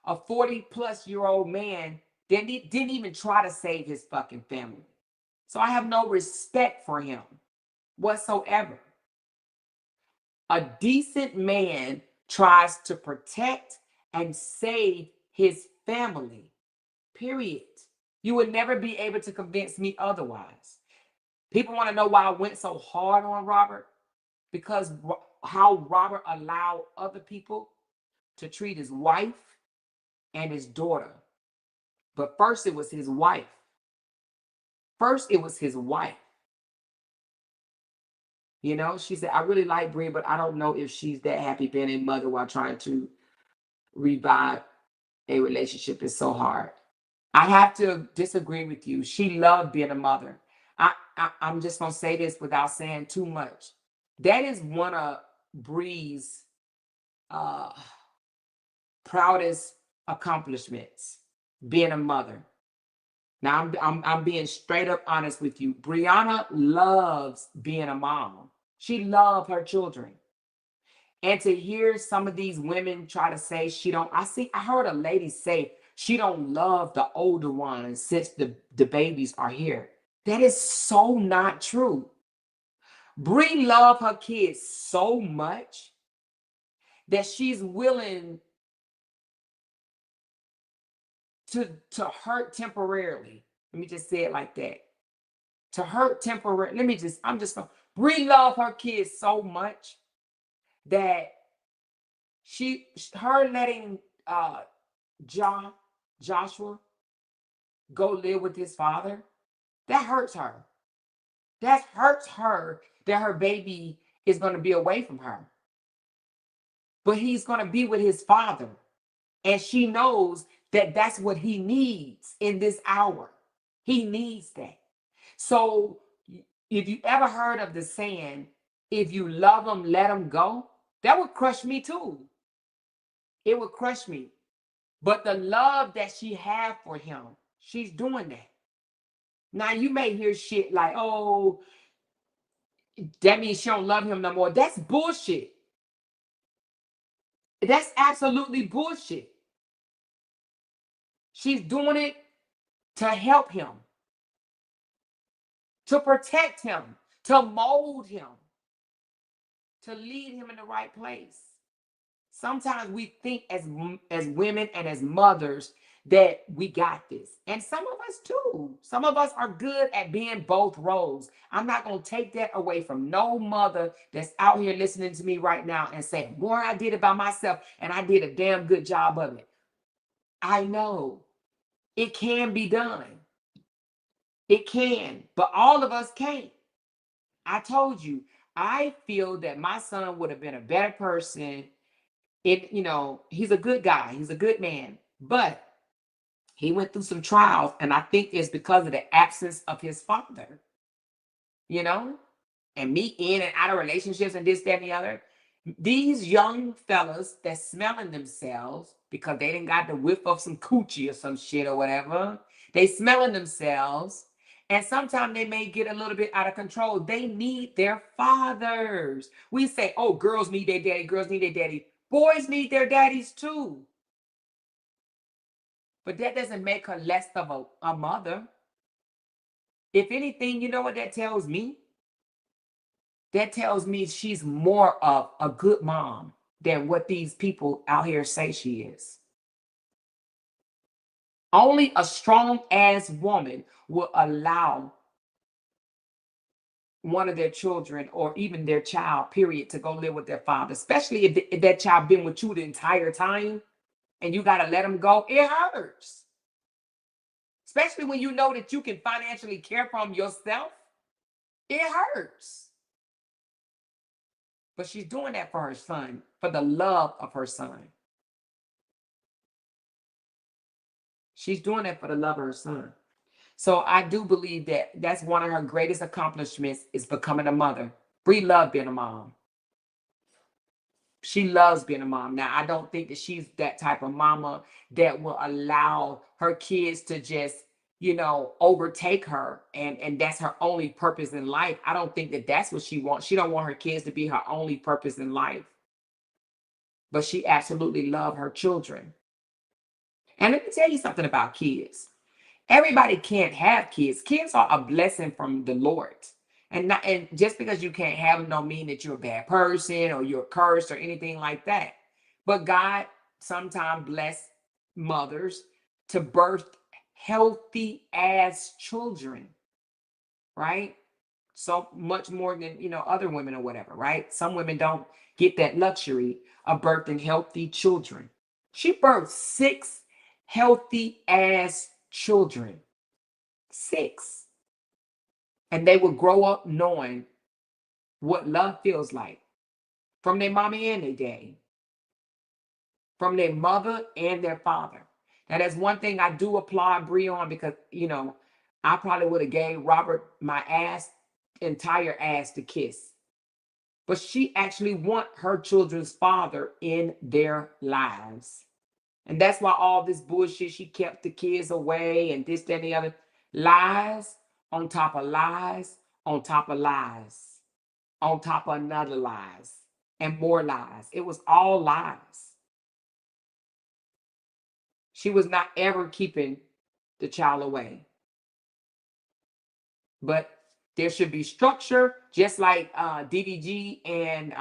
a 40-plus-year-old man, that didn't even try to save his fucking family. So I have no respect for him whatsoever. A decent man tries to protect and save his family, period. You would never be able to convince me otherwise. People want to know why I went so hard on Robert, because how Robert allowed other people to treat his wife and his daughter. But first it was his wife. First it was his wife. You know, she said, I really like Brie, but I don't know if she's that happy being a mother while trying to revive a relationship is so hard. I have to disagree with you. She loved being a mother. I'm just going to say this without saying too much. That is one of Brie's proudest accomplishments, being a mother. Now, I'm being straight up honest with you. Briana loves being a mom. She loves her children. And to hear some of these women try to say I heard a lady say she don't love the older ones since the babies are here. That is so not true. Brie loves her kids so much that she's willing to hurt temporarily. Let me just say it like that. To hurt temporarily. Brie loves her kids so much that her letting Joshua go live with his father, that hurts her. That hurts her that her baby is going to be away from her. But he's going to be with his father. And she knows that that's what he needs in this hour. He needs that. So if you ever heard of the saying, if you love them, let them go, that would crush me too. It would crush me. But the love that she had for him, she's doing that. Now, you may hear shit like, oh, that means she don't love him no more. That's bullshit. That's absolutely bullshit. She's doing it to help him, to protect him, to mold him, to lead him in the right place. Sometimes we think as women and as mothers that we got this. And some of us too. Some of us are good at being both roles. I'm not going to take that away from no mother that's out here listening to me right now and saying, boy, I did it by myself and I did a damn good job of it. I know it can be done. It can, but all of us can't. I told you, I feel that my son would have been a better person. He's a good guy. He's a good man, but he went through some trials, and I think it's because of the absence of his father, and me in and out of relationships and this, that, and the other. These young fellas that smelling themselves because they didn't got the whiff of some coochie or some shit or whatever, they smelling themselves, and sometimes they may get a little bit out of control. They need their fathers. We say, oh, girls need their daddy, girls need their daddy. Boys need their daddies too. But that doesn't make her less of a mother. If anything, you know what that tells me? That tells me she's more of a good mom than what these people out here say she is. Only a strong-ass woman will allow one of their children or even their child, period, to go live with their father, especially if that child been with you the entire time and you got to let them go. It hurts. Especially when you know that you can financially care for them yourself. It hurts. But she's doing that for her son, for the love of her son. She's doing that for the love of her son. So I do believe that that's one of her greatest accomplishments is becoming a mother. Bree loved being a mom. She loves being a mom. Now, I don't think that she's that type of mama that will allow her kids to just, overtake her and that's her only purpose in life. I don't think that that's what she wants. She don't want her kids to be her only purpose in life. But she absolutely loves her children. And let me tell you something about kids. Everybody can't have kids. Kids are a blessing from the Lord. And just because you can't have them don't mean that you're a bad person or you're cursed or anything like that. But God sometimes bless mothers to birth healthy ass children, right? So much more than, other women or whatever, right? Some women don't get that luxury of birthing healthy children. She birthed 6 healthy ass children. 6. And they will grow up knowing what love feels like from their mommy and their daddy, from their mother and their father. Now, that's one thing I do applaud Bree on because, I probably would have gave Robert my entire ass to kiss. But she actually want her children's father in their lives. And that's why all this bullshit, she kept the kids away and this, that, and the other. Lies on top of lies, on top of lies, on top of another lies, and more lies. It was all lies. She was not ever keeping the child away. But there should be structure, just like DDG and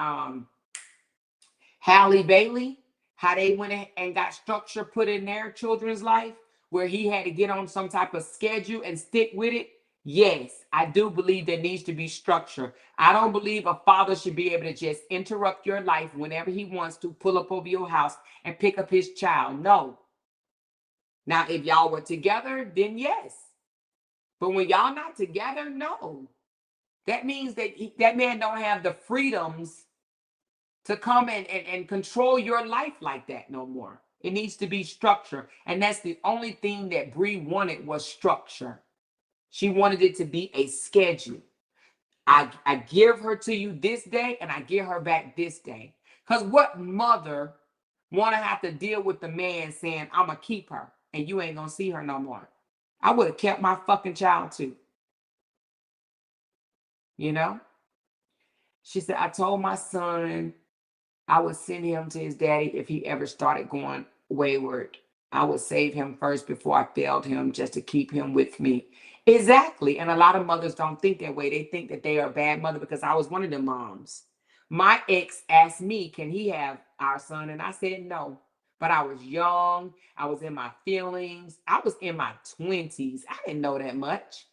Halle Bailey, how they went and got structure put in their children's life, where he had to get on some type of schedule and stick with it. Yes, I do believe there needs to be structure. I don't believe a father should be able to just interrupt your life whenever he wants to, pull up over your house and pick up his child. No. Now, if y'all were together, then yes. But when y'all not together, no. That means that that man don't have the freedoms to come and control your life like that no more. It needs to be structure. And that's the only thing that Bree wanted was structure. She wanted it to be a schedule. I give her to you this day and I give her back this day. Because what mother want to have to deal with the man saying, I'm going to keep her and you ain't going to see her no more? I would have kept my fucking child too. She said, I told my son I would send him to his daddy if he ever started going wayward. I would save him first before I failed him just to keep him with me. Exactly. And a lot of mothers don't think that way. They think that they are a bad mother because I was one of them moms. My ex asked me, can he have our son? And I said no. But I was young. I was in my feelings. I was in my 20s. I didn't know that much.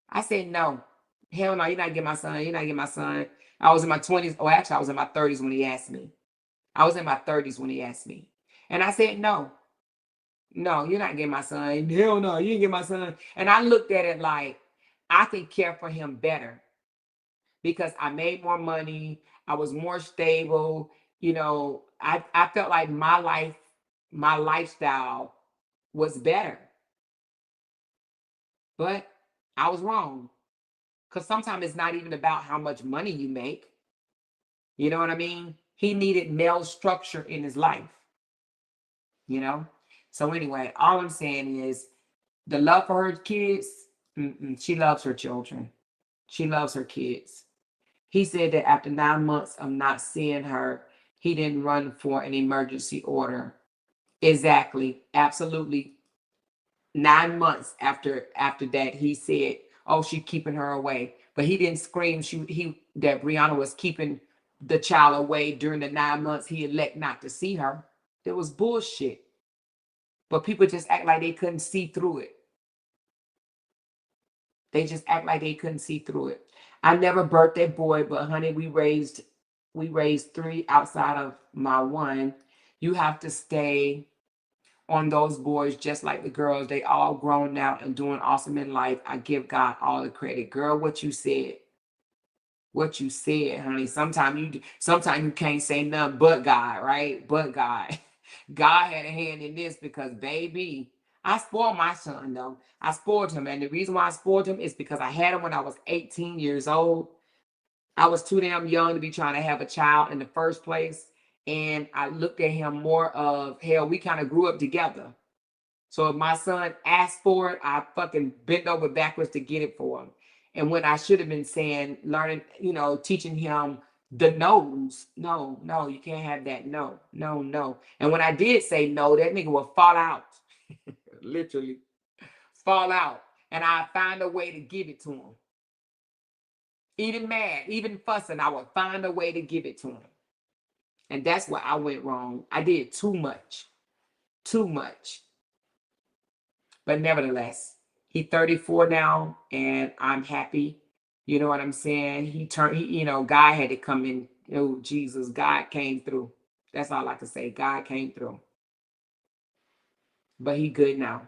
I said no. Hell no, you're not getting my son. You're not getting my son. I was in my 20s. Oh, actually, I was in my 30s when he asked me. I was in my 30s when he asked me. And I said, no, you're not getting my son. Hell no, you didn't get my son. And I looked at it like I could care for him better because I made more money. I was more stable. I felt like my lifestyle was better. But I was wrong. Because sometimes it's not even about how much money you make. You know what I mean? He needed male structure in his life. So anyway, all I'm saying is the love for her kids, she loves her children. She loves her kids. He said that after 9 months of not seeing her, he didn't run for an emergency order. Exactly. Absolutely. 9 months after that, he said, oh, she's keeping her away. But he didn't scream that Briana was keeping the child away during the 9 months he elect not to see her. It was bullshit. But people just act like they couldn't see through it. They just act like they couldn't see through it. I never birthed that boy, but honey, we raised 3 outside of my one. You have to stay on those boys just like the girls. They all grown now and doing awesome in life. I give God all the credit. Girl, what you said. what you said, honey. Sometimes you can't say nothing but God, right? But God. God had a hand in this because, baby, I spoiled my son, though. I spoiled him. And the reason why I spoiled him is because I had him when I was 18 years old. I was too damn young to be trying to have a child in the first place. And I looked at him more of, hell, we kind of grew up together. So if my son asked for it, I fucking bent over backwards to get it for him. And when I should have been saying, learning, teaching him the no's. No, no, you can't have that. No, no, no. And when I did say no, that nigga would fall out. Literally fall out. And I find a way to give it to him. Even mad, even fussing, I would find a way to give it to him. And that's where I went wrong. I did too much. Too much. But nevertheless, he's 34 now, and I'm happy. You know what I'm saying? God had to come in. Oh, Jesus, God came through. That's all I can say. God came through. But he good now.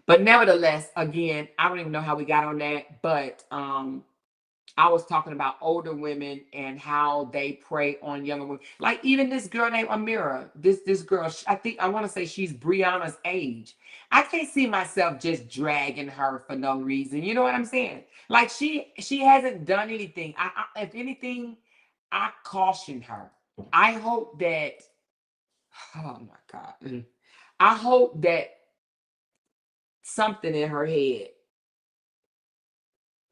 But nevertheless, again, I don't even know how we got on that, but I was talking about older women and how they prey on younger women. Like even this girl named Amira, this girl, I want to say she's Briana's age. I can't see myself just dragging her for no reason. You know what I'm saying? Like she hasn't done anything. If anything, I caution her. I hope that, oh my God. I hope that something in her head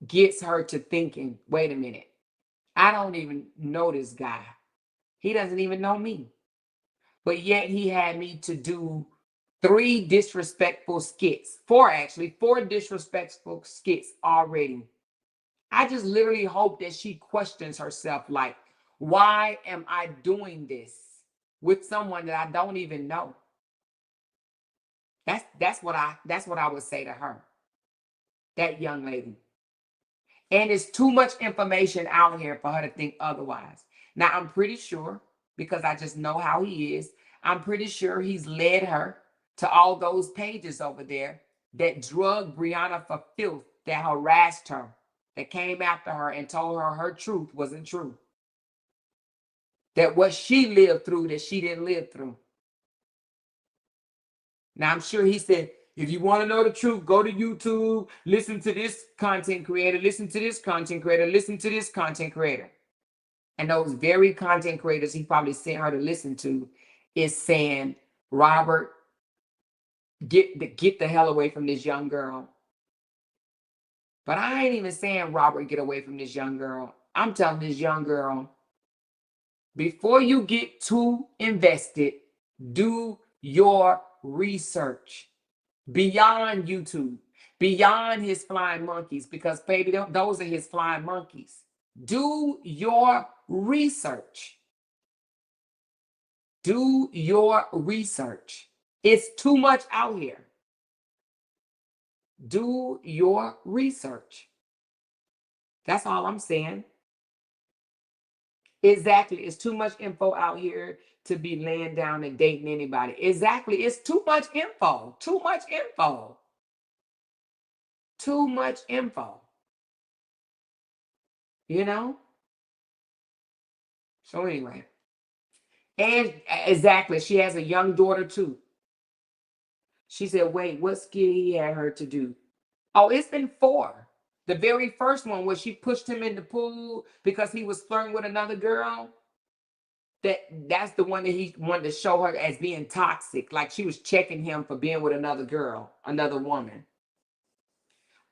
gets her to thinking, wait a minute. I don't even know this guy. He doesn't even know me. But yet he had me to do 4 disrespectful skits already. I just literally hope that she questions herself, like, why am I doing this with someone that I don't even know? That's what I would say to her, that young lady. And it's too much information out here for her to think otherwise. Now, I'm pretty sure, because I just know how he is, I'm pretty sure he's led her to all those pages over there that drug Briana for filth, that harassed her, that came after her and told her her truth wasn't true. That what she lived through, that she didn't live through. Now, I'm sure he said, if you want to know the truth, go to YouTube, listen to this content creator, listen to this content creator, listen to this content creator. And those very content creators he probably sent her to listen to is saying, Robert, get the hell away from this young girl. But I ain't even saying, Robert, get away from this young girl. I'm telling this young girl, before you get too invested, do your research. Beyond YouTube, beyond his flying monkeys, because baby, those are his flying monkeys. Do your research. Do your research. It's too much out here. Do your research. That's all I'm saying. Exactly. It's too much info out here to be laying down and dating anybody. Exactly. It's too much info. Too much info. Too much info. You know? So anyway. And exactly, she has a young daughter too. She said, wait, what skit he had her to do? Oh, it's been 4. The very first one where she pushed him in the pool because he was flirting with another girl. That's the one that he wanted to show her as being toxic. Like she was checking him for being with another girl, another woman.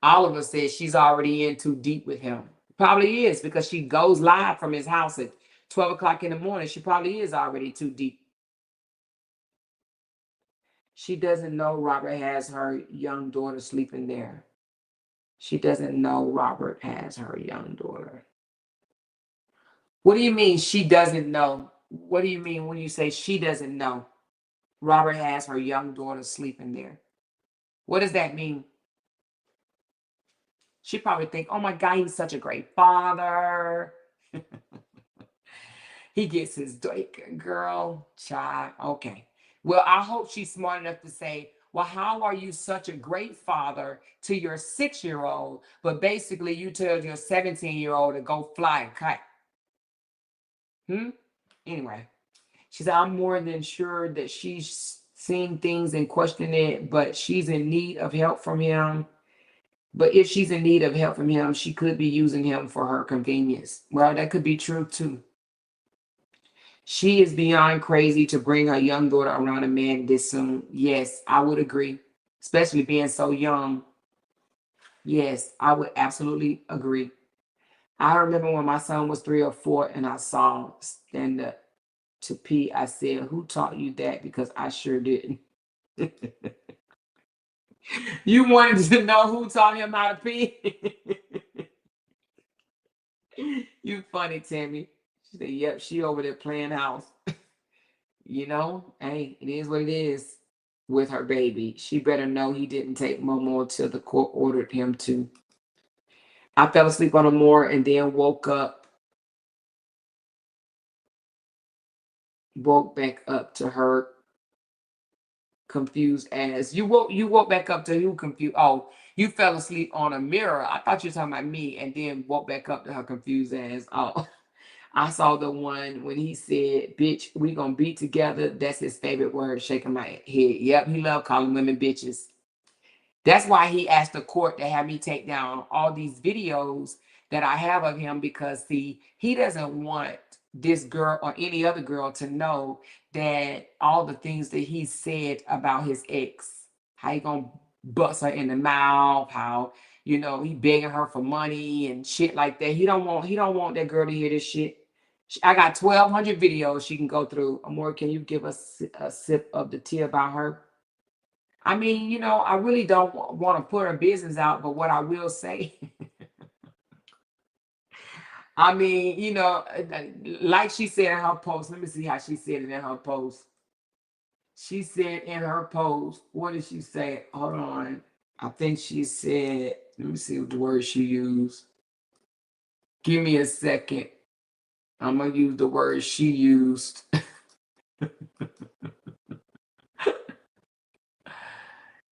Oliver says she's already in too deep with him. Probably is, because she goes live from his house at 12 o'clock in the morning. She probably is already too deep. She doesn't know Robert has her young daughter sleeping there. She doesn't know Robert has her young daughter. What do you mean she doesn't know? What do you mean when you say she doesn't know Robert has her young daughter sleeping there? What does that mean? She probably think, oh my God, he's such a great father. He gets his girl, child. Okay. Well, I hope she's smart enough to say, Well, how are you such a great father to your 6-year-old, but basically you tell your 17-year-old to go fly a kite? Anyway, she said, I'm more than sure that she's seen things and questioned it, but she's in need of help from him. But if she's in need of help from him, she could be using him for her convenience. Well, that could be true too. She is beyond crazy to bring her young daughter around a man this soon. Yes, I would agree, especially being so young. Yes, I would absolutely agree. I remember when my son was 3 or 4 and I saw stand up to pee. I said, who taught you that? Because I sure didn't. You wanted to know who taught him how to pee? You funny, Tammy. She said, yep, she over there playing house. You know, hey, it is what it is with her baby. She better know he didn't take Momo till the court ordered him to. I fell asleep on a moor and then woke back up to her confused ass. You woke back up to who confused? Oh, you fell asleep on a mirror. I thought you were talking about me, and then woke back up to her confused ass. Oh, I saw the one when he said, bitch, we gonna be together. That's his favorite word, shaking my head. Yep, he loved calling women bitches. That's why he asked the court to have me take down all these videos that I have of him, because see, he doesn't want this girl or any other girl to know that all the things that he said about his ex, how he gonna bust her in the mouth, how he begging her for money and shit like that. He don't want that girl to hear this shit. I got 1,200 videos she can go through. Amor, can you give us a sip of the tea about her? I mean, I really don't want to put her business out, but what I will say, I mean, like she said in her post, let me see how she said it in her post. She said in her post, what did she say? Hold on. I think she said, let me see what the word she used. Give me a second. I'm going to use the word she used.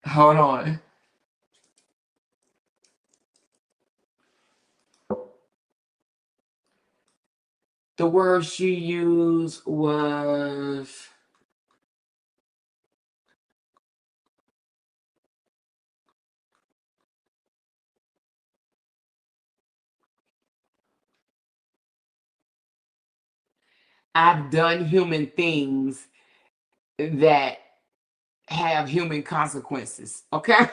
Hold on. The word she used was, I've done human things that have human consequences. Okay.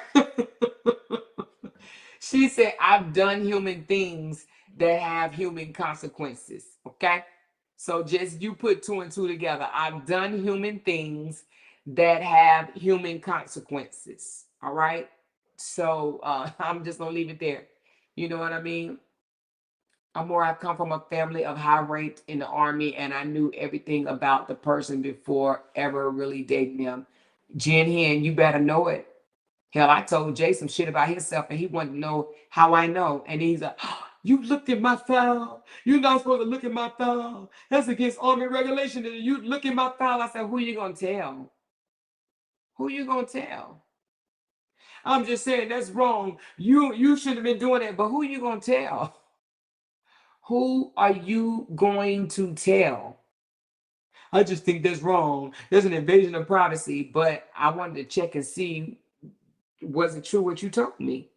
She said, I've done human things that have human consequences. Okay. So just you put 2 and 2 together. I've done human things that have human consequences. All right. So I'm just gonna leave it there. You know what I mean? I've come from a family of high ranked in the army, and I knew everything about the person before ever really dating them. Jen Hen, you better know it. Hell, I told Jay some shit about himself, and he wanted to know how I know. And he's like, oh, you looked at my file. You're not supposed to look at my file. That's against army regulation. And you look at my file. I said, who you gonna tell? Who you gonna tell? I'm just saying that's wrong. You should have been doing it, but who you gonna tell? Who are you going to tell? I just think that's wrong. There's an invasion of privacy, but I wanted to check and see, was it true what you told me?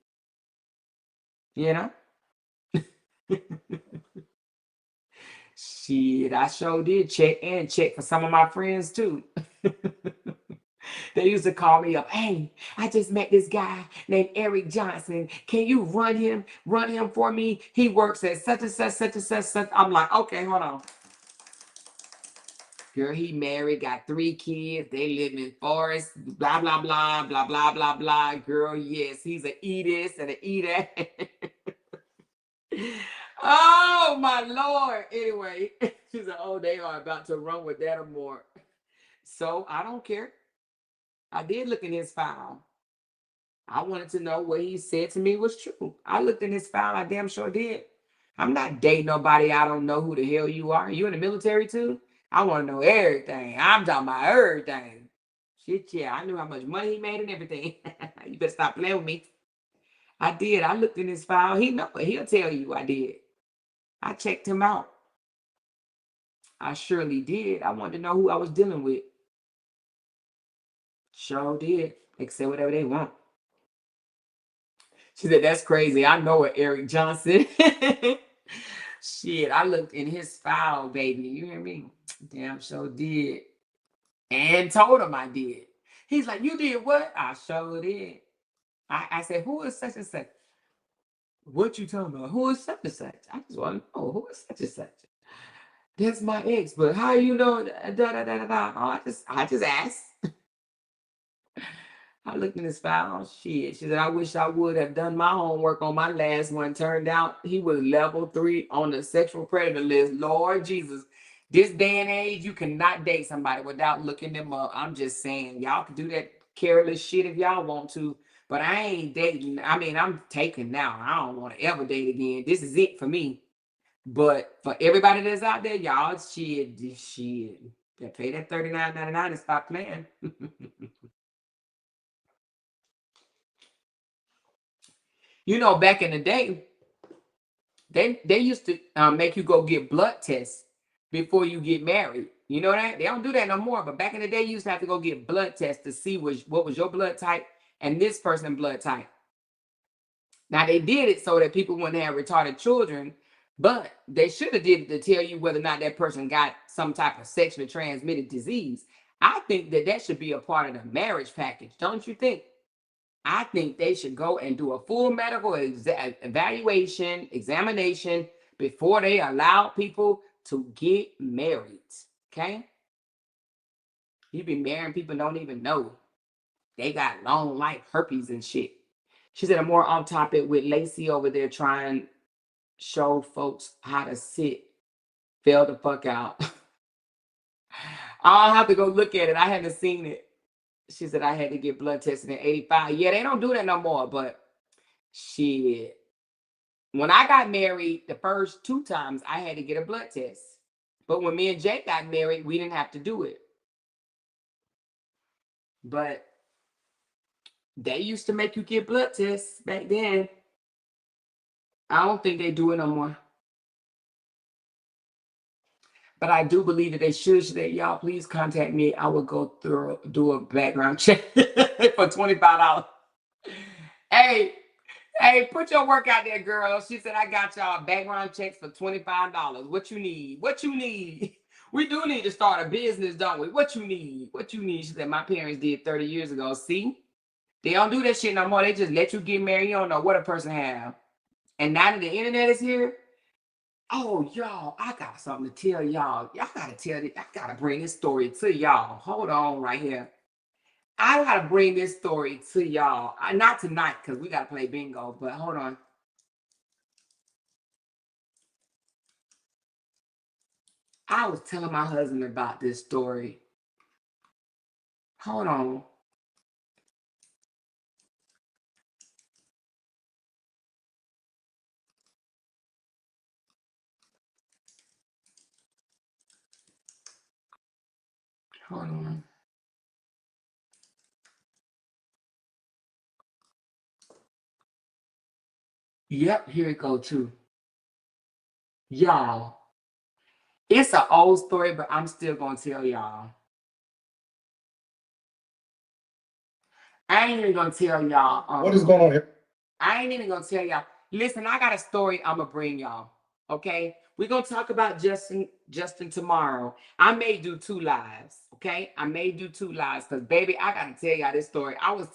You know? Shit, I sure did check for some of my friends too. They used to call me up. Hey, I just met this guy named Eric Johnson. Can you run him for me? He works at such and such, such and such, such. I'm like, okay, hold on. Girl, he married, got 3 kids. They live in Forest, blah, blah, blah, blah, blah, blah, blah. Girl, yes, he's a eat this and a eat that. Oh, my Lord. Anyway, she said, oh, they are about to run with that or more. So I don't care. I did look in his file. I wanted to know what he said to me was true. I looked in his file. I damn sure did. I'm not dating nobody. I don't know who the hell you are. You in the military too? I want to know everything. I'm talking about everything. Shit, yeah. I knew how much money he made and everything. You better stop playing with me. I did. I looked in his file. He know it. He'll tell you I did. I checked him out. I surely did. I wanted to know who I was dealing with. Sure did. They can say whatever they want. She said, that's crazy. I know it, Eric Johnson. Shit, I looked in his file, baby. You hear me? Damn sure did. And told him I did. He's like, you did what? I sure did. I said, who is such and such? What you talking about? Who is such and such? I just want to know who is such and such. That's my ex, but how you know? Oh, I just asked. I looked in his file. Shit. She said, I wish I would have done my homework on my last one. Turned out he was level 3 on the sexual predator list. Lord Jesus. This day and age, you cannot date somebody without looking them up. I'm just saying, y'all can do that careless shit if y'all want to, but I ain't dating. I mean, I'm taken now. I don't want to ever date again. This is it for me. But for everybody that's out there, y'all, shit, they pay that $39.99 and stop playing. You know, back in the day, they used to make you go get blood tests before you get married. You know that? They don't do that no more. But back in the day, you used to have to go get blood tests to see what was your blood type and this person's blood type. Now, they did it so that people wouldn't have retarded children, but they should have did it to tell you whether or not that person got some type of sexually transmitted disease. I think that should be a part of the marriage package, don't you think? I think they should go and do a full medical examination before they allow people to get married. Okay? You be marrying people don't even know. They got long life herpes and shit. She said, I'm more on topic with Lacey over there trying to show folks how to sit. Fell the fuck out. I'll have to go look at it. I haven't seen it. She said I had to get blood tested in 85. Yeah, they don't do that no more, but shit. When I got married, the first 2 times I had to get a blood test. But when me and Jay got married, we didn't have to do it. But they used to make you get blood tests back then. I don't think they do it no more. But I do believe that they should. Y'all, please contact me. I will go through, do a background check for $25. Hey, put your work out there, girl. She said, I got y'all background checks for $25. What you need? What you need? We do need to start a business, don't we? What you need? What you need? She said, my parents did 30 years ago. See? They don't do that shit no more. They just let you get married. You don't know what a person have. And now that the internet is here, oh, y'all, I got something to tell y'all. Y'all got to tell it. I got to bring this story to y'all. Hold on right here. I got to bring this story to y'all. Not tonight because we got to play bingo, but hold on. I was telling my husband about this story. Hold on. Hold on. Yep, here it go too. Y'all, it's an old story, but I'm still going to tell y'all. I ain't even going to tell y'all. What is going on here? I ain't even going to tell y'all. Listen, I got a story I'm going to bring y'all. Okay? We're going to talk about Justin tomorrow. I may do 2 lives. Okay? I may do 2 lives because, baby, I got to tell y'all this story. I was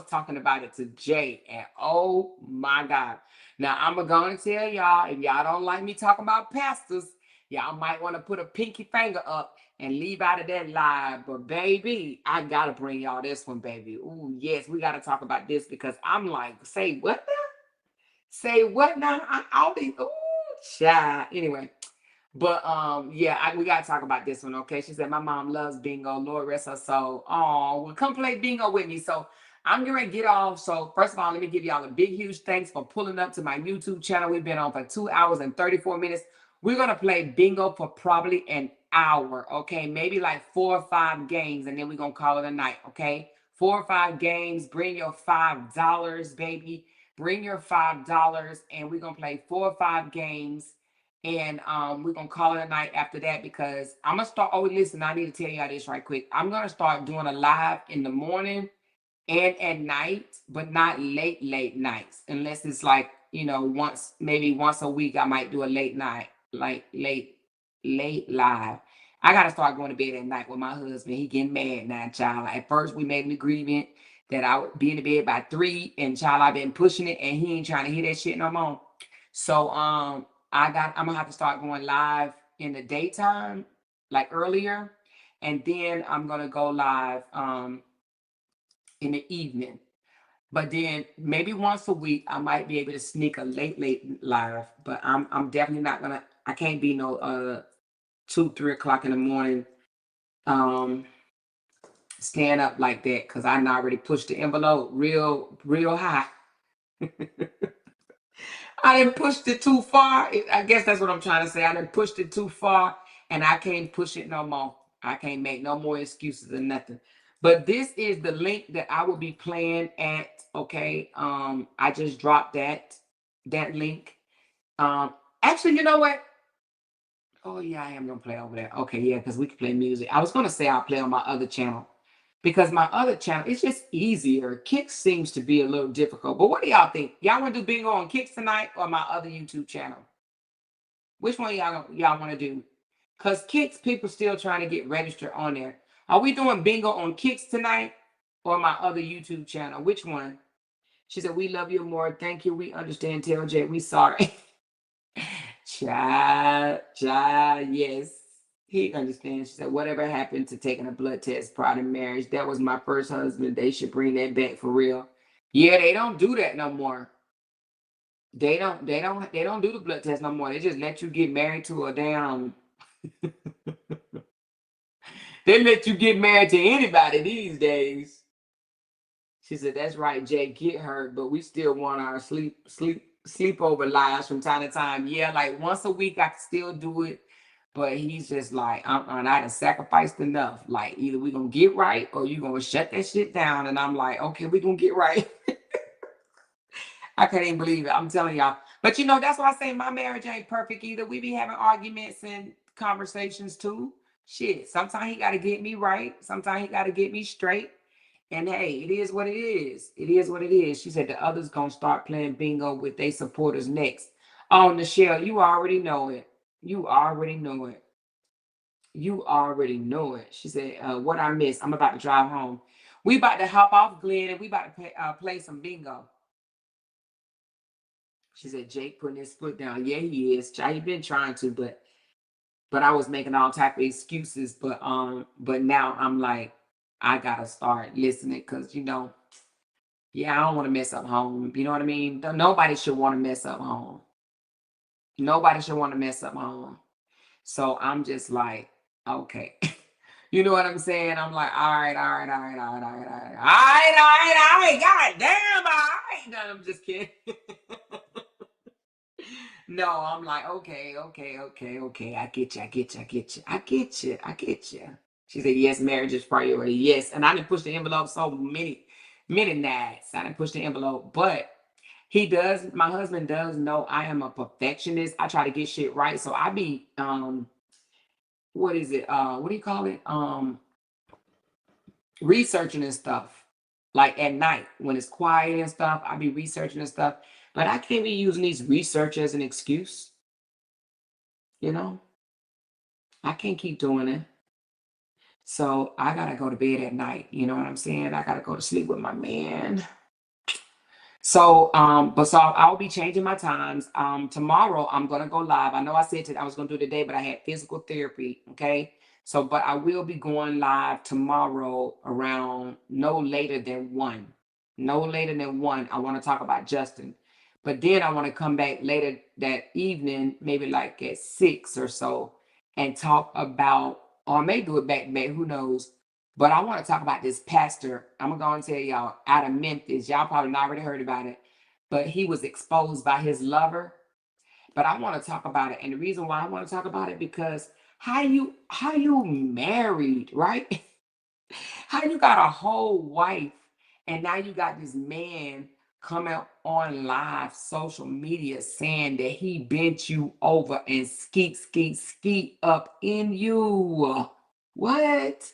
talking about it to Jay, and oh, my God. Now, I'm going to tell y'all, if y'all don't like me talking about pastors, y'all might want to put a pinky finger up and leave out of that live. But, baby, I got to bring y'all this one, baby. Ooh, yes, we got to talk about this because I'm like, say what now? Say what now? I'll be, ooh, child. Anyway. But yeah, we gotta talk about this one, okay? She said my mom loves bingo. Lord rest her soul. Oh, well, come play bingo with me. So I'm gonna get off. So first of all, let me give y'all a big, huge thanks for pulling up to my YouTube channel. We've been on for 2 hours and 34 minutes. We're gonna play bingo for probably an hour, okay? Maybe like 4 or 5 games, and then we're gonna call it a night, okay? 4 or 5 games. Bring your $5, baby. Bring your $5, and we're gonna play 4 or 5 games, and we're gonna call it a night after that, because I'm gonna start. Oh, listen, I need to tell y'all this right quick. I'm gonna start doing a live in the morning and at night, but not late nights, unless it's like, maybe once a week I might do a late night, like late live. I gotta start going to bed at night with my husband. He getting mad now, child. At first we made an agreement that I would be in the bed by 3, and child, I've been pushing it, and he ain't trying to hear that shit no more. So I'm gonna have to start going live in the daytime, like earlier, and then I'm gonna go live in the evening. But then maybe once a week I might be able to sneak a late live. But I'm definitely not gonna. I can't be no 2-3 o'clock in the morning stand up like that, because I already pushed the envelope real high. I didn't pushed it too far. I guess that's what I'm trying to say. I didn't pushed it too far, and I can't push it no more. I can't make no more excuses or nothing. But this is the link that I will be playing at. Okay. I just dropped that link. Actually, you know what? Oh yeah, I am gonna play over there. Okay, yeah, because we can play music. I was gonna say I'll play on my other channel, because my other channel, it's just easier. Kicks seems to be a little difficult. But what do y'all think? Y'all want to do bingo on Kicks tonight, or my other YouTube channel? Which one y'all want to do? Because Kicks, people still trying to get registered on there. Are we doing bingo on Kicks tonight, or my other YouTube channel? Which one? She said, we love you more. Thank you. We understand, Tell J. We sorry. Child, yes. He understands. She said, whatever happened to taking a blood test prior to marriage? That was my first husband. They should bring that back for real. Yeah, they don't do that no more. They don't do the blood test no more. They just let you get married to a damn they let you get married to anybody these days. She said, that's right, Jay, get hurt, but we still want our sleepover lives from time to time. Yeah, like once a week I can still do it. But he's just like, I done sacrificed enough. Like, either we gonna get right, or you gonna shut that shit down. And I'm like, okay, we gonna get right. I can't even believe it. I'm telling y'all. But that's why I say my marriage ain't perfect either. We be having arguments and conversations too. Shit, sometimes he gotta get me right. Sometimes he gotta get me straight. And hey, it is what it is. It is what it is. She said the others gonna start playing bingo with their supporters next. Oh, Nichelle, you already know it. You already know it. You already know it. She said, what I missed. I'm about to drive home. We about to hop off, Glenn, and we about to play some bingo. She said, Jake putting his foot down. Yeah, he is. He been trying to, but I was making all type of excuses. But now I'm like, I gotta start listening, because yeah, I don't want to mess up home. You know what I mean? Nobody should want to mess up home. Nobody should want to mess up home. So I'm just like, okay. You know what I'm saying? I'm like, all right. God damn, all right. No, I'm just kidding. No, I'm like, okay. I get you. She said, yes, marriage is priority. Yes. And I didn't push the envelope so many nights. I didn't push the envelope, but my husband does know I am a perfectionist. I try to get shit right. So I be, what is it? What do you call it? Researching and stuff. Like at night when it's quiet and stuff, I be researching and stuff. But I can't be using these research as an excuse. I can't keep doing it. So I gotta go to bed at night. You know what I'm saying? I gotta go to sleep with my man. So, I'll be changing my times. Tomorrow I'm gonna go live. I know I said I was gonna do it today, but I had physical therapy. Okay. So, but I will be going live tomorrow around no later than 1. No later than 1. I want to talk about Justin. But then I want to come back later that evening, maybe like at 6 or so, and talk about, or I may do it back, who knows. But I want to talk about this pastor. I'm going to tell y'all, out of Memphis. Y'all probably already heard about it. But he was exposed by his lover. But I want to talk about it. And the reason why I want to talk about it, because How you married, right? How you got a whole wife and now you got this man coming on live social media saying that he bent you over and skeet up in you. What?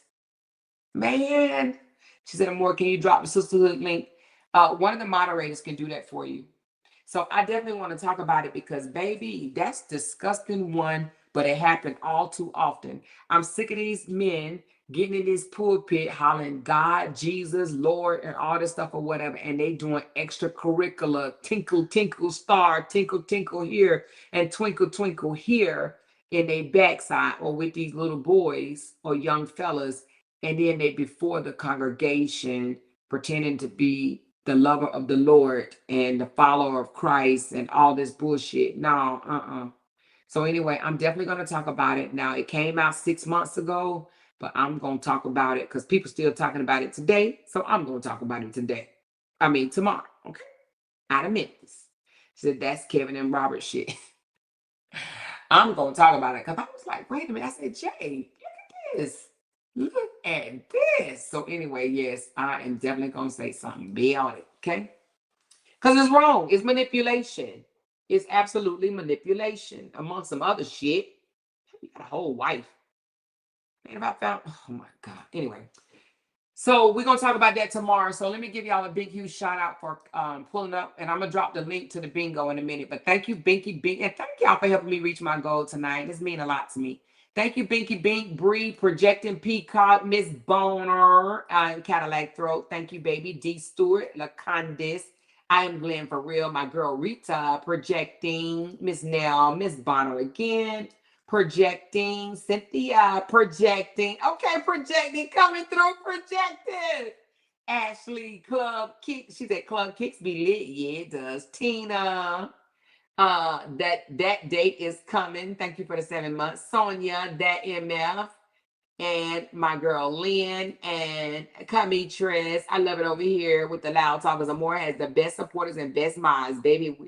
Man. She said, Amor, can you drop the sisterhood link? One of the moderators can do that for you. So I definitely want to talk about it because, baby, that's disgusting one, but it happened all too often. I'm sick of these men getting in this pulpit hollering God, Jesus, Lord, and all this stuff or whatever, and they doing extracurricular, tinkle, tinkle, star, tinkle, tinkle here, and twinkle, twinkle here in their backside or with these little boys or young fellas, and then they before the congregation pretending to be the lover of the Lord and the follower of Christ and all this bullshit. No. So anyway, I'm definitely going to talk about it. Now, it came out 6 months ago, but I'm going to talk about it because people still talking about it today. So I'm going to talk about it today. Tomorrow. Okay. Out of Memphis. She said, that's Kevin and Robert shit. I'm going to talk about it because I was like, wait a minute. I said, Jay, look at this. Look at this. So anyway, yes, I am definitely going to say something. Be on it. Okay. Because it's wrong. It's manipulation. It's absolutely manipulation among some other shit. You got a whole wife. Man, if I found, oh my God. Anyway, so we're going to talk about that tomorrow. So let me give y'all a big, huge shout out for pulling up. And I'm going to drop the link to the bingo in a minute. But thank you, Binky Bink. And thank y'all for helping me reach my goal tonight. This means a lot to me. Thank you, Binky Bink, Bree, Projecting Peacock, Miss Boner, and Cadillac Throat. Thank you, baby. D. Stewart, LaCondis. I am Glenn for real. My girl Rita, Projecting, Miss Nell, Miss Bonner again, Projecting, Cynthia, Projecting. Okay, Projecting, coming through, Projecting. Ashley, Club Kicks. She said Club Kicks be lit. Yeah, it does. Tina. That date is coming. Thank you for the 7 months. Sonia, that MF, and my girl Lynn and Kamitris. I love it over here with the Loud Talkers. Amore has the best supporters and best minds, baby.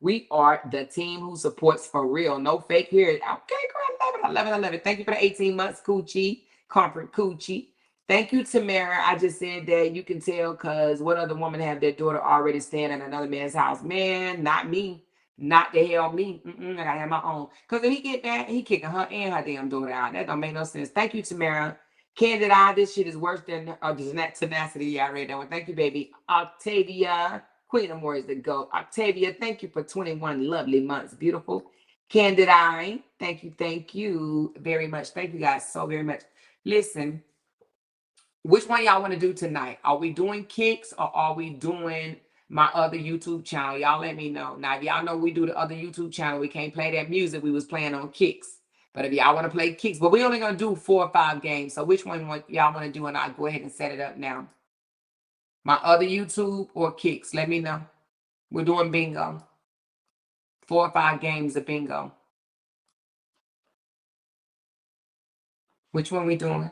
We are the team who supports for real. No fake here. Okay, girl, I love it. I love it. I love it. Thank you for the 18 months, Coochie. Comfort Coochie. Thank you, Tamara. I just said that you can tell because what other woman have their daughter already staying in another man's house? Man, not me. Not the hell me. I gotta have my own. Because if he get mad, he kicking her and her damn daughter out. That don't make no sense. Thank you, Tamara. Candid Eye, this shit is worse than tenacity. Yeah, I read that one. Thank you, baby. Octavia, Queen of Warriors, the GOAT. Octavia, thank you for 21 lovely months. Beautiful. Candid Eye, thank you very much. Thank you guys so very much. Listen, which one y'all want to do tonight? Are we doing kicks or are we doing my other YouTube channel? Y'all let me know. Now, if y'all know we do the other YouTube channel, we can't play that music we was playing on kicks. But if y'all want to play kicks, but we only going to do 4 or 5 games. So which one y'all want to do? And I'll go ahead and set it up now. My other YouTube or kicks? Let me know. We're doing bingo. 4 or 5 games of bingo. Which one we doing?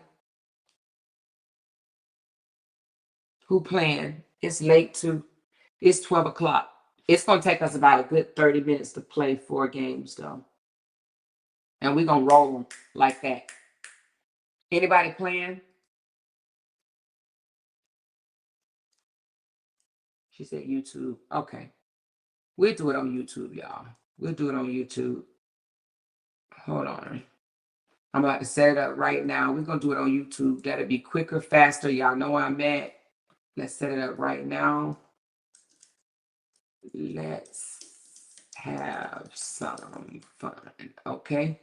Who playing? It's late too. It's 12 o'clock. It's going to take us about a good 30 minutes to play 4 games, though. And we're going to roll them like that. Anybody playing? She said YouTube. Okay. We'll do it on YouTube, y'all. We'll do it on YouTube. Hold on. I'm about to set it up right now. We're going to do it on YouTube. That'll be quicker, faster. Y'all know where I'm at. Let's set it up right now. Let's have some fun. Okay.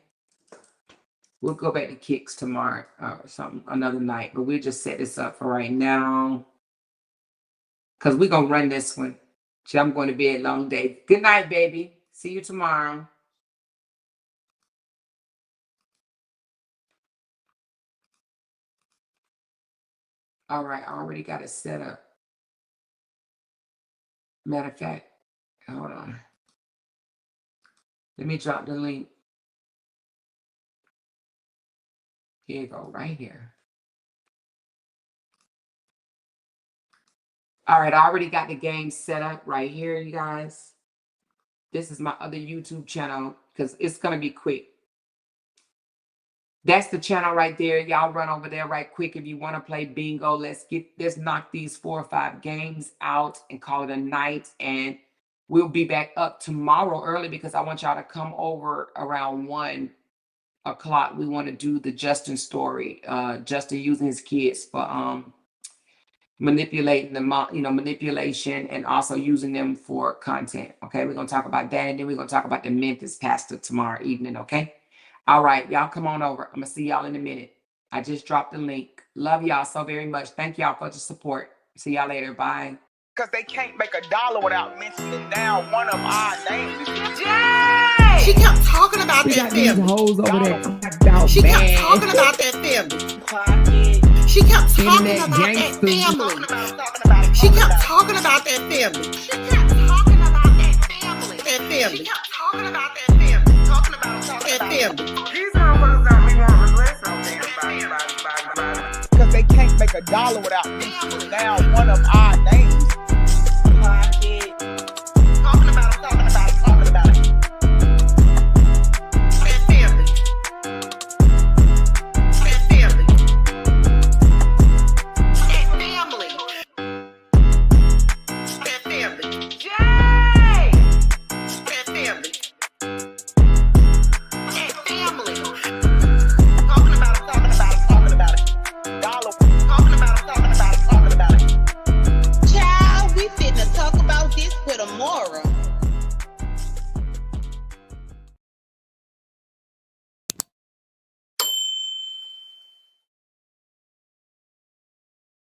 We'll go back to kicks tomorrow or something, another night. But we'll just set this up for right now. Because we're going to run this one. I'm going to bed, long day. Good night, baby. See you tomorrow. All right, I already got it set up. Matter of fact, hold on. Let me drop the link. Here you go, right here. All right, I already got the game set up right here, you guys. This is my other YouTube channel because it's going to be quick. That's the channel right there. Y'all run over there right quick if you want to play bingo. Let's knock these 4 or 5 games out and call it a night. And we'll be back up tomorrow early because I want y'all to come over around 1 o'clock. We want to do the Justin story. Justin using his kids for manipulating manipulation and also using them for content. Okay, we're gonna talk about that, and then we're gonna talk about the Memphis pastor tomorrow evening. Okay. All right, y'all come on over. I'm gonna see y'all in a minute. I just dropped the link. Love y'all so very much. Thank y'all for the support. See y'all later. Bye. Because they can't make $1 without mentioning down one of our names. Jay! She kept talking about We that got these family. hoes over there clapped out, She kept man. talking about that family. She kept talking Internet about that gangsters. family. She kept talking about that family. She kept talking about that family. That family. She kept talking about that family. Talking about that family. These motherfuckers don't be wanting to listen on them. Because they can't make $1 without mentioning down one of our